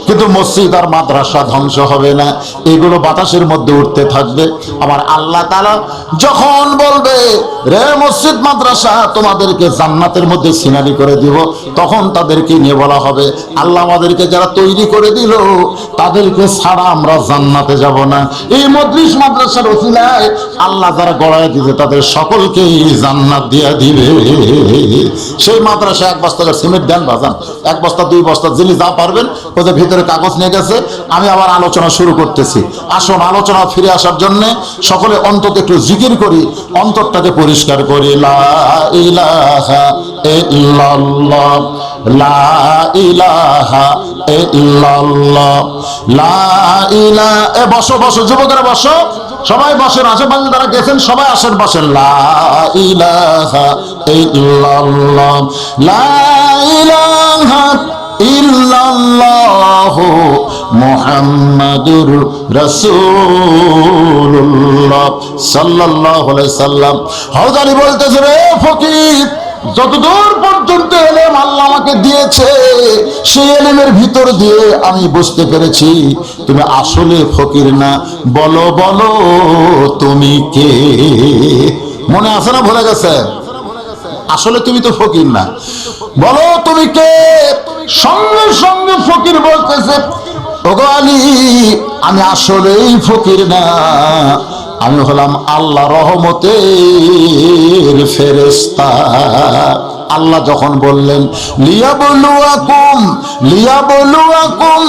কিন্তু মসজিদ আর মাদ্রাসা ধ্বংস হবে না, এগুলো বাতাসের মধ্যে উঠতে থাকবে। আবার আল্লাহ তাআলা যখন বলবে রে মসজিদ মাদ্রাসা তোমাদেরকে জান্নাতের মধ্যে সিনারি করে দিব, তখন তাদেরকে নিয়ে বলা হবে আল্লাহ আমাদেরকে যারা তৈরি করে দিল তাদেরকে ছাড়া আমরা জান্নাতে যাব না। এই মজলিস মাদ্রাসার ওসিলায় আল্লাহ যারা গড়ায় দিবে তাদের সকলকে জান্নাত দিয়ে দিবে। সেই মাদ্রাসা 1 বস্তা সিমেন্ট দেন বাজান, 1 বস্তা 2 বস্তা যিনি যা পারবেন। ওদের ভিতরে কাগজ নিয়ে গেছে, আমি আবার আলোচনা শুরু করতেছি। আসুন আলোচনা ফিরে আসার জন্য সকলে অন্তত একটু জিকির করি, অন্তরটাকে পরিষ্কার করি। লা ইলাহা ইল্লাল্লাহ, লা ইলাহা ইল্লাল্লাহ, লা ইলাহা। বসো বসো যুবকেরা বসো, সবাই বসেন, আশেপাশে যারা গেছেন সবাই আসেন বসেন। লা ইলাহা ইল্লাল্লাহ, লা ইলাহা ইল্লাল্লাহু মুহাম্মাদুর রাসূলুল্লাহ সাল্লাল্লাহু আলাইহি সাল্লাম। হযরত বলতেছে রে ফকির, যতদূর পর্যন্ত এলেম আল্লাহ আমাকে দিয়েছে সেই এলেমের ভিতর দিয়ে আমি বুঝতে পেরেছি তুমি আসলে ফকির না। বলো বলো তুমি কে? মনে আছে না ভুলে গেছে? আসলে তুমি তো ফকির না, বলো তুমি কে? সঙ্গে সঙ্গে ফকির বলতেছে ওগো আলী আমি আসলেই ফকির না, আমি হলাম আল্লাহ রহমতের ফেরেশতা। আল্লাহ যখন বললেন লিয়াবলুয়াকুম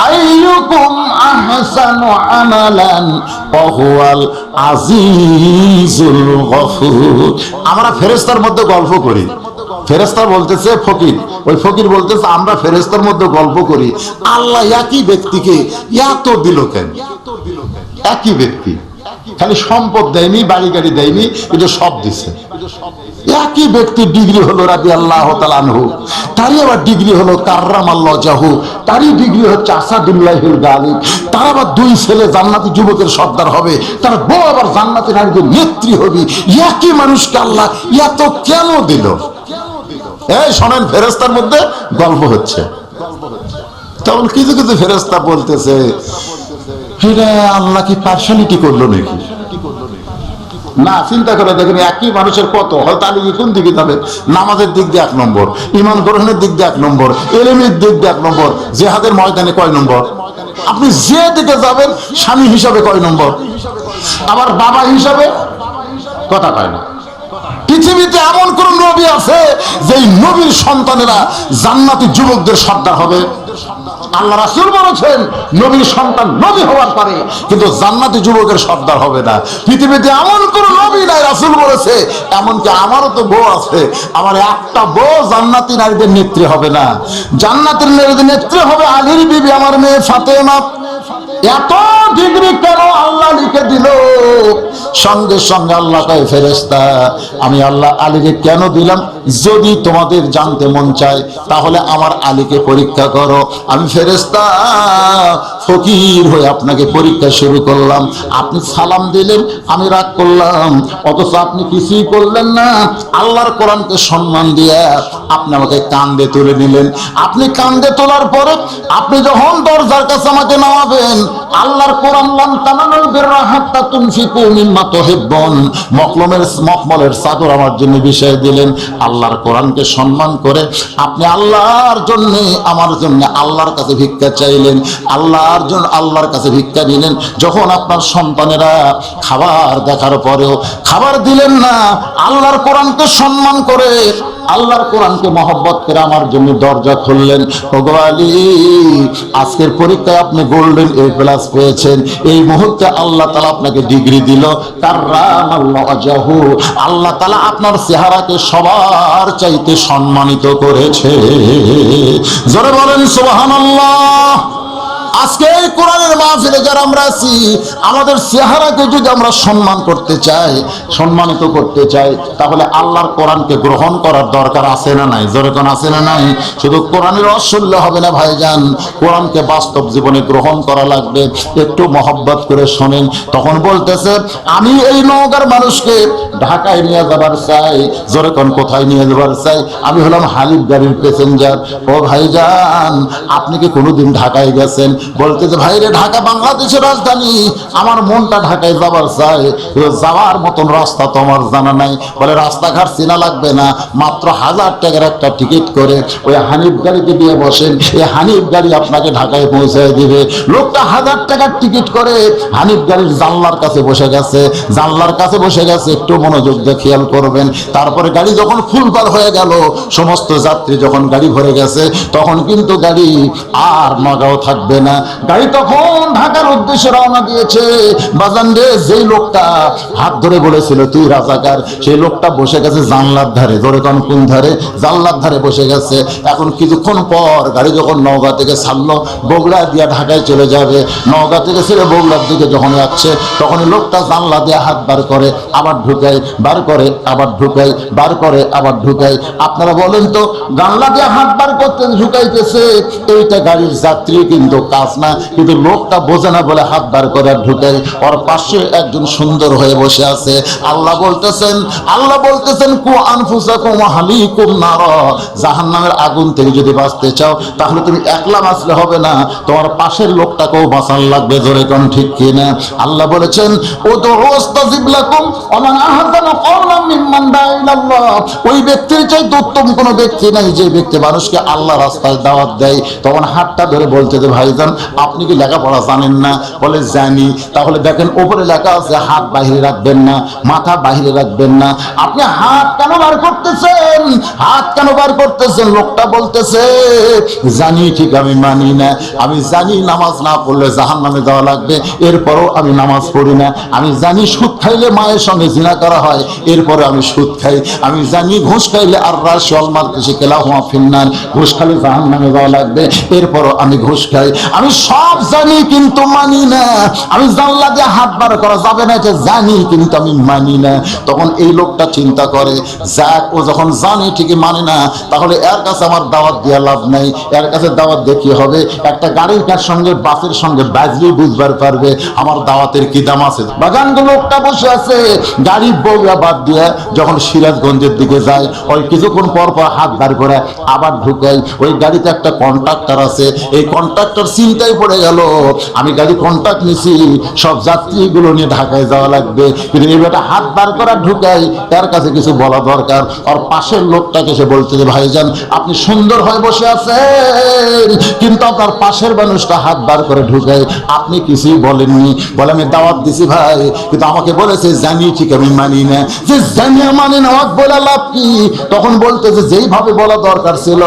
আইয়ুকুম আহসানু আমালান ওয়া হুয়াল আজিজুল গফুর। আমরা ফেরেশতার মধ্যে গল্প করি, ফেরেশতা বলতেছে ফকির, ওই ফকির বলতেছে আমরা ফেরেশতার মধ্যে গল্প করি, আল্লাহ একই ব্যক্তিকে এত দিল কেন? একই ব্যক্তি, খালি সম্পদ দেয়নি, বাড়ি গাড়ি দেয়নি, কিন্তু সব দিছে। একই ব্যক্তি ডিগ্রি হলো রাদিয়াল্লাহু তাআলা আনহু, তারই আবার ডিগ্রি হলো কাররামাল্লাহু ওয়াজহু, তারই ডিগ্রি হচ্ছে আসাদুল্লাহিল গালিব, তার আবার 2 ছেলে জান্নাতি যুবকের সর্দার হবে, তার বউ আবার জান্নাতি নারীদের নেত্রী হবে। একই মানুষকে আল্লাহ এত কেন দিল? এই শোনেন, ফেরেশতার মধ্যে গল্প হচ্ছে। তখন কিছু কিছু ফেরেশতা বলতেছে এটা আল্লাহ কি পার্সিয়ালিটি করলো নাকি? না, চিন্তা করে দেখেন একই মানুষের কত হয়তো আলী কোন দিকে যাবে? নামাজের দিক দিয়ে 1 নম্বর, ঈমান গ্রহণের দিক দিয়ে 1 নম্বর, ইলমের দিক দিয়ে 1 নম্বর, জিহাদের ময়দানে কয় নম্বর? আপনি যে দিকে যাবেন স্বামী হিসাবে কয় নম্বর, আবার বাবা হিসাবে কথা কয় না। পৃথিবীতে এমন কোন নবী আছে যে নবীর সন্তানেরা জান্নাতি যুবকদের সর্দার হবে? আল্লাহ রাসূল বলেছেন নবীর সন্তান নবী হওয়ার পারে, কিন্তু জান্নাতি যুবকের সর্দার হবে না। পৃথিবীতে এমন কোন নবী নাই, রাসূল বলেছে এমনকি আমারও তো বউ আছে, আমার একটা বউ জান্নাতি নারীদের নেত্রী হবে না। জান্নাতের নারীদের নেত্রী হবে আলীর বিবি, আমার মেয়ে ফাতেমা। এত ডিগ্রি কেন আল্লাহ লিখে দিল? সঙ্গে সঙ্গে আল্লাহ কয় ফেরেশতা আমি আল্লাহ আলীকে কেন দিলাম, যদি তোমাদের জানতে মন চায় তাহলে আমার আলীকে পরীক্ষা করো। আমি ফেরেশতা ফকির হয়ে আপনাকে পরীক্ষা শুরু করলাম, আপনি সালাম দিলেন আমি রাগ করলাম, অথচ আপনি কিছুই করলেন না। আল্লাহর কোরআনকে সম্মান দিয়ে আপনি আমাকে কান্দে তুলে নিলেন। আপনি কান্দে তোলার পরে আপনি যখন দরজার কাছে আমাকে নামাবেন, আল্লাহর কোরআন লান তানালুল বিররা হাত্তা তুনফিকু মিম্মা তুহিব্বুন, মখমলের চাদর আমার জন্য বিছিয়ে দিলেন। আল্লাহর কোরআনকে সম্মান করে আপনি আল্লাহর জন্য আমার জন্য আল্লাহর কাছে ভিক্ষা চাইলেন, আল্লাহর কাছে ভিক্ষা দিলেন। যখন আপনার সন্তানেরা খাবার দেখার পরেও খাবার দিলেন না, আল্লাহর কোরআনকে সম্মান করে আল্লাহর কোরআনকে মহব্বত করে আমার জন্য দরজা খুললেন। ওগো আলী, আজকের পরীক্ষায় আপনি গোল্ডেন A+ পেয়েছেন। এই মুহূর্তে আল্লাহ তাআলা আপনাকে ডিগ্রি দিল কাররামাল্লাহু ওয়াজহু, আল্লাহ তাআলা আপনার চেহারাকে সবার চাইতে সম্মানিত করেছে। জোরে বলেন সুবহানাল্লাহ। আজকে এই কোরআনের মাহফিলে যারা আমরা আছি, আমাদের চেহারাকে যদি আমরা সম্মান করতে চাই, সম্মানিত করতে চাই, তাহলে আল্লাহর কোরআনকে গ্রহণ করার দরকার আছে না নাই? জোরে কোন আছে না নাই? শুধু কোরআনের অশুল্য হবে না ভাইজান, কোরআনকে বাস্তব জীবনে গ্রহণ করা লাগবে। একটু মহব্বত করে শোনেন। তখন বলতেছে আমি এই নওগাঁর মানুষকে ঢাকায় নিয়ে যাবার চাই। জোরে কোন কোথায় নিয়ে যাবার চাই? আমি হলাম হালিফ গাড়ির প্যাসেঞ্জার। ও ভাইজান, আপনি কি কোনোদিন ঢাকায় গেছেন? বলতেছে ভাইরে, ঢাকা বাংলাদেশের রাজধানী, আমার মনটা ঢাকায় যাবার চাই, যাওয়ার মতন রাস্তা তো আমার জানা নাই। বলে রাস্তাঘাট চেনা লাগবে না, মাত্র 1000 টাকার একটা টিকিট করে ওই হানিফ গাড়িতে দিয়ে বসেন, এই হানিফ গাড়ি আপনাকে ঢাকায় পৌঁছে দিবে। লোকটা 1000 টাকার টিকিট করে হানিফ গাড়ির জানলার কাছে বসে গেছে, জানলার কাছে বসে গেছে। একটু মনোযোগ দিয়ে খেয়াল করবেন। তারপরে গাড়ি যখন ফুলবার হয়ে গেল, সমস্ত যাত্রী যখন গাড়ি ভরে গেছে, তখন কিন্তু গাড়ি আর নগাঁও থাকবে না। গাড়ি তখন ঢাকার উদ্দেশ্যে রওনা দিয়েছে। বাজান রে, যেই লোকটা হাত ধরে বলেছিল তুই রাজাকার, সেই লোকটা বসে গেছে জানলার ধারে। ধরে কোন ধারে? জানলার ধারে বসে গেছে। এখন কিছুক্ষণ পর গাড়ি যখন নওগাঁ থেকে ছাড়লো, বগুড়া দিয়ে ঢাকায় চলে যাবে। নওগাঁ থেকে ছেড়ে বগুড়ার দিকে যখন যাচ্ছে, তখন লোকটা জানলা দিয়ে হাত বার করে আবার ঢুকায়, বার করে আবার ঢুকায়, বার করে আবার ঢুকায়। আপনারা বলেন তো, জানলা দিয়ে হাত বার করতে ঢুকাইতেছে, এইটা গাড়ির যাত্রী কিন্তু কাজ না, কিন্তু লোকটা বোঝে না বলে হাত বার করে ঢুকায়। ওর পাশে একজন সুন্দর হয়ে বসে আছে। আল্লাহ বলতেছেন কু আনফুসাকুম ওয়া আহলিকুম নার, জাহান্নামের আগুন থেকে যদি বাঁচতে চাও তাহলে তুমি একলা বাঁচলে হবে না, তোমার পাশের লোকটাকেও বাঁচান লাগবে। জোরে কোন ঠিক কিনা? আল্লাহ বলেছেন উদউ আস্তাজিব লাকুম ওয়া মান আহসানু কওলাম মিম্মান দাআ ইলাল্লাহ, ওই ব্যক্তির চাইতে উত্তম কোনো ব্যক্তি নাই যে ব্যক্তি মানুষকে আল্লাহ রাস্তায় দাওয়াত দেয়। তখন হাতটা ধরে বলতে যে ভাইজান আপনি কি লেখাপড়া জানেন না? বলে জানি। তাহলে দেখেন উপরে লেখা আছে হাত বাহিরে রাখবেন না, মাথা বাহিরে রাখবেন না। আপনি হাত কেন বার করতেছেন? হাত কেন বার করতেছেন? লোকটা বলতেছে জানি ঠিক, আমি মানি না। আমি জানি নামাজ না পড়লে জাহান্নামে যাওয়া লাগবে, এরপরও আমি নামাজ পড়ি না। আমি জানি সুদ খাইলে মায়ের সঙ্গে জিনা করা হয়, এরপরে আমি সুদ খাই। আমি জানি ঘুষ খাইলে আর রাশিয়াল মার্কেশে কেলা হুয়া ফিন্নার, ঘুষ খাইলে জাহান্নামে যাওয়া লাগবে, এরপরও আমি ঘুষ খাই। আমি সব জানি কিন্তু মানি না। আমি জানলা দিয়ে হাত বার করা যাবে না, যে জানি কিন্তু আমি মানি না। তখন এই লোকটা চিন্তা করে, যাক ও যখন জানে ঠিকই মানে না, তাহলে এর কাছে আমার দাওয়াত দিয়ে লাভ নাই। এর কাছে দাওয়াত দিয়ে কি হবে? একটা গাড়ির কার সঙ্গে বাসের সঙ্গে বাজলি বুঝবার পারবে আমার দাওয়াতের কি দাম আছে। বাগান লোকটা বসে আছে, গাড়ি বগুড়া বাদ দিয়ে যখন সিরাজগঞ্জের দিকে যায়, ওই কিছুক্ষণ পর পর হাত বার করে আবার ঢুকাই। ওই গাড়িতে একটা কন্ট্রাক্টর আছে, এই কন্ট্রাক্টর চিন্তায় পড়ে গেল, আমি গাড়ি কন্ট্রাক্ট নিছি, সব যাত্রীগুলো নিয়ে ঢাকায় যাওয়া লাগবে, কিন্তু এইটা হাত বার করা ঢুকাই, তার কাছে কিছু বলা দরকার। আর পাশের লোকটাকে সে বলতে যে ভাইজান আপনি সুন্দর হয়ে বসে আছেন, কিন্তু আপনার পাশের মানুষটা হাত বার করে ঢুকায়, আপনি কিছুই বলেননি। বলে আমি দাওয়াত দিছি ভাই, কিন্তু আমাকে বলেছে জানি ঠিক, আমি মানি না। যে জানি মানি না বলে লাভ কি? তখন বলতে যে যেইভাবে বলা দরকার ছিল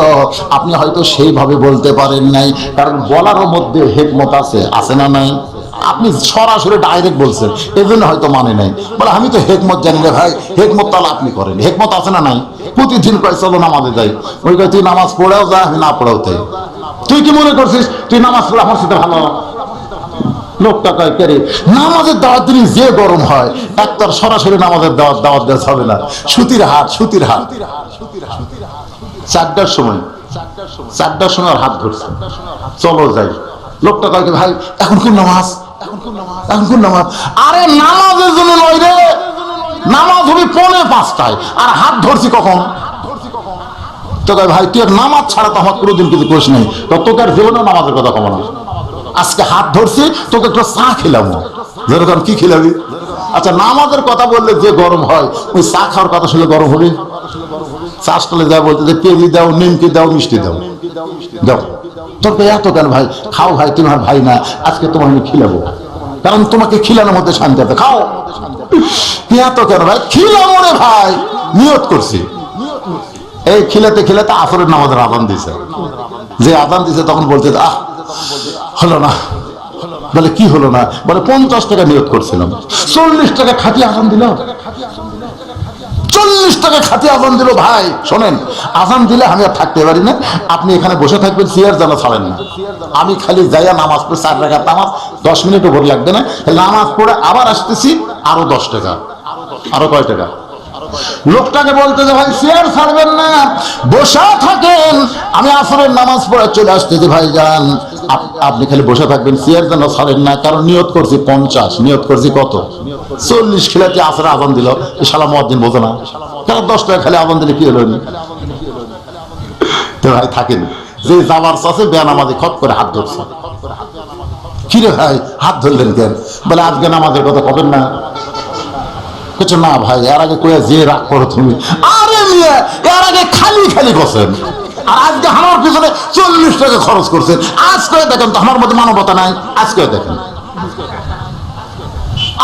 আপনি হয়তো সেইভাবে বলতে পারেন নাই, কারণ বলারও মধ্যে হেকমত আছে, আছে না নাই? আপনি সরাসরি ডাইরেক্ট বলছেন, এই জন্য হয়তো মানে নাই। বলে আমি তো হেকমত জানি না ভাই। হেকমত তাহলে আপনি করেন, হেকমত আছে না নাই? প্রতিদিন কয় চলো নামাজে যাই, ওই কয় তুই নামাজ পড়েও যা, আমি না পড়েও তাই। তুই কি মনে করছিস তুই নামাজ পড়ে আমার সাথে ভালো? লোকটা কয় কে রে, নামাজের দাওয়াত দিলে যে গরম হয়, একটার সরাসরি নামাজের দাওয়াত দেওয়া হবে না, সুতির হাট 4টার সময় ওর হাত ধরছে, চলো যাই। লোকটা কয় ভাই এখন কোন নামাজ, আরে নামাজের জন্য নয় রে, নামাজ হবে 4:45 আর হাত ধরছি কখন? তো কয় ভাই তুই নামাজ ছাড়া তো আমার কোনোদিন কিছু করিস নাই, তো তোকে আর জীবনে নামাজের কথা কব না, আজকে হাত ধরছি তোকে একটু চা খেলাম। যেরকম কি খেলাবি? আচ্ছা নামাজের কথা বললে যে গরম হয়, ওই চা খাওয়ার কথা শুনলে গরম হবে? চা স্টলে যা বলতে যে পেঁয়াজি দাও, নিমকি দাও, মিষ্টি দাও, দাও তোকে এত কেন ভাই? খাও ভাই, তুমি আমার ভাই না, আজকে তোমার আমি খিলাবো, কারণ তোমাকে খিলানোর মধ্যে শান্তি আছে, খাও। এত কেন ভাই? খিলাবো রে ভাই, নিয়ত করছি। এই খিলাতে আসরের নামাজের আযান দিছে, যে আযান দিছে তখন বলতে হলো না। বলে কি হলো না? বলে 50 টাকা নিয়ত করছিলাম, 40 টাকা খাঁটি আযান দিল, 40 টাকা খাঁটি আযান দিল। ভাই শোনেন, আযান দিলে আমি আর থাকতে পারি না, আপনি এখানে বসে থাকবেন, চেয়ার যেন ছাড়েন না। আমি খালি যাইয়া নামাজ পড়ে 4 রাকাত নামাজ, 10 মিনিটও ভোর লাগবে না, নামাজ পড়ে আবার আসতেছি, আরো 10 টাকা, আরো কয় টাকা? লোকটাকে বলতে যে ভাই চেয়ার ছাড়বেন না, বসা থাকেন, আমি আসরের নামাজ পড়ে চলে আসতেছি। ভাই যান, আপনি খালি বসে থাকবেন, চেয়ার যেন ছাড়েন না, কারণ নিয়ত করছি 50, নিয়ত করছি কত? 40 খিলাতে আসরে আযান দিল, এই শালা মুয়াজ্জিন বোঝে না, কারণ 10 টাকা খালি আযান দিলে কি হলো? তো ভাই থাকেন, যে যাবার চাষে বেনামাজি খপ করে হাত ধরছে। কি রে ভাই হাত ধরলেন কেন? বলে আজকে নামাজের কথা কবেন না। কিছু না ভাই, এর আগে কয়ে যে রাগ করো তুমি, আরে মিয়া এর আগে খালি বসেন, আর আজকে আমার পিছনে 40 টাকা খরচ করছেন। আজ করে দেখেন তো আমার মধ্যে মানবতা নাই, আজ করে দেখেন।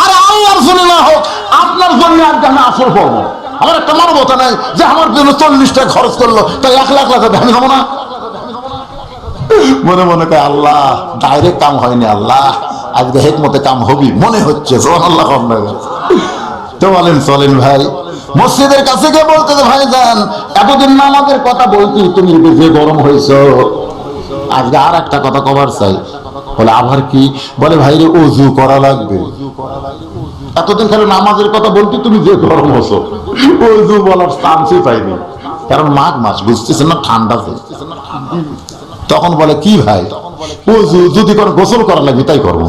আরে আল্লাহর জন্য না হোক, আপনার জন্য আজকে আমি আসর পড়বো, আমার একটা মানবতা নাই যে আমার পিছনে 40 টাকা খরচ করলো, তাই 1 লাখ লাখ আমি যাবো না। মনে মনে কয় আল্লাহ ডাইরেক্ট কাম হয়নি, আল্লাহ আজকে হিকমতে কাম হবি মনে হচ্ছে। সুবহানাল্লাহ। তো বলেন চলেন ভাই, মসজিদের কাছে গিয়ে বলতে ভাই যান, এতদিন নামাজের কথা বলছি, তুমি যে গরম হয়েছো, আজকে আর একটা কথা কবার চাই। বলে আবার কি? বলে ভাই রে ওযু করা লাগবে। এতদিন খালি নামাজের কথা বলছি, তুমি যে গরম হছো, ওযু বলার চান্সই পাইনি, কারণ মাঘ মাস বুঝতেছেন না, ঠান্ডা। তখন বলে কি ভাই, ওযু যদি কোনো গোসল করা লাগবে তাই করবো,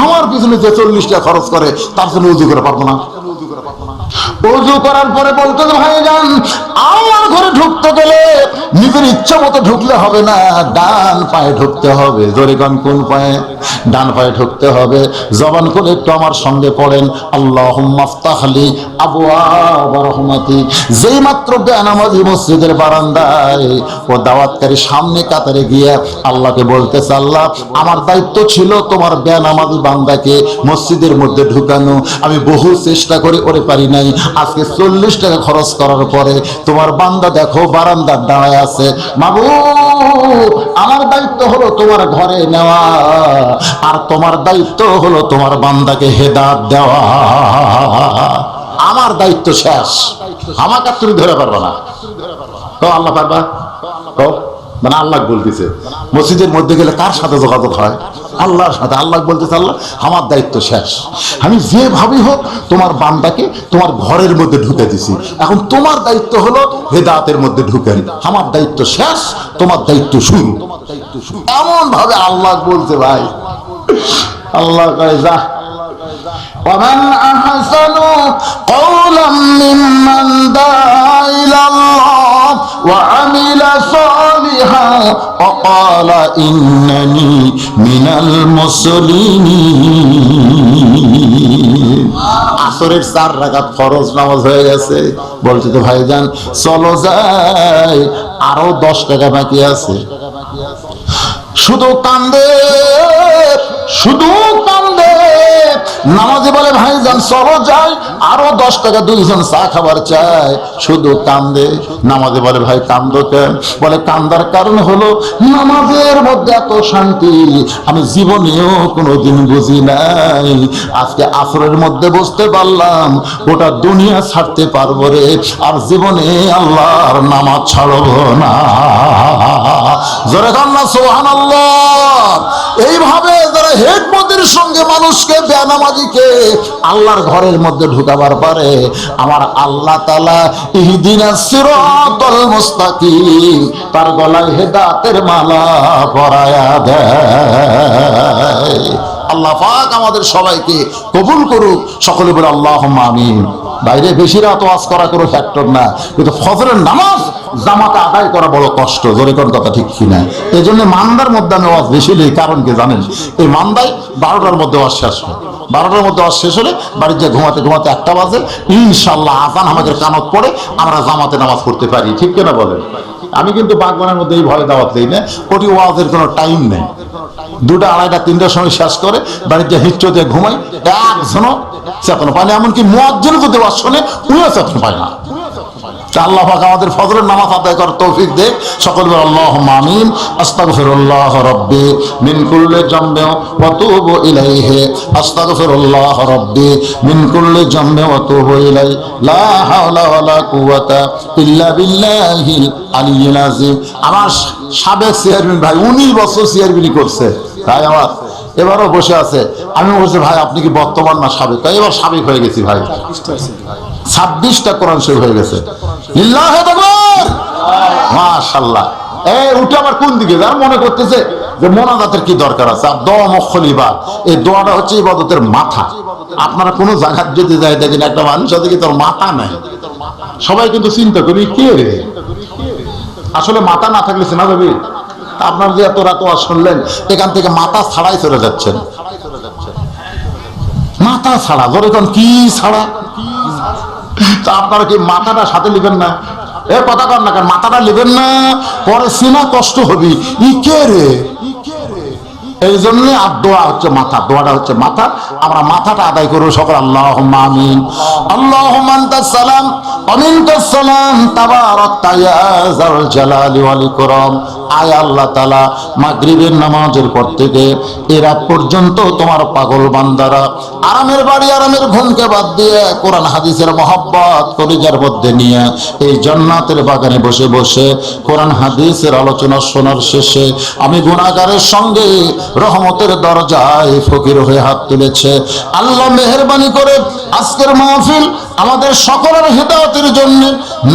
আমার পিছনে যে 40 টাকা খরচ করে তার জন্য ওযু করে পারবো না। ওযু করার পরে বলতে ভাই যান, আমার ঘরে ঢুকতে গেলে নিজের ইচ্ছা মতো ঢুকলে হবে না, ডান পায়ে ঢুকতে হবে। জোরে গান, কোন পায়ে? ডান পায়ে ঢুকতে হবে। জবান করে একটু আমার সঙ্গে পড়েন, আল্লাহুম্মা আফতাহলি আবওয়াব রাহমাতি। যেই মাত্র বেনামাজি মসজিদের বারান্দায় ও দাওয়াতকারী সামনে কাতারে গিয়ে আল্লাহকে বলতেছে, আল্লাহ আমার দায়িত্ব ছিল তোমার বেনামাজি বান্দাকে মসজিদের মধ্যে ঢুকানো, আমি বহু চেষ্টা করে ওরে পারি নাই, আজকে 40 টাকা খরচ করার পরে তোমার বান্দা দেখো বারান্দার দাঁড়ায় আছে। মাবুদ আমার দায়িত্ব হলো তোমার ঘরে নেওয়া, আর তোমার দায়িত্ব হলো তোমার বান্দাকে হেদায়েত দেওয়া। আমার দায়িত্ব শেষ, আমাকে তুমি ধরে পারবা না। তো আল্লাহ পারবা? তো মানে আল্লাহ বলতেছে, মসজিদের মধ্যে গেলে কার সাথে যোগাযোগ হয়? আল্লাহর সাথে। আল্লাহ বলতেছে, আল্লাহ আমার দায়িত্ব শেষ, আমি যেভাবেই হোক তোমার বান্দাকে তোমার ঘরের মধ্যে ঢুকে দিছি, এখন তোমার দায়িত্ব হলো হেদায়েতের মধ্যে ঢুকেন। আমার দায়িত্ব শেষ, তোমার দায়িত্ব শুরু। এমন ভাবে আল্লাহ বলছে ভাই। আল্লাহ কয় যা, ومن أحسن قولا ممن دعا إلى الله وعمل صالحا وقال إنني من المسلمين। আসরের 4 রাকাত ফরজ নামাজ হয়ে গেছে, বলছে তো ভাইজান চলো যাই, আরো 10 টাকা বাকি আছে। শুধু কান্দে, শুধু কান্দে। নামাজে বলে ভাইজান চলো যাই, আরো 10 টাকা, 2 জন চা খাবার চাই, শুধু কান্দে। নামাজে বলে ভাই কান্দো কেন? বলে কান্দার কারণ হলো নামাজের মধ্যে এত শান্তি আমি জীবনেও কোনোদিন বুঝি নাই, আজকে আসরের মধ্যে বসতে পারলাম, গোটা দুনিয়া ছাড়তে পারবো রে, আর জীবনে আল্লাহর নামাজ ছাড়বো না। জোরে কান্না সুবহানাল্লাহ। এইভাবে যারা হেকমতের সঙ্গে মানুষকে বেনামাজিকে আল্লাহর ঘরের মধ্যে ঢুকাবার পারে, আমার আল্লাহ তাআলা ইহদিনাস সিরাতাল মুস্তাকিম তার গলায় হেদায়েতের মালা পরায়া দেয়। আল্লাহ পাক আমাদের সবাইকে কবুল করুক, সকলে বলে আল্লাহুম্মা আমিন। বাইরে বেশি রাত ওয়াজ করা কোনো ফ্যাক্টর না, কিন্তু ফজরের নামাজ জামাতে আদায় করা বড় কষ্ট, জোরে কোন কথা ঠিক কিনা? এই জন্য মান্দার মধ্যে আমি ওয়াজ বেশি নেই, কারণ কি জানেন? এই মান্দায় 12টার মধ্যে ওয়াজ শেষ হয়, 12টার মধ্যে ওয়াজ শেষ হলে বাড়িতে যে ঘুমাতে ঘুমাতে 1টা বাজে, ইনশাল্লাহ আজান আমাদের কানত পড়ে আমরা জামাতে নামাজ পড়তে পারি, ঠিক কিনা বলেন? আমি কিন্তু বাগবানের মধ্যে এই ভয় দাওয়াত দিই না, ওটি ওয়াজের কোনো টাইম নেই। 2টা, 2:30, 3টার সময় শেষ করে বাড়িতে হিচ্ছ দিয়ে ঘুমাই, একজনও চেতন পায় না, এমনকি মুয়াজ্জিন যদি ওয়াজ শোনে উনিও চেতন পায় না। আল্লাহ পাক আমাদের ফজরের নামাজ আদায় করার তৌফিক দেখ, সকল বলে আল্লাহুম্মা আমিন। আস্তাগফিরুল্লাহ রাব্বি মিন কুল্লি যামবি ওয়া তুবু ইলাইহি, আস্তাগফিরুল্লাহ রাব্বি মিন কুল্লি যামবি ওয়া তুবু ইলাইহি, লা হাওলা ওয়ালা কুওয়াতা ইল্লা বিল্লাহিল আলিয়্যিল আযীম। আমার সাবেক চেয়ারম্যান ভাই 19 বছর চেয়ারম্যানই করছে ভাই, আমার এবারও বসে আছে। আমি বলছি ভাই আপনি কি বর্তমান না সাবেক? এবার সাবেক হয়ে গেছি ভাই, 26টা কোরআন শরীফ হয়ে গেছে। লিল্লাহি তাকবীর, মাশাআল্লাহ। এই উঠে আবার কোন দিকে যার মনে করতেছে যে মোনাজাতের কি দরকার আছে? আর দোয়া মুখল ইবাদ, এই দোয়াটা হচ্ছে ইবাদতের মাথা। আপনারা কোনো জায়গায় যদি যাই দেখেন একটা মানুষ আছে কি তোর মাথা নাই, সবাই কিন্তু চিন্তা করি কে রে, আসলে মাথা না থাকলে চেনা যাবে? আপনার যে এত রাত ওয়াজ শুনলেন, এখান থেকে মাথা ছাড়াই চলে যাচ্ছেন, মাথা ছাড়া, ধরে কোন কি ছাড়া? তা আপনারা কি মাথাটা সাথে নেবেন না? এ কথা কর না কেন, মাথাটা নেবেন না, পরে সিনা কষ্ট হবে, ই কে রে? এই জন্য আর দোয়া হচ্ছে মাথা, দোয়াটা হচ্ছে মাথা। আমরা মাথাটা আদায় করব সকল। আল্লাহুম্মা আমিন। আল্লাহুম্মা আনতাস সালাম ওয়া মিনকাস সালাম, তাবারাকতা ইয়া যাল জালালি ওয়াল ইকরাম। আয় আল্লাহ তাআলা, মাগরিবের নামাজের পর থেকে এই রাত পর্যন্ত তোমার পাগল বান্দারা আরামের বাড়ি আরামের ঘুমকে বাদ দিয়ে কোরআন হাদিসের মহব্বত কলিজার মধ্যে নিয়ে এই জান্নাতের বাগানে বসে বসে কোরআন হাদিসের আলোচনা শোনার শেষে আমি গুনাহগারের সঙ্গে রহমতের দরজায় ফকির হয়ে হাত তুলেছে। আল্লাহ মেহেরবানি করে আজকের মাহফিল আমাদের সকলের হিদায়াতের জন্য,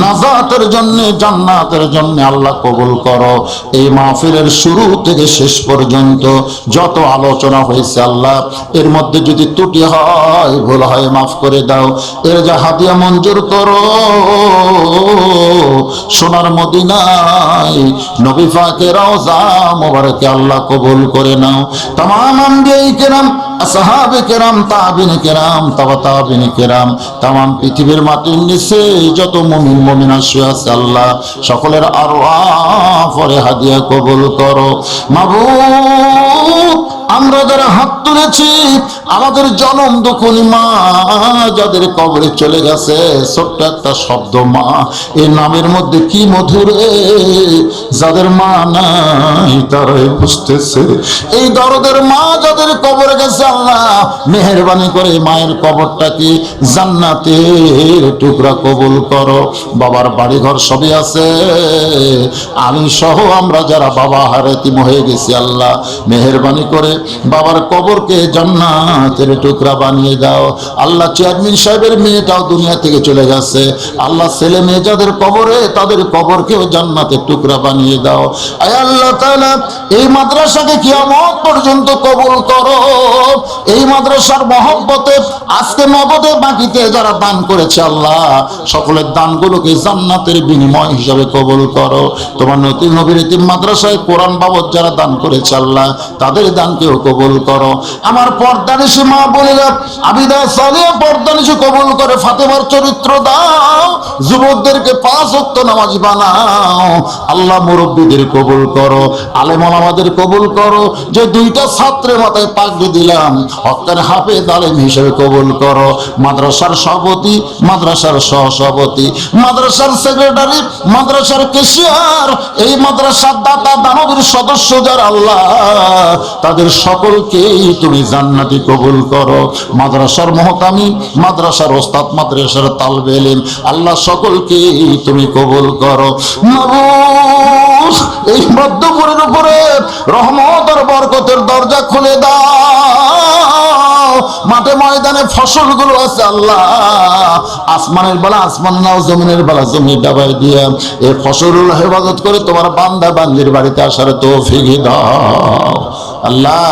নাজাতের জন্য, জান্নাতের জন্য আল্লাহ কবুল করো। এই মাহফিলের শুরু থেকে শেষ পর্যন্ত যত আলোচনা হয়েছে আল্লাহ, এর মধ্যে যদি ত্রুটি হয়, ভুল হয়, মাফ করে দাও। এর যা হাদিয়া মঞ্জুর করো। সোনার মদিনায় নবী পাকের রওজা মোবারকে আল্লাহ কবুল করে নাও। तमाम আম্বিয়ায়ে কেরাম, আসহাবে কেরাম, তাবিঈন কেরাম, তাবিঈন কেরাম, तमाम পৃথিবীর মাটির নিচে যত মুমিন মুমিনা শুয়ে আছে আল্লাহ, সকলের আরওয়াহ পরে হাদিয়া কবুল করো। মাবুদ, আমরা যারা হাত তুলেছি, আমাদের জনম দুঃখী মা যাদের কবরে চলে গেছে, ছোট্ট একটা শব্দ মা, এই নামের মধ্যে কি মধুরে, যাদের মা নাই তারাই বুঝতেছে। এই দরদের মা যাদের কবরে গেছে আল্লাহ, মেহেরবানি করে মায়ের কবরটাকে জান্নাতের টুকরা কবুল করো। বাবার বাড়ি ঘর সবই আছে, আমি সহ আমরা যারা বাবা হারাতিম হয়ে গেছি আল্লাহ, মেহেরবানি করে বাবার কবরকে জান্নাতের টুকরা বানিয়ে দাও। আল্লাহ চেয়ারম্যান সাহেবের মেয়েটাও দুনিয়া থেকে চলে গেছে আল্লাহ, ছেলে মেয়ে যাদের কবরে তাদের কবরকেও জান্নাতের টুকরা বানিয়ে দাও। আয় আল্লাহ তাআলা, এই মাদ্রাসাকে কিয়ামত পর্যন্ত কবুল করো। এই মাদ্রাসার মহব্বতে আজকে নগদে বাকিতে যারা দান করেছে আল্লাহ, সকলের দানগুলোকে জান্নাতের বিনিময় হিসাবে কবুল করো। তোমার নবীর এতিম মাদ্রাসায় কোরআন বাবদ যারা দান করেছে আল্লাহ, তাদের দানকেও কবুল করো। আমার পর্দানিশী মা বোনেরা, আবিদা সালিহা পর্দানিশী কবুল করে ফাতেমার চরিত্র দাও। যুবকদেরকে 5 ওয়াক্ত নামাজি বানাও আল্লাহ। মুরব্বীদের কবুল করো, আলেম ওলামাদের কবুল করো। যে 2টা ছাত্রের মাথায় পাগড়ি দিলাম, হক্কার হাফেজ আলেম হিসেবে কবুল করো। মাদ্রাসার সভাপতি, মাদ্রাসার সহসভাপতি, মাদ্রাসার সেক্রেটারি, মাদ্রাসার ক্যাশিয়ার, এই মাদ্রাসার দাতা দানবীর সদস্য যারা আল্লাহ, তাদের সকলকেই তুমি জান্নাতি কবুল করো। মাদ্রাসার মুহতামি, মাদ্রাসার ওস্তাদ, মাদ্রাসার তালবে ইলম, আল্লাহ সকলকেই তুমি কবুল করো। মাবুদ, এই মধ্যপুরের উপরে রহমত আর বরকতের দরজা খুলে দাও। মাঠে ময়দানে ফসলগুলো আছে আল্লাহ, আসমানের বেলা আসমান নাও, জমিনের বেলা জমি ডাবাই দিয়া এই ফসলগুলো হেফাজত করে তোমার বান্দা বান্দির বাড়িতে আসার তৌফিক দাও। আল্লাহ,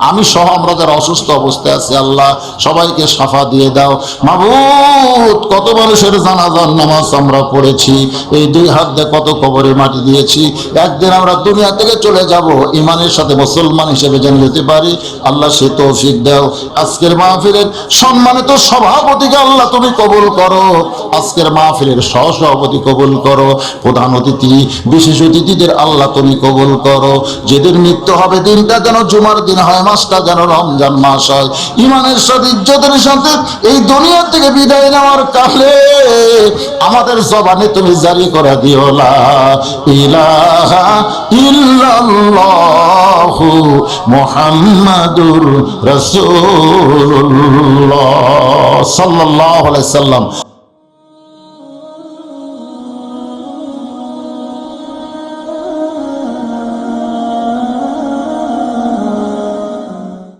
আমি সহ আমরা যারা অসুস্থ অবস্থায় আছি আল্লাহ সবাইকে শাফা দিয়ে দাও। মাবুদ, কত মানুষের জানাজার নামাজ আমরা পড়েছি, এই দুই হাত দিয়ে কত কবরে মাটি দিয়েছি। একদিন আমরা দুনিয়া থেকে চলে যাব, ইমানের সাথে মুসলমান হিসেবে যেন যেতে পারি আল্লাহ সে তৌফিক দাও। আজকের মাহফিলের সম্মানিত সভাপতিকে আল্লাহ তুমি কবুল করো, আজকের মাহফিলের সহসভাপতি কবুল করো, প্রধান অতিথি বিশেষ অতিথিদের আল্লাহ তুমি কবুল করো। যেদিন মৃত্যু হবে দিনটা যেন জুমার দিন হয়, মাসটা যেন রমজান মাস হয়। ইমানের সাথে ইজ্জতের সাথে এই দুনিয়া থেকে বিদায় নেওয়ার কালে আমাদের জবানে তুমি জারি করে দিও লা ইলাহা ইল্লাল্লাহু মুহাম্মাদুর রাসূলুল্লাহ সাল্লাল্লাহু আলাইহি সাল্লাম।